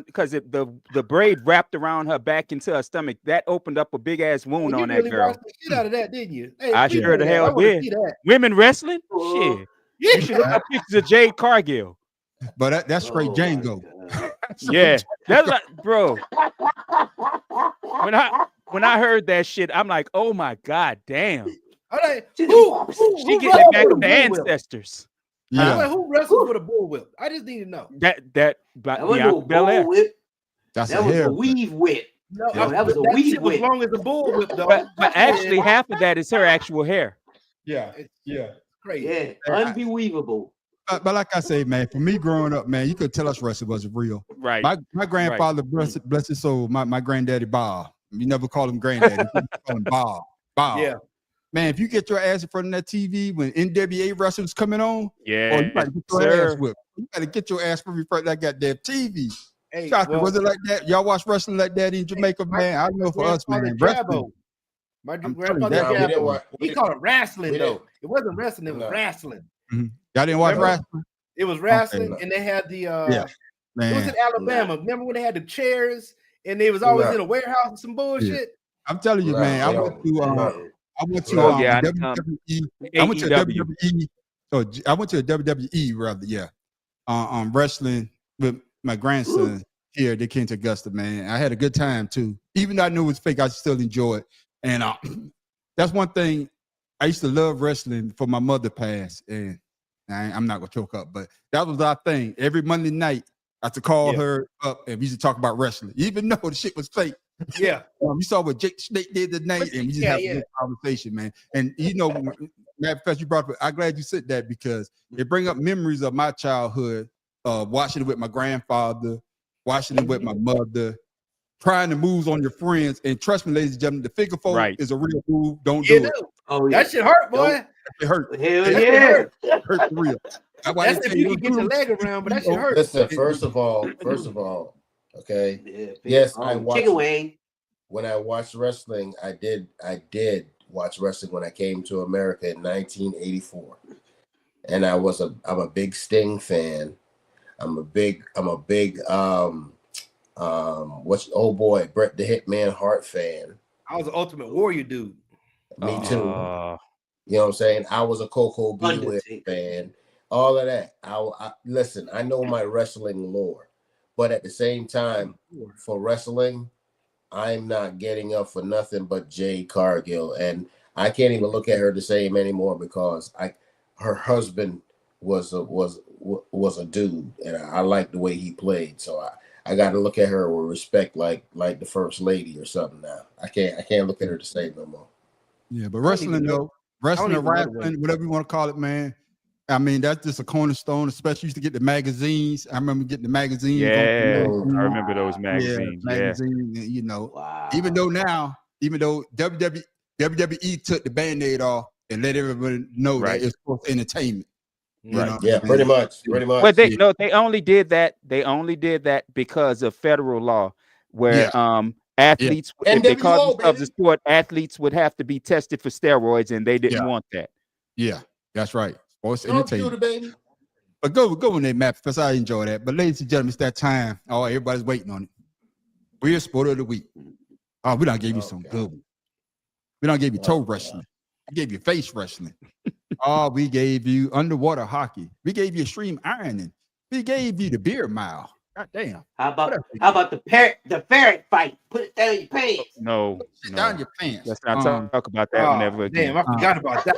because the braid wrapped around her back into her stomach. That opened up a big ass wound on that really girl. Watched the shit out of that, didn't you? Hey, I sure the hell did. Women wrestling? Shit. You should look up pictures of Jade Cargill. But that's straight Django. Yeah, that's like, bro. When I heard that shit, I'm like, oh my god, damn. She getting it back to the ancestors. Yeah. Like, who wrestles with a bullwhip? I just need to know. That was no bullwhip. That's that was a weave whip. No, that was a weave whip. As long as the bullwhip, though. But actually, half of that is her actual hair. Yeah, It's crazy. Yeah, unbelievable. But like I say, man, for me growing up, man, you could tell us wrestling wasn't real. Right. My grandfather, bless his soul, my granddaddy Bob. You never call him granddaddy. You call him Bob. Bob. Yeah. Man, if you get your ass in front of that TV when NWA wrestling's coming on, Yeah, you gotta get your ass whipped. You gotta get your ass from in front of that goddamn TV. Hey, Shaka, was it like that? Y'all watch wrestling like that in Jamaica, man? I know for us, man. Wrestling. My I'm grandfather telling you, Jabbo, he called it wrestling though. It wasn't wrestling, it was wrestling. Mhm. Y'all didn't watch Remember? wrestling? It was wrestling, Okay. and they had the Yeah, it was man. in Alabama. Remember when they had the chairs and they was always Right. in a warehouse and some bullshit? I'm telling you, Right, man. I yeah. went to I went to Oh, yeah, WWE. I went to AEW. WWE. So I went to a WWE rather, yeah. Wrestling with my grandson here. They came to Augusta, man. I had a good time too. Even though I knew it was fake, I still enjoyed it. And that's one thing. I used to love wrestling before my mother passed, and I'm not gonna choke up, but that was our thing. Every Monday night, I had to call her up, and we used to talk about wrestling, even though the shit was fake. Yeah. You saw what Jake Snake did tonight, and we just have a good conversation, man. And you know, matter of fact, you brought up, I'm glad you said that because it bring up memories of my childhood, watching it with my grandfather, watching it with my mother, trying to move on your friends. And trust me, ladies and gentlemen, the figure four is a real move. Don't do it. Oh, yeah. That shit hurt, boy. It hurt. Hell It yeah. hurt. It hurt for real. That's if you can get your leg around, but that shit hurt. Listen, first of all, okay. Yes, I watched. Chicken wing. When I watched wrestling, I did watch wrestling when I came to America in 1984, and I'm a big Sting fan. I'm a big what's old boy Bret the Hitman Hart fan. I was an Ultimate Warrior dude. Me too. You know what I'm saying? I was a Coco Beware fan. All of that. I listen. I know my wrestling lore, but at the same time, for wrestling, I'm not getting up for nothing but Jade Cargill, and I can't even look at her the same anymore because her husband was a dude, and I like the way he played. So I got to look at her with respect, like the first lady or something. Now I can't look at her the same no more. Yeah, but wrestling though, wrestling or rapping, whatever you want to call it, man. I mean, that's just a cornerstone, especially used to get the magazines. I remember getting the magazines. Yeah, I remember those magazines. Yeah, magazine, you know, even though WWE took the Band-Aid off and let everybody know that it's for entertainment. Right. Yeah, pretty much. But they only did that. They only did that because of federal law, where athletes, because of the sport, athletes would have to be tested for steroids, and they didn't want that. Yeah, that's right. Sports entertainment. But go in there, Matt, because I enjoy that. But ladies and gentlemen, it's that time. Oh, everybody's waiting on it. We're sport of the week. Oh, we done gave you some good ones. We done gave you toe wrestling. We gave you face wrestling. Oh, we gave you underwater hockey. We gave you extreme ironing. We gave you the beer mile. God damn. How about the ferret fight? Put it down your pants. No, down your pants. Let's not talk about that whenever again. Damn, I forgot about that.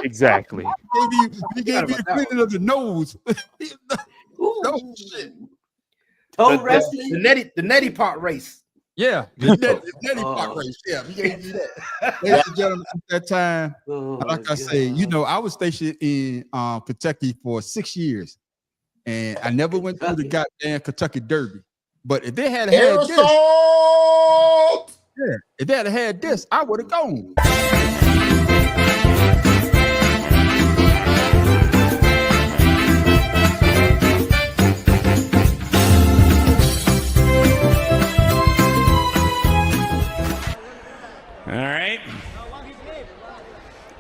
Exactly. We gave you the cleaning of the nose. No shit. Toe wrestling. The neti pot race. Yeah, the neti pot race. Yeah, we gave you that. Ladies and gentlemen, at that time, like I say, you know, I was stationed in Kentucky for 6 years, and I never went through the goddamn Kentucky Derby. But if they had had this, if they had had this, I would have gone. All right.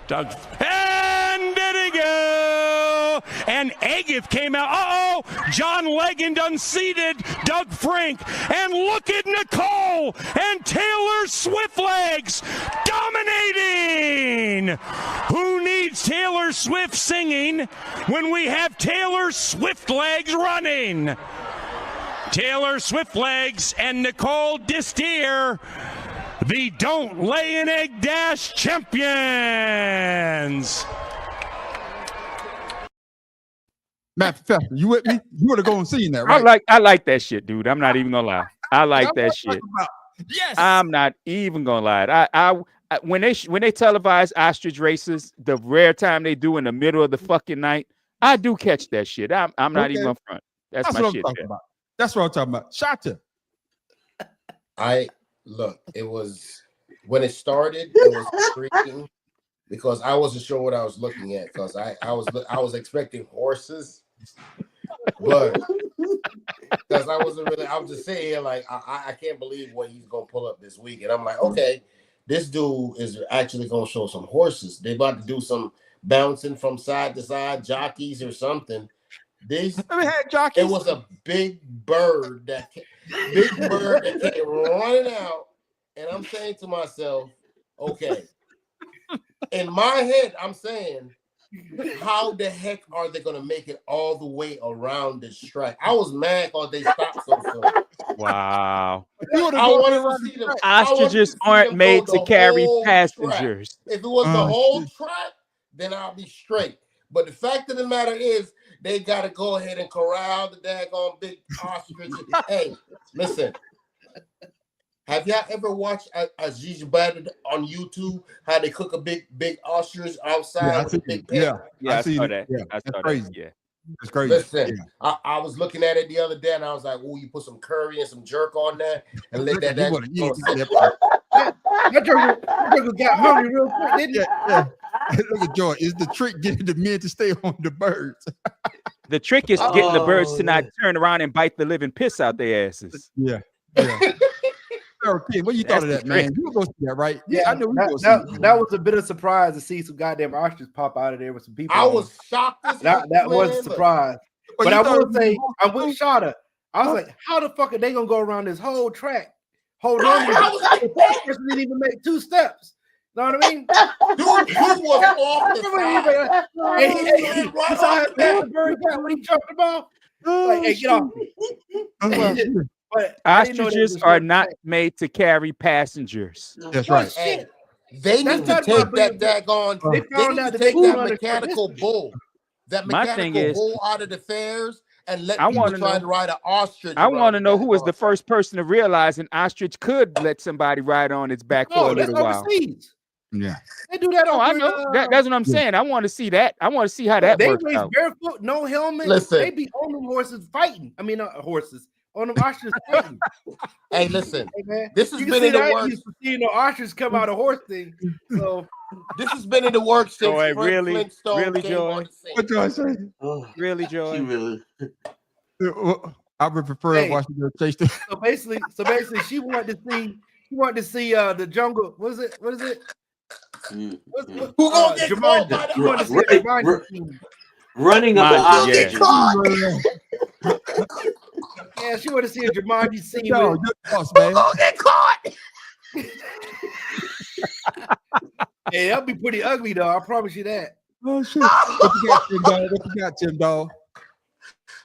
Doug. And did he go? And Agith came out. Uh-oh. John Legend unseated Doug Frank. And look at Nicole and Taylor Swiftlegs dominating. Who needs Taylor Swift singing when we have Taylor Swiftlegs running? Taylor Swiftlegs and Nicole Distier, the Don't Lay an Egg Dash champions. Matt Professor, you with me? You would have gone and seen that, right? I like that shit, dude. I'm not even gonna lie. I like that shit. Yes. I'm not even gonna lie. when they televise ostrich races, the rare time they do in the middle of the fucking night, I do catch that shit. I'm not even up front. That's my what shit. I'm talking about. That's what I'm talking about. Shata. It was when it started, it was intriguing because I wasn't sure what I was looking at because I was expecting horses, but because I was just sitting here like I can't believe what he's gonna pull up this week, and I'm like, okay, this dude is actually gonna show some horses. They about to do some bouncing from side to side, jockeys or something. It was a big bird that came running out, and I'm saying to myself, okay, in my head, I'm saying, how the heck are they gonna make it all the way around this track? I was mad because they stopped so soon. Wow. Ostriches aren't made to carry passengers. If it was the whole track, then I'll be straight. But the fact of the matter is, they got to go ahead and corral the daggone big ostrich. Hey, listen. Have y'all ever watched Aziz Badr on YouTube? How they cook a big ostrich outside with a big pan? I saw that. That's crazy. Yeah, it's crazy. Listen, I was looking at it the other day, and I was like, "Oh, you put some curry and some jerk on that, and let that." That jerk got hungry real quick, didn't it? Yeah. Look at Joy. Is the trick getting the men to stay on the birds? The trick is getting the birds to not turn around and bite the living piss out their asses. Yeah. Okay, what you thought of that, man? You were going to see that, right? Yeah, I know that was a bit of surprise to see some goddamn ostriches pop out of there with some people. I was shocked. That was a surprise. But I will say, I'm with Shada. I was like, how the fuck are they gonna go around this whole track? Hold on, the first person didn't even make 2 steps. Know what I mean? Dude, he was off the side. He saw how fast the bird got when he jumped the ball. Like, hey, get off me. But ostriches are not made to carry passengers. That's right. Hey, they need to take that daggone. They found out to take that mechanical bull. That mechanical bull out of the fairs and let people try to ride an ostrich. I want to know who was the first person to realize an ostrich could let somebody ride on its back for a little while. Overseas. Yeah, they do that. I know. That's what I'm saying. I want to see that. I want to see how that works race out. Barefoot, no helmet. Listen. They be on them horses fighting. I mean, not horses. On them ostriches fighting. Hey, listen. Hey, man. This has been in the works. You see, ostriches come out of horse thing. So this has been in the works since really, Flintstone came Joy. on the scene. What Joy say? Really, Joy? I would prefer watching the chase. So basically, she wanted to see the jungle. What is it? Who gonna get caught by the running up the ostrich? Yeah, she wanted to see a Jumanji scene. Yo, Who gonna get caught? Hey, that'll be pretty ugly, though. I promise you that. Oh shit! What you got, Tim Dog? What you got, Tim Dog?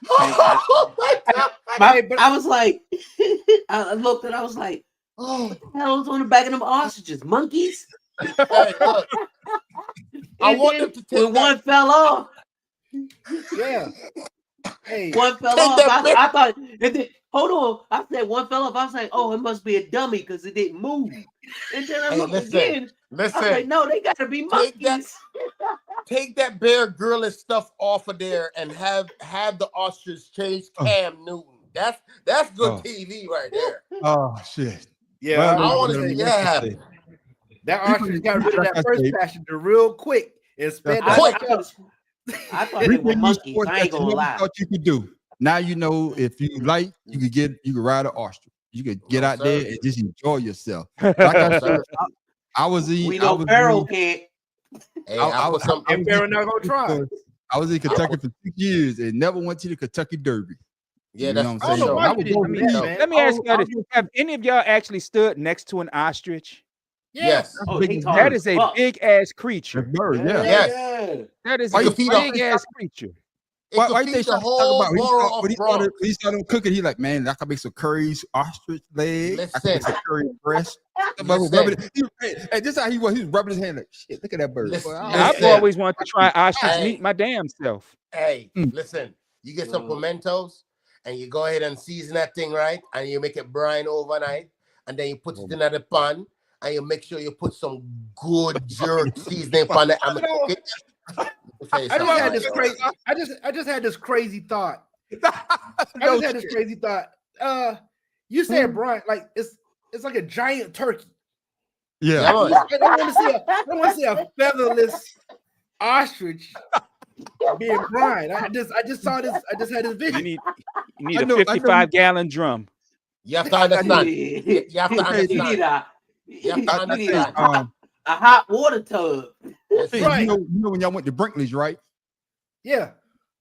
I was like, I looked and I was like, oh, what the hell was on the back of them ostriches? Monkeys? Hey, look. I want them to take when one fell off. Yeah. Hey, one fell off. I thought, hold on. I said one fell off. I was like, oh, it must be a dummy because it didn't move. And then I looked again. Listen. I was like, no, they got to be monkeys. Take that Bear Grylls stuff off of there and have the ostrich chase Cam Newton. That's good TV right there. Oh shit! Yeah, well, I want to say that ostrich got rid of that first passenger real quick and sped I thought they were monkeys. I ain't gonna lie. Thought you could do. Now you know if you like, you could ride an ostrich. You could get out there and just enjoy yourself. Like I was in. We know Pharaoh can't. Hey, Pharaoh not gonna try. I was in Kentucky for 6 years and never went to the Kentucky Derby. Yeah, that's what I'm saying. Let me ask you this: have any of y'all actually stood next to an ostrich? Yes. That is a big ass creature. Yes. That is a big ass creature. Why they talk about when he started cooking? He like, man, I can make some curries, ostrich leg. I can make some curry breast. And just how he was rubbing his hand like, shit. Look at that bird. I've always wanted to try ostrich meat my damn self. Hey, listen, you get some pimentos and you go ahead and season that thing right, and you make it brine overnight, and then you put it in the pan. and you make sure you put some good jerk seasoning on it. I just had this crazy. I just had this crazy thought. You said Brian, like it's like a giant turkey. Yeah. I want to see a featherless ostrich being Brian. I just saw this. I just had this vision. You need a 55-gallon drum. You have to understand. You have to understand. You need a hot water tub. Hey, right. You know when y'all went to Brinkley's, right? Yeah.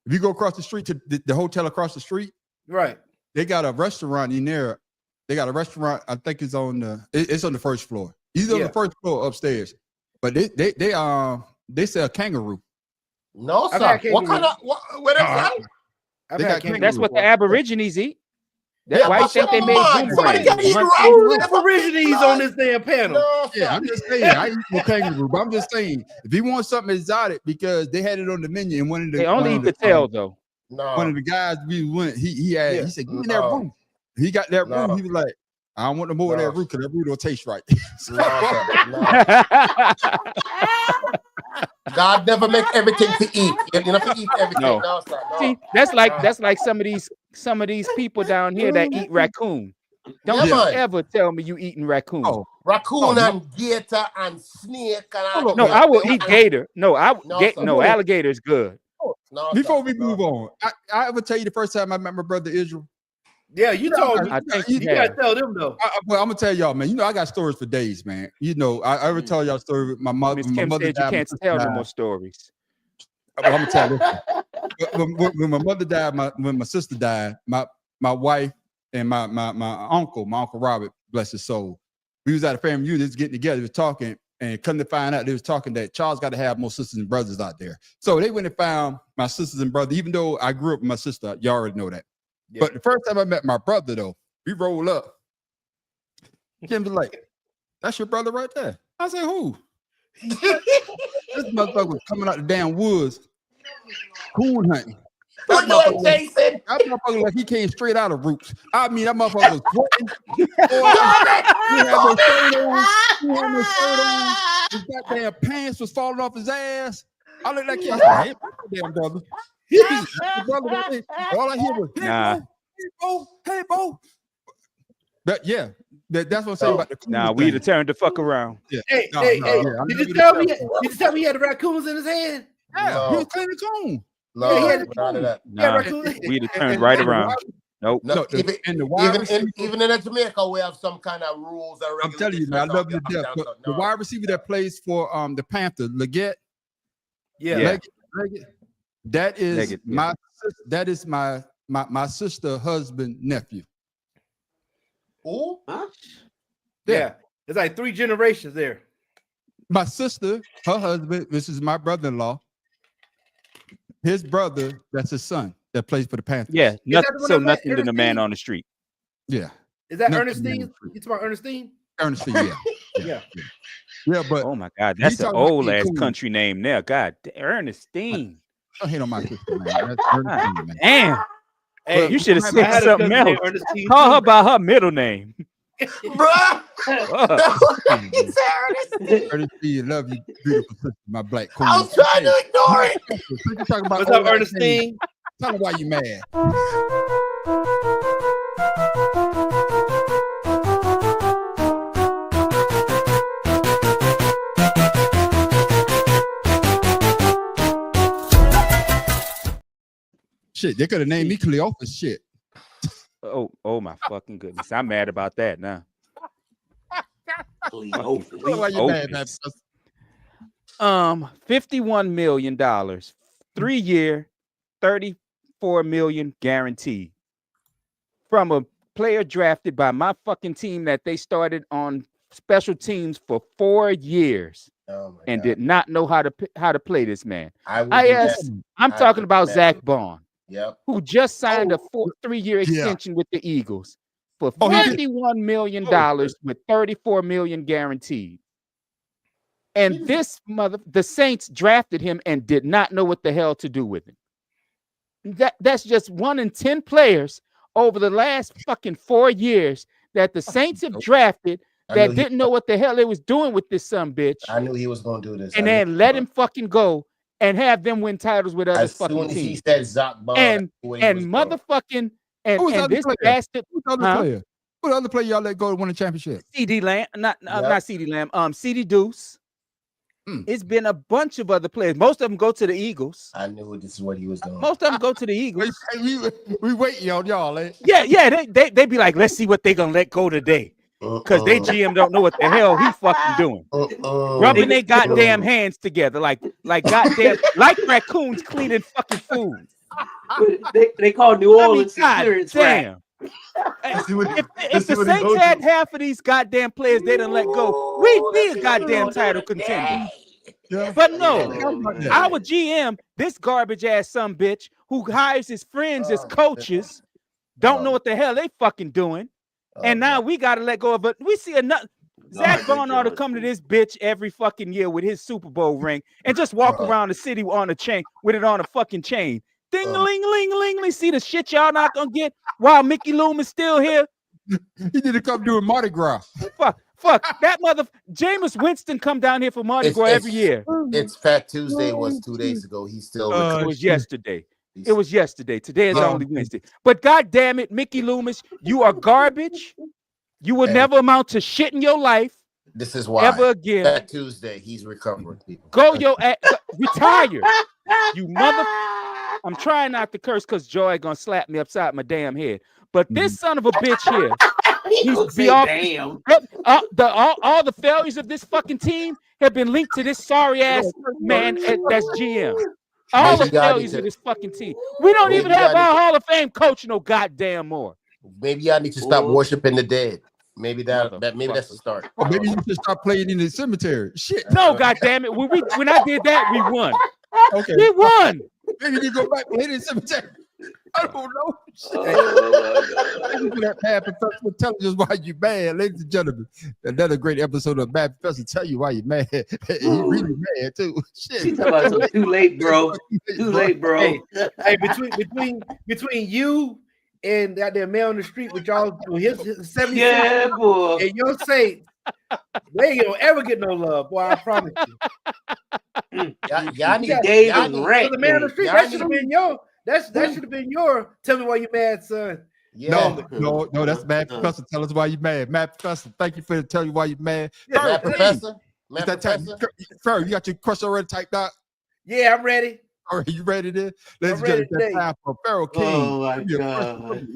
If you go across the street to the hotel across the street, right? They got a restaurant in there. They got a restaurant. I think it's on the first floor. It's on the first floor upstairs. But they sell kangaroo. No, sir. What kind of what is that? That's what the Aborigines eat. That's why you think they made Aborigines on this damn panel. Yeah, I'm just saying. I eat no kangaroo, but I'm just saying if you want something exotic, because they had it on the menu and one of the they only eat the tail though. No. One of the guys we went, he said, give me that roux. He got that roux. He was like, I don't want no more of that roux because that roux don't taste right. God never make everything to eat. You know, to eat everything. No. No, sir, no. See, that's like some of these people down here that eat raccoon. Don't you ever tell me you eating raccoon. Raccoon and gator and snake and all. No, I will eat gator. No, alligator is good. No, before we move on, I ever tell you the first time I met my brother Israel? Yeah, you told me. I think you gotta tell them though. Well, I'm gonna tell y'all, man. You know, I got stories for days, man. You know, I ever tell y'all a story with my mother. Miss My Kim mother said died, you can't tell no more stories. I'm gonna tell this one. When my mother died, when my sister died, my wife and my uncle Robert, bless his soul, we was at a family reunion, getting together, we was talking, and come to find out they was talking that Charles got to have more sisters and brothers out there. So they went and found my sisters and brothers, even though I grew up with my sister, you already know that. Yeah. But the first time I met my brother, though, we rolled up. Kim was like, "That's your brother right there." I said, "Who?" This motherfucker was coming out the damn woods, coon hunting. That motherfucker like he came straight out of Roots. I mean, that motherfucker was sweating. He had no shirt on. His goddamn pants was falling off his ass. I looked at that kid. I said, "Hey, damn brother." All I hear was, hey, Bo. But yeah, that's what I'm saying about the coon. We turned the fuck around. Yeah. Hey, did you tell me? Did you tell me he had the raccoons in his hand? Yeah, he was cleaning the coon. We'd have turned right around. Nope. No, even in Jamaica, we have some kind of rules. I'm telling you, man, I love you to death. The wide receiver that plays for the Panthers, Leggett. Yeah. Leggett. That is my sister husband nephew. Oh, huh? Yeah, it's like 3 generations there. My sister, her husband, this is my brother-in-law. His brother, that's his son that plays for the Panthers. Yeah, nothing than a man on the street. Yeah. Is that Ernestine? You talking about Ernestine? Ernestine, yeah. Yeah, but oh my God, that's an old ass country name there. God, Ernestine. Don't hate on my sister, man. That's Ernestine, man. Damn. Hey, you should have said something else. Call her by her middle name. Bruh. Ernestine, love you, beautiful sister, my black queen. I was trying to ignore it. What's up, Ernestine? Tell me why you mad. Shit, they could have named me Cleophas. Shit. Oh my fucking goodness! I'm mad about that now. Cleophas. $51 million, 3-year, $34 million guaranteed from a player drafted by my fucking team that they started on special teams for 4 years and did not know how to play this man. I'm talking about Zach Bond. Yep. Who just signed a 3-year extension with the Eagles for $51 million with $34 million guaranteed. And the Saints drafted him and did not know what the hell to do with him. That's just 1 in 10 players over the last fucking 4 years that the Saints have drafted that didn't know what the hell they was doing with this son bitch. I knew he was going to do this. And then let him fucking go and have them win titles with other fucking teams. He said Zach Bond, and motherfucking and this bastard. Who's the other player? Who the other player y'all let go to win a championship? CD Lamb, not CD Lamb. CD Deuce. It's been a bunch of other players. Most of them go to the Eagles. I knew this is what he was doing. Most of them go to the Eagles. we waiting on y'all, eh? Yeah. They be like, let's see what they gonna let go today. Because they GM don't know what the hell he fucking doing. Rubbing their goddamn hands together like goddamn like raccoons cleaning fucking food. They call New Orleans clearance. Damn. If the Saints had half of these goddamn players they done let go, we'd be a goddamn title contender. But no, our GM, this garbage ass son bitch who hires his friends as coaches, don't know what the hell they fucking doing. And now we got to let go of it. We see another. Zach Bond ought to come to this bitch every fucking year with his Super Bowl ring and just walk around the city on a chain with it on a fucking chain. Ding ling ling ling ling. See the shit y'all not gonna get while Mickey Loomis still here. He need to come doing Mardi Gras. Fuck that mother. Jameis Winston come down here for Mardi Gras every year. It's Fat Tuesday was 2 days ago. He's still. It was yesterday. It was yesterday. Today is only Wednesday. But God damn it, Mickey Loomis, you are garbage. You will never amount to shit in your life. This is why. Ever again. Fat Tuesday, he's recovering. People. Go your ass. Retire. You mother. I'm trying not to curse because Joy gonna slap me upside my damn head. But this son of a bitch here, he's be off. All the failures of this fucking team have been linked to this sorry ass man that's GM. All the failures of this fucking team. We don't even have our Hall of Fame coach no goddamn more. Maybe I need to stop worshiping the dead. Maybe that's the start. Or maybe you should start playing in the cemetery. Shit. No, goddamn it. When I did that, we won. Okay. We won. Maybe you go back and play in the cemetery. I don't know. That Mad Professor telling us why you mad, ladies and gentlemen. Another great episode of Mad Professor tell you why you mad. He really mad too. Shit. Too late, bro. Too late, bro. Hey, between you and that damn man on the street with y'all his 70 boy, and your Saints, they ain't gonna ever get no love, boy. I promise you. Y'all need the man on the street. That should have been your. That should have been your. Tell me why you mad, son. Yeah. No. That's Mad Professor. Tell us why you mad. Mad Professor, thank you for telling you why you mad. Mad Professor. Pharaoh, you got your question already typed out? Yeah, I'm ready. All right, you ready there? Ladies and gentlemen, it's time for Pharaoh King. Oh my God.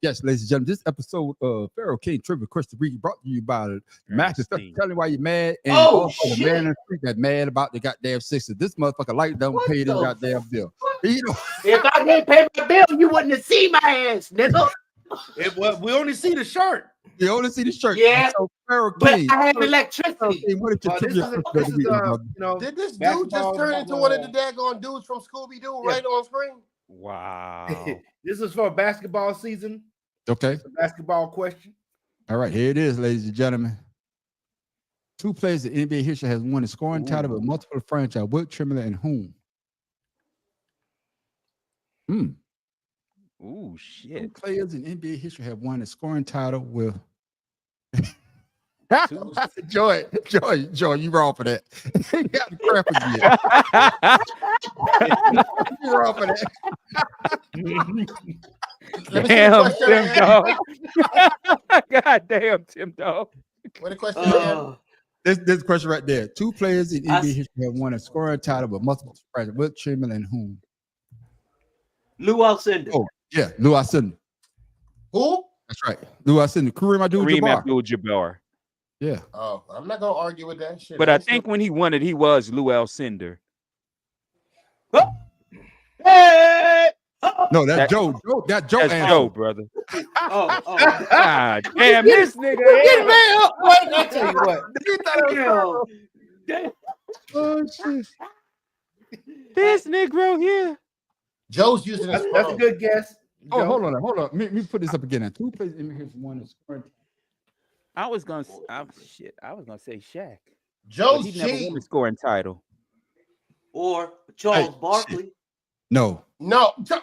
Yes, ladies and gentlemen, this episode of Pharaoh King Trivia Question Week brought to you by Matt Professor telling why you mad, and also the man in the street that's mad about the goddamn Sixers. This motherfucker like don't pay his goddamn bill. You know, if I didn't pay my bill, you wouldn't have seen my ass, nigga. We only see the shirt. You only see the shirt. Yeah, so Pharaoh but King, I have electricity. Did this dude just turn into one of the daggone dudes from Scooby Doo right on screen? Wow. This is for basketball season. Okay. It's a basketball question. All right, here it is, ladies and gentlemen. Two players in NBA history has won the scoring title with multiple franchise. Wilt Chamberlain and whom? Ooh, shit. Two players in NBA history have won the scoring title with. Joy, you wrong for that. You got the crap again. You wrong for that. Damn, Tim Dog. God damn, Tim Dog. What a question. This question right there. Two players in NBA history have won a scoring title with multiple franchises. Wilt Chamberlain and whom? Lou Alcindor. Oh, yeah, Lou Alcindor. Who? That's right. Lou Alcindor. Kareem Abdul-Jabbar. Yeah. Oh, I'm not gonna argue with that shit. But I think when he won it, he was Lou Alcindor. Oh. Hey! No, that's Joe. That's Joe, brother. Oh. God damn, this nigga. Get me up. Wait, I'll tell you what. Oh, shit. This Negro here. Joe's using That's a good guess. Oh, hold on. Let me put this up again. Two players in here, one is scoring. I was gonna say Shaq. Joe's He never won cheating. the scoring title. Or Charles Hey, Barkley. No,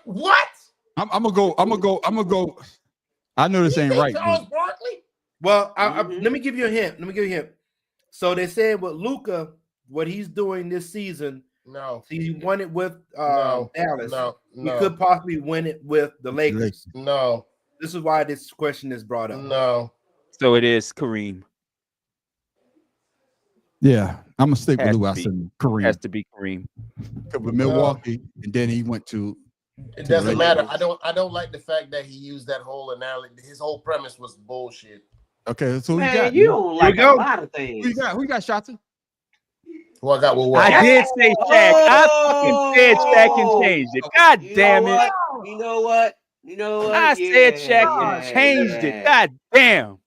What? I'm gonna go. I know this You ain't think right. Charles but- Barkley? Well, let me give you a hint. So they said with Luka, what he's doing this season, No. he won it with No. Dallas. No. He could possibly win it with the Lakers. No. This is why this question is brought up. No. So it is Kareem. Yeah, I'm gonna stick with Has Lou. to I be. said Kareem. Has to be Kareem. With Milwaukee, and then he went to. It doesn't matter. I don't like the fact that he used that whole analogy. His whole premise was bullshit. Okay, so who you Man, got? you don't like a lot of things. Who you got? Who you got, Shotzi? Who I got with what? I did say Shaq. I fucking said Shaq and changed it. God damn it. You know what? I said Shaq and changed it. God damn.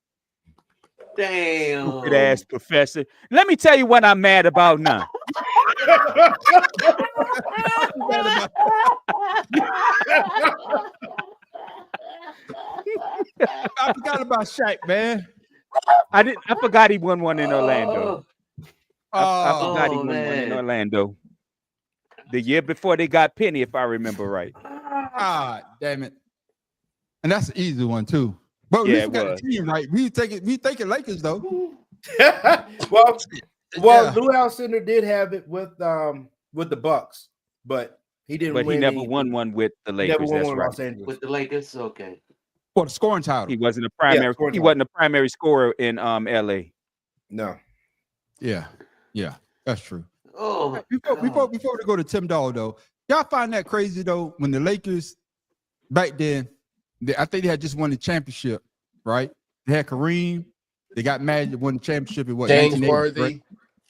Damn. Stupid ass professor. Let me tell you what I'm mad about now. I forgot about Shaq, man. I forgot he won one in Orlando. I Oh, forgot he won one in Orlando. The year before they got Penny, if I remember right. Ah, damn it. And that's an easy one too. But Yeah, we it forgot was. the team right. We thinking Lakers though. well, Yeah. Lou Alcindor did have it with the Bucks, but he didn't. But he win never anything. won one with the He Lakers. never won That's one with right. Los Angeles. With the Lakers, okay. For the scoring title. He wasn't a primary. scoring He title. wasn't a primary scorer in LA. No. Yeah, that's true. Oh, my Before we go to Tim Dahl though, y'all find that crazy though when the Lakers back then, I think they had just won the championship, right? They had Kareem, they got Magic, won the championship in what? James 1980, Worthy. right?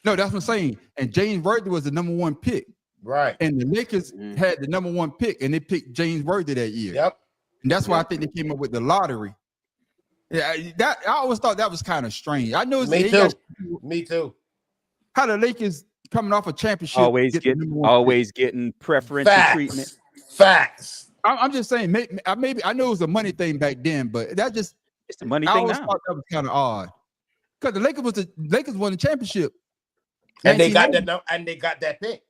No, that's what I'm saying. And James Worthy was the number one pick, Right. and the Lakers had the number one pick, and they picked James Worthy that year. Yep. And that's why I think they came up with the lottery. Yeah, I always thought that was kind of strange. I know Me they too. got- Me too. how the Lakers coming off a championship Always get the getting number one pick. always getting preferential treatment. Facts. I'm just saying, maybe I know it was a money thing back then, but that just It's the money I thing always now. thought that was kind of odd because the Lakers won the championship, And they got 1980. that. And they got that pick.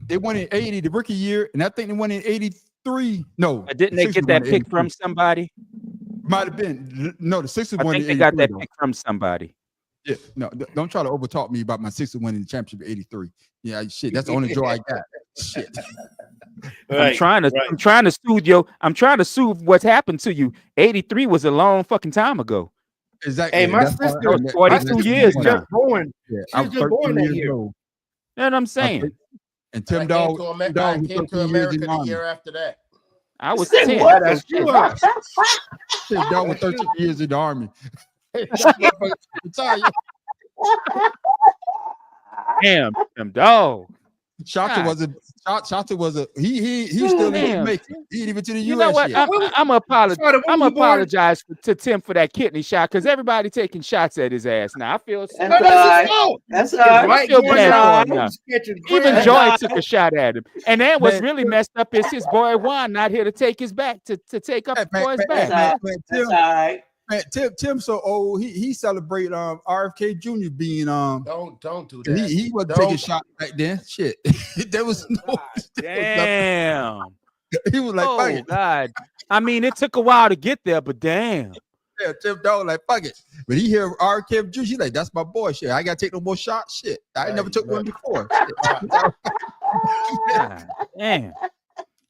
They won in '80, the rookie year, and I think they won in '83. No, But didn't they Sixers get that won in pick from 83. somebody? Might have been no. The Sixers I won think in they got 83. that though. pick from somebody. Yeah, no, don't try to overtalk me about my Sixers winning the championship in '83. Yeah, shit, that's the only joy I got. Shit. I'm trying to soothe you. I'm trying to soothe what's happened to you. 83 was a long fucking time ago. Exactly. Hey, my That's why- sister, That was that- 42 that's- years was now. just born. Yeah, She I was was just born 13 that years year. old. You know what I'm saying? And Tim I Dahl, came to, Tim Dahl I was came to 13 years America in the the Army. year after that. I was Say 10. what? That's Shit. true. Huh? Tim Dahl was 13 years in the Army. That motherfucker retired. Damn, them dog. Shaka God. was a he was still in Damn. Jamaica. He ain't even to the You US know what? yet. I'm apologize. Sorry, when I'm was he born? apologize to Tim for that kidney shot because everybody taking shots at his ass now. I feel That's No, all that's his right. fault. That's all His right. right feel going bad out, for him now. he's catching Even crabs. Joy took a shot at him. And then what's Man, really messed up is his boy Juan not here to take his back to take up for his That's back. all right. That's all right. Tim so old. He celebrate RFK Jr. being Don't do that. he wasn't Don't. taking shots back then. Shit, there was no. Damn. He was like, fuck Oh it. God. I mean, it took a while to get there, but damn. Yeah, Tim Dahl like fuck it. But he hear RFK Jr. He like that's my boy. Shit, I gotta take no more shots. Shit, I never took one before. Shit. God damn.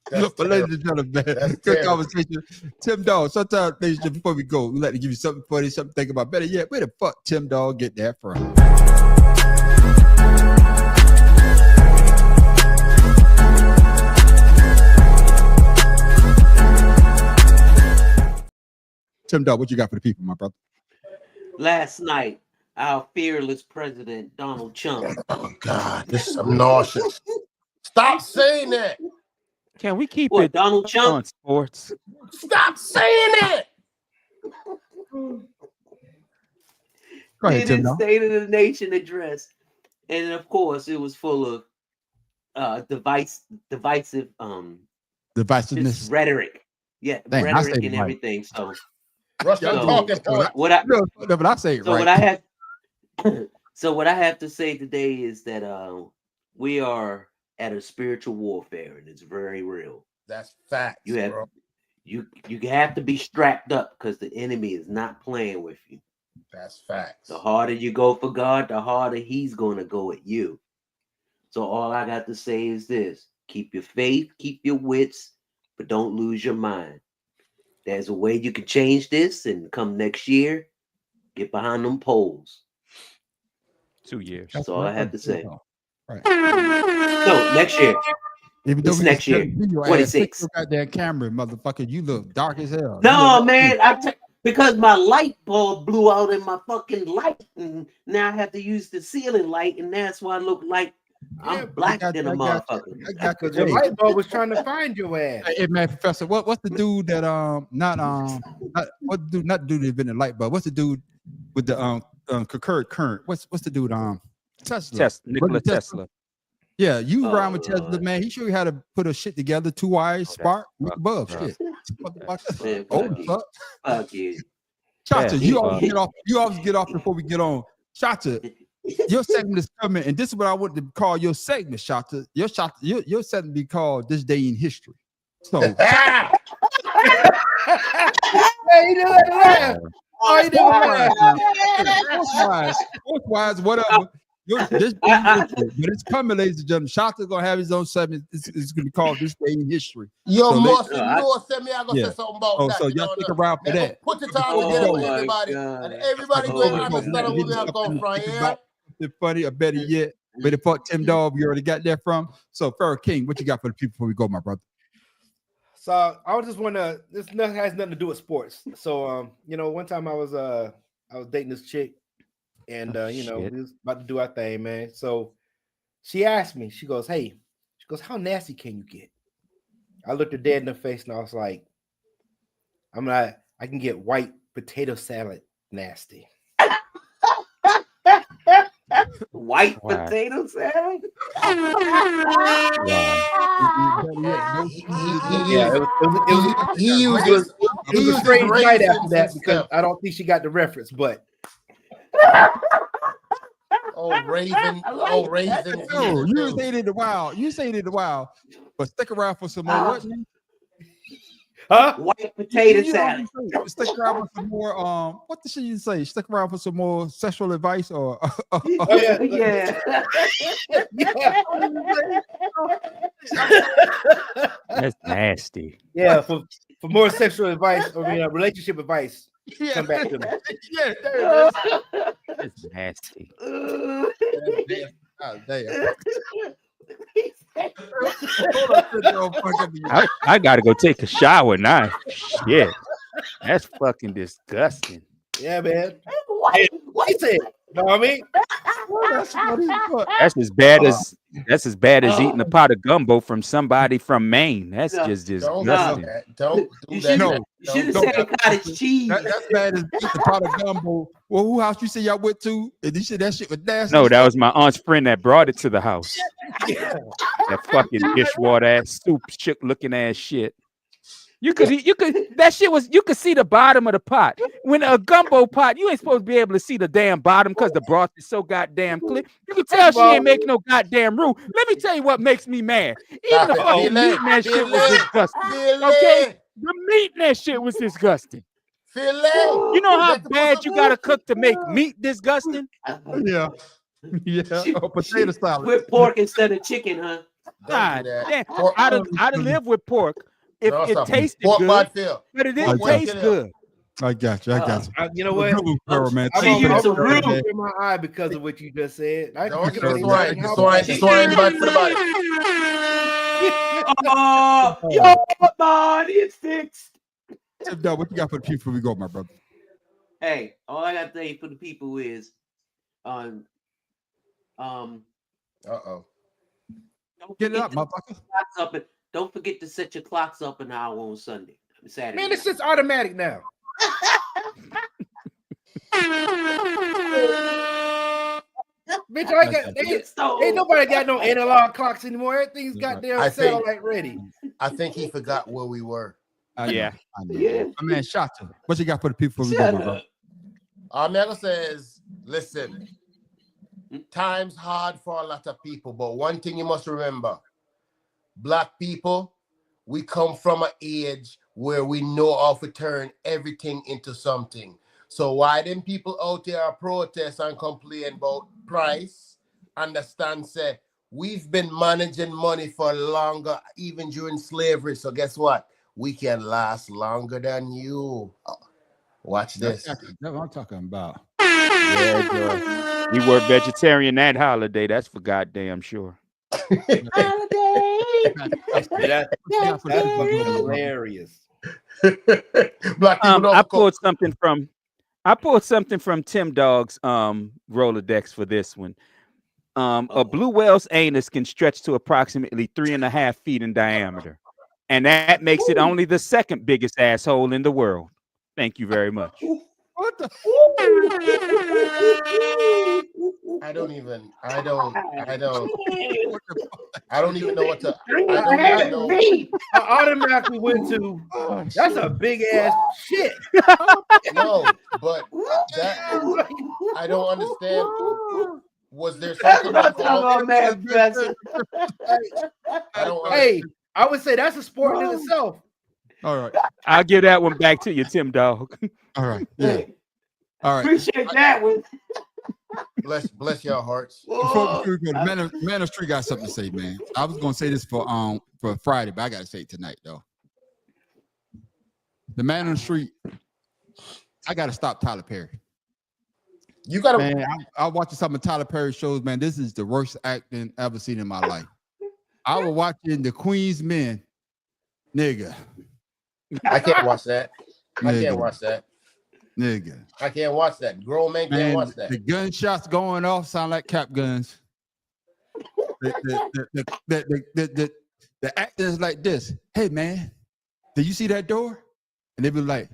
But ladies and gentlemen, man, good terrible. conversation. Tim Dahl, sometimes, ladies and gentlemen, before we go, we like to give you something funny, something to think about. Better yet, where the fuck Tim Dahl get that from? Tim Dahl, what you got for the people, my brother? Last night, our fearless president, Donald Trump. Oh God, I'm nauseous. Stop saying that. Can we keep What, it Donald Trump? on sports? Stop saying it. Go ahead, Did Tim his Dahl. State of the Nation address, and of course, it was full of divisive Divisiveness. just rhetoric. Yeah, Dang, I rhetoric said and it right. everything. So Rush the talking point. What I but I say it so right. what I have so what I have to say today is that we are at a spiritual warfare, and it's very real. That's facts. You have bro. you have to be strapped up because the enemy is not playing with you. That's facts. The harder you go for God, the harder he's going to go at you. So all I got to say is this: keep your faith, keep your wits, but don't lose your mind. There's a way you can change this, and come next year, get behind them poles. 2 years. That's all I have to say. Right. No, next year. Even though It's we next can year. see your ass, 26. take your goddamn camera, motherfucker. You look dark as hell. No, man, because my light bulb blew out in my fucking light, and now I have to use the ceiling light, and that's why I look like I'm black than a motherfucker. Because your light bulb was trying to find your ass. Hey man, Professor, what's the dude that not what dude not the dude that invented the light bulb? What's the dude with the concurrent current? What's the dude Tesla? Nikola Tesla. Yeah, you rhyme with Tesla, man. He showed you how to put a shit together, 2 wires, spark, make a bulb. Shit. Man, fuck you. Shata, you always get off. You always get off before we get on. Shata, your segment is coming, and this is what I want to call your segment, Shata. Your segment be called "This Day in History." So, Hey, you do it. Oh, you do it. wise, whatever. This day in history. But it's coming, ladies and gentlemen. Shata's gonna have his own segment. It's going to be called "This Day in History." Yo, so Moss, you know, send me. I gonna say something about that. So y'all stick around for that. Put the time together with everybody, and everybody going to understand where we have gone from here. It's funny, or better yet, where the fuck Tim Dog you already got that from. So, Pharaoh King, what you got for the people before we go, my brother? So I was just wondering, this has nothing to do with sports. So one time I was dating this chick, and we was about to do our thing, man. So she asked me, she goes, how nasty can you get? I looked her dead in the face and I was like, I can get white potato salad nasty. White potato salad? He was a strange night after that because I don't think she got the reference, but Raven. No, you say it in the wild. You say it in the wild, but stick around for some more. White potato salad. Stick around for some more. What the shit you say? Stick around for some more sexual advice, or yeah. That's nasty. Yeah, for more sexual advice or relationship advice. Yeah. Come back to me. Yeah, there it is. That's nasty. Oh, damn. I gotta go take a shower now. Shit, that's fucking disgusting. Yeah, man. What is it? Know what I mean? That's as bad as eating a pot of gumbo from somebody from Maine. That's just disgusting. Don't do that. You should have said cottage cheese. That's bad as eating a pot of gumbo. Well, who house you say y'all went to? And you said that shit was nasty. No, that was my aunt's friend that brought it to the house. That fucking dishwater ass soup looking ass shit. You could see the bottom of the pot. When a gumbo pot, you ain't supposed to be able to see the damn bottom because the broth is so goddamn clear. You can tell she ain't making no goddamn roux. Let me tell you what makes me mad. Even the fucking meat in that shit was disgusting. Okay? The meat in that shit was disgusting. You know how bad you gotta cook to make meat disgusting? Yeah. Potato salad. With pork instead of chicken, huh? God damn. I'd have lived with pork if it tasted good, but it didn't taste good. I got you. You know what? Man. I'm in my eye because of what you just said. Your body is fixed. Tim Dog, what you got for the people before we go, my brother? Hey, all I got to say for the people is, Get it up, motherfucker. Don't forget to set your clocks up an hour on Sunday, Saturday. Man, it's just automatic now. Bitch, ain't nobody got no analog clocks anymore. Everything's goddamn satellite ready. I think he forgot where we were. Yeah. I know. My man, Shata, what you got for the people before we go, my brother? Mega says, listen, time's hard for a lot of people, but one thing you must remember, Black people, we come from an age where we know how to turn everything into something. So why them people out there are protest and complain about price, understand, say, we've been managing money for longer, even during slavery. So guess what? We can last longer than you. Watch this. That's what I'm talking about. Yeah, we were vegetarian that holiday. That's for goddamn sure. That's hilarious. Black people I pulled something from Tim Dog's Rolodex for this one. A blue whale's anus can stretch to approximately 3.5 feet in diameter, and that makes it only the second biggest asshole in the world. Thank you very much. What the? I don't even know what to. I automatically went to. That's a big ass shit. No, but that I don't understand. Was there something about Hey, I would say that's a sport in itself. All right. I'll give that one back to you, Tim Dog. All right. Yeah. All right. Appreciate that one. Bless your hearts. Before we go, Man of Street got something to say, man. I was gonna say this for Friday, but I gotta say it tonight though. The Man on the Street, I gotta stop Tyler Perry. You gotta. Man, I watching some of Tyler Perry shows, man. This is the worst acting I've ever seen in my life. I was watching The Queen's Men, nigga. I can't watch that. I Nigga. can't watch that. Nigga. I can't watch that. Grown men can't watch that. The gunshots going off sound like cap guns. The acting is like this. Hey man, did you see that door? And they be like,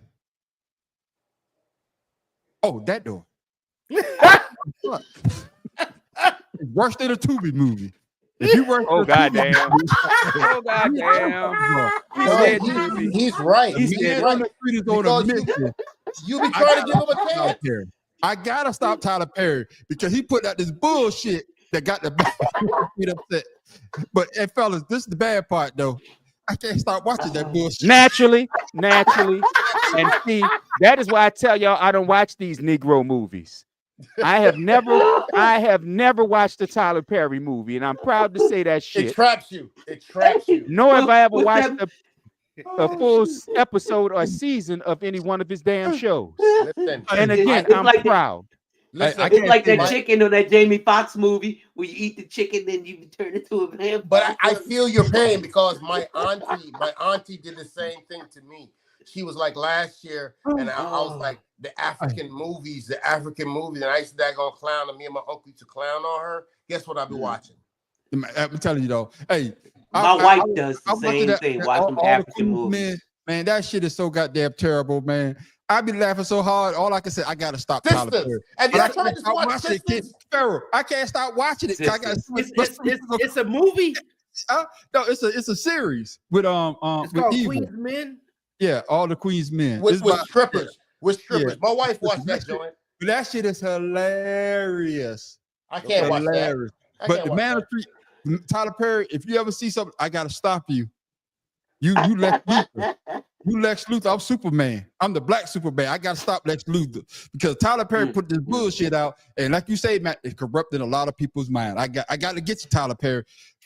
oh, that door. Worse than a Tubi movie. If you work, oh goddamn! Oh goddamn! He's right. He's right. You be trying to give him a chance. I gotta stop Tyler Perry because he put out this bullshit that got the feet upset. But hey, fellas, this is the bad part though. I can't stop watching that bullshit. Naturally, and see, that is why I tell y'all I don't watch these Negro movies. I have never watched a Tyler Perry movie, and I'm proud to say that shit. It traps you. Nor have I ever watched a full episode or season of any one of his damn shows. Listen, and again, I'm proud. It's like that chicken or that Jamie Foxx movie where you eat the chicken, then you turn into a vampire. But I feel your pain because my auntie did the same thing to me. She was like last year, and I was like the African movies, and I used to go clown, and me and my uncle used to clown on her. Guess what I'll be watching? I'm telling you though. Hey, my wife does the same thing. Watch them African movies. Man, that shit is so goddamn terrible, man. I be laughing so hard. All I can say, I gotta stop Tyler Perry. And I tried to watch it. Pharaoh, I can't stop watching it. I gotta, it's a movie. No, it's a series with It's with called Evil. Queen's Men. Yeah, all the Queen's Men. With It's about- strippers. With strippers. Yeah. My wife watched that joint. But that shit is hilarious. I can't watch that. Hilarious. But the Man of the Street, Tyler Perry, if you ever see something, I gotta stop you. You Lex Luthor. You Lex Luthor. I'm Superman. I'm the black Superman. I gotta stop Lex Luthor because Tyler Perry put this bullshit out, and like you say, Matt, it corrupted a lot of people's mind. I got to get you, Tyler Perry.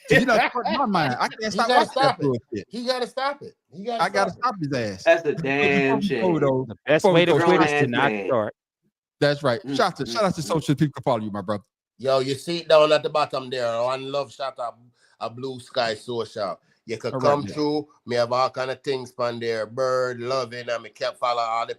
You're not hurting my mind. I can't stop watching that bullshit. He gotta stop it. I gotta stop his ass. That's a damn shame. The best way to quit is to not start. That's right. Shout out to social people can follow you, my brother. Yo, you see it down at the bottom there. One love shout out a Blue Sky Social. You could come through. Me have all kind of things on there. Bird, loving, and me kept follow all the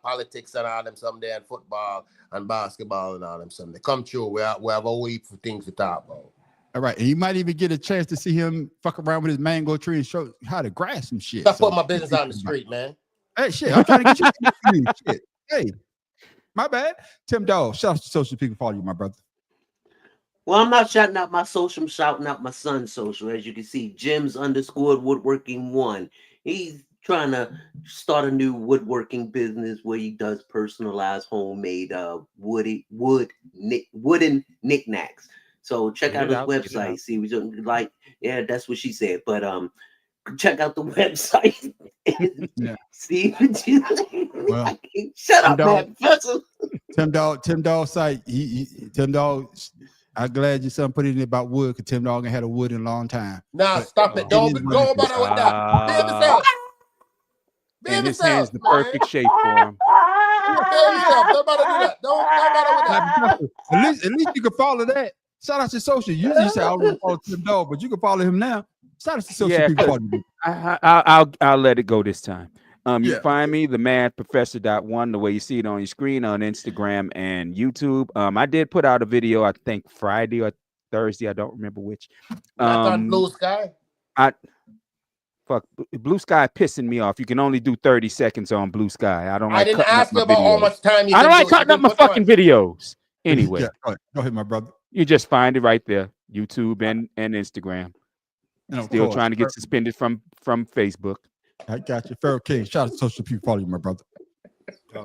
politics and all them someday, and football and basketball and all them someday. Come through. We have a week for things to talk about. All right, and you might even get a chance to see him fuck around with his mango tree and show how to grass some shit. Stop putting my business on the street, man. Hey, shit, I'm trying to get you. Shit. Hey, my bad. Tim Dawes, shout out to social people follow you, my brother. Well, I'm not shouting out my social, I'm shouting out my son's social. As you can see, Jim's _woodworking 1. He's trying to start a new woodworking business where he does personalized homemade wooden knickknacks. So check out his website. See what you like. Yeah, that's what she said. But check out the website. Yeah. See what you Well, shut up, man. Tim Dog site. Tim Dog. I'm glad your son put it in about wood because Tim Dog ain't had a wood in a long time. Nah, stop it. Don't go about it with that. And his hand's the perfect shape for him. Nobody do that. Don't bother with that. At least you can follow that. Shout out to social. Usually you say I don't want to follow Tim Dog, but you can follow him now. Shout out to social Yeah, people. I'll let it go this time. You find me, the Math Professor.1, the way you see it on your screen on Instagram and YouTube. I did put out a video, I think Friday or Thursday, I don't remember which. On Blue Sky. Blue Sky pissing me off. You can only do 30 seconds on Blue Sky. I don't. I didn't ask you about how much time you. I don't like cutting up my fucking videos. Anyway, go ahead, my brother. You just find it right there, YouTube and Instagram. Still trying to get suspended from Facebook. I got you, Pharaoh King. Shout out to social people. Follow you, my brother.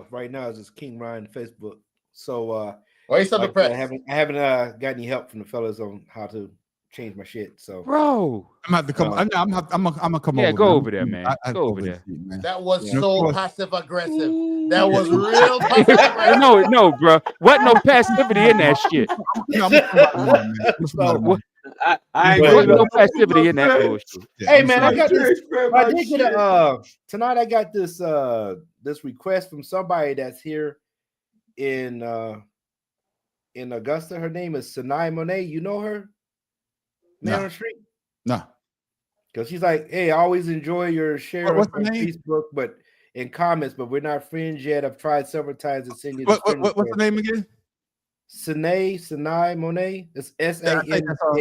Right now, it's just King Ryan Facebook. So, why you so depressed? I haven't got any help from the fellas on how to change my shit. So, bro, I'm gonna have to come. I'm gonna come over. Yeah, go over there, man. Go over there. Man. That was so passive aggressive. That was real passive aggressive. No, bro. What no passivity in that shit? I ain't no passivity in that bullshit. Hey man, I got this. I did get tonight. I got this this request from somebody that's here in Augusta. Her name is Sinai Monet. You know her? Man on the street? No. Because she's like, hey, I always enjoy your share on Facebook, but in comments, but we're not friends yet. I've tried several times to send you. What's the name again? Sinai Monet. It's S-A-N.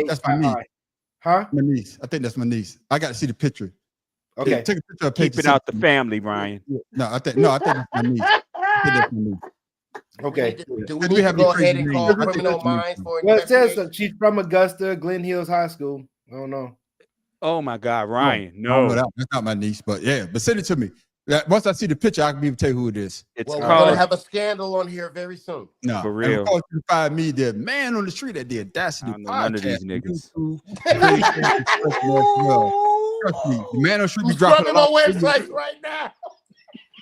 That's my niece. Huh? My niece. I think that's my niece. I got to see the picture. Okay. Yeah, take a picture of Keep it out the family, Ryan. No, I think that's my niece. I think that's my niece. Okay. Do we need to go ahead and call Criminal Minds for well, it says she's from Augusta, Glen Hills High School. I don't know. Oh my God, Ryan! No, that's not my niece, but yeah, but send it to me. Once I see the picture, I can be able to tell you who it is. We're gonna have a scandal on here very soon. No, for real. Of course, you find me the man on the street at the Audacity podcast. None of these niggas. Trust me, the man on the street be Who's dropping on websites right now.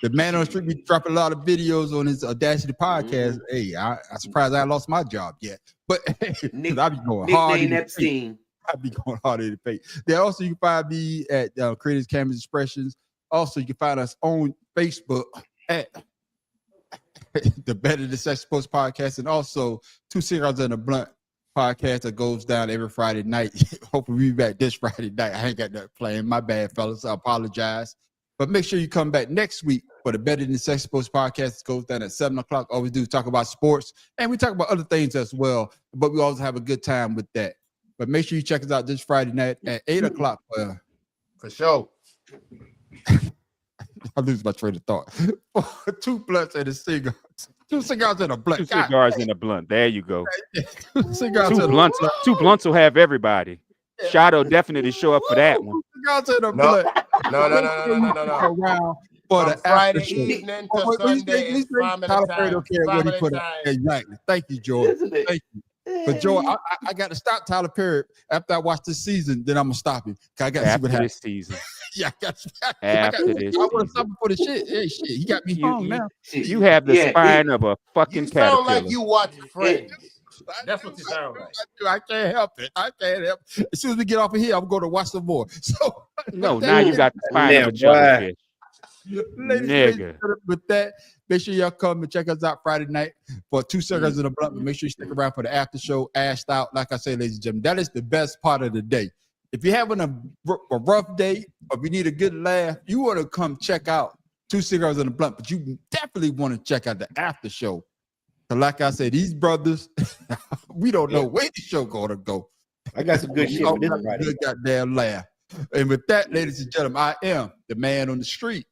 The man on the street be dropping a lot of videos on his Audacity podcast. Hey, I'm surprised I lost my job yet, but I be going hard. Epstein. I be going hard in the face. Then also you can find me at Creators Canvas Expressions. Also, you can find us on Facebook at the Better Than Sex Sports Podcast, and also 2 Cigars and a Blunt podcast that goes down every Friday night. Hopefully we'll be back this Friday night. I ain't got that playing. My bad, fellas. I apologize. But make sure you come back next week for the Better Than Sex Sports Podcast. It goes down at 7 o'clock. All we do is talk about sports, and we talk about other things as well, but we always have a good time with that. But make sure you check us out this Friday night at 8 o'clock. For sure. I lose my train of thought. 2 blunts and a cigar. 2 cigars and a blunt. 2 cigars and a blunt. There you go. 2 cigars Two blunts. 2 blunts will have everybody. Shadow definitely show up for that one. 2 cigars and a blunt. No. Around for the Friday after evening to Sunday is family time. Exactly. Thank you, Joe. Thank you. But Joe, I got to stop Tyler Perry after I watch this season. Then I'm gonna stop him. I got to see what happens. This season. Yeah, I want to stop him for the shit. Hey, shit, he got me hung now. You have the spine of a fucking caterpillar. Sound like you watch Friends. That's what you sound like. I can't help it. As soon as we get off of here, I'm going to watch some more. So no, now you got the spine of a jellyfish. Nigga. With that, make sure y'all come and check us out Friday night for 2 Cigars in a Blunt. But make sure you stick around for the after show, Ashed Out. Like I say, ladies and gentlemen, that is the best part of the day. If you're having a rough day or if you need a good laugh, you want to come check out 2 Cigars in a Blunt, but you definitely want to check out the after show. So like I said, these brothers, we don't know where the show gonna go. I got some good shit for this Friday. Good goddamn laugh. And with that, ladies and gentlemen, I am the man on the street.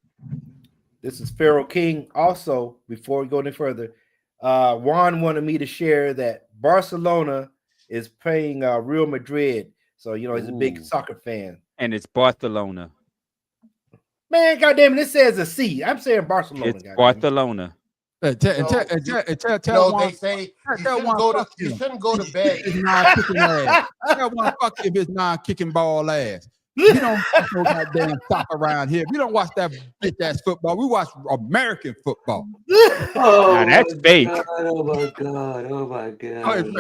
This is Pharaoh King. Also, before we go any further, Juan wanted me to share that Barcelona is playing Real Madrid. So, you know, he's a big soccer fan. And it's Barcelona. Man, goddamn, this says a C. I'm saying Barcelona. It's Barcelona. Tell No, they say you shouldn't go to bed. Tell one fuck if it's non-kicking ball ass. We don't watch no goddamn soccer around here. We don't watch that bitch ass football. We watch American football. Now that's fake. Oh my god! Oh my god! I don't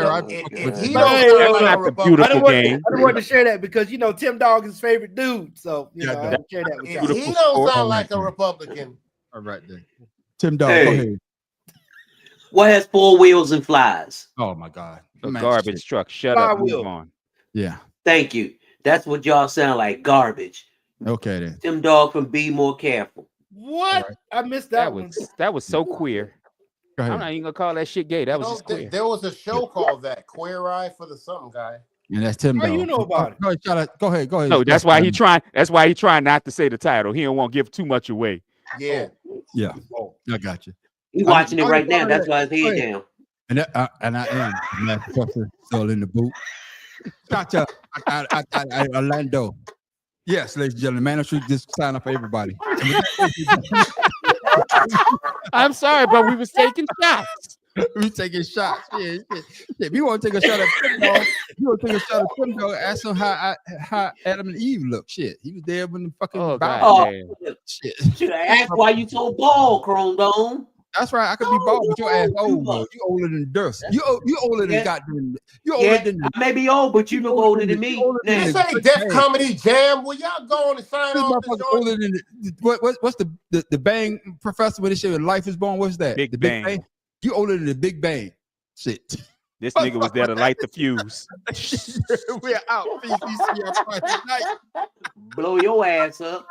want to share that because Tim Dog is his favorite dude. So I don't share that with y'all. He don't sound like a Republican. All right then. Tim Dog, go ahead. What has 4 wheels and flies? Oh my god. A garbage truck. Shut up. Move on. Yeah. Thank you. That's what y'all sound like, garbage. Okay then. Tim Dog from Be More Careful. What? Right. I missed that one. That was so queer. I'm not even gonna call that shit gay. That was just queer. There was a show called that Queer Eye for the something guy. And that's Tim Dog. How you know about it? Go ahead. No, that's why he trying. That's why he trying not to say the title. He don't want to give too much away. Yeah. Yeah. I got you. He's watching it right now. That's why his head down. And I am Matt Professor still in the boot. Gotcha. Orlando. Yes, ladies and gentlemen, man, I should just sign up for everybody. I'm sorry, but we was taking shots. We taking shots. Yeah. If you want to take a shot at football, you want to take a shot at football, ask him how Adam and Eve look. Shit. He was there when the fucking shit. Should I ask why you so bald, Chrome Dome? That's right. I could be bald, but your ass old, bro. You older than Durst. You older than goddamn. You older than. I may be old, but you look older than me. This ain't Def Comedy Jam. Will y'all go on and sign off? Older than what's the Bang Professor when they say Life is Born? What's that? Big Bang. You older than the Big Bang. Shit. This nigga was there to light the fuse. We're out. Blow your ass up.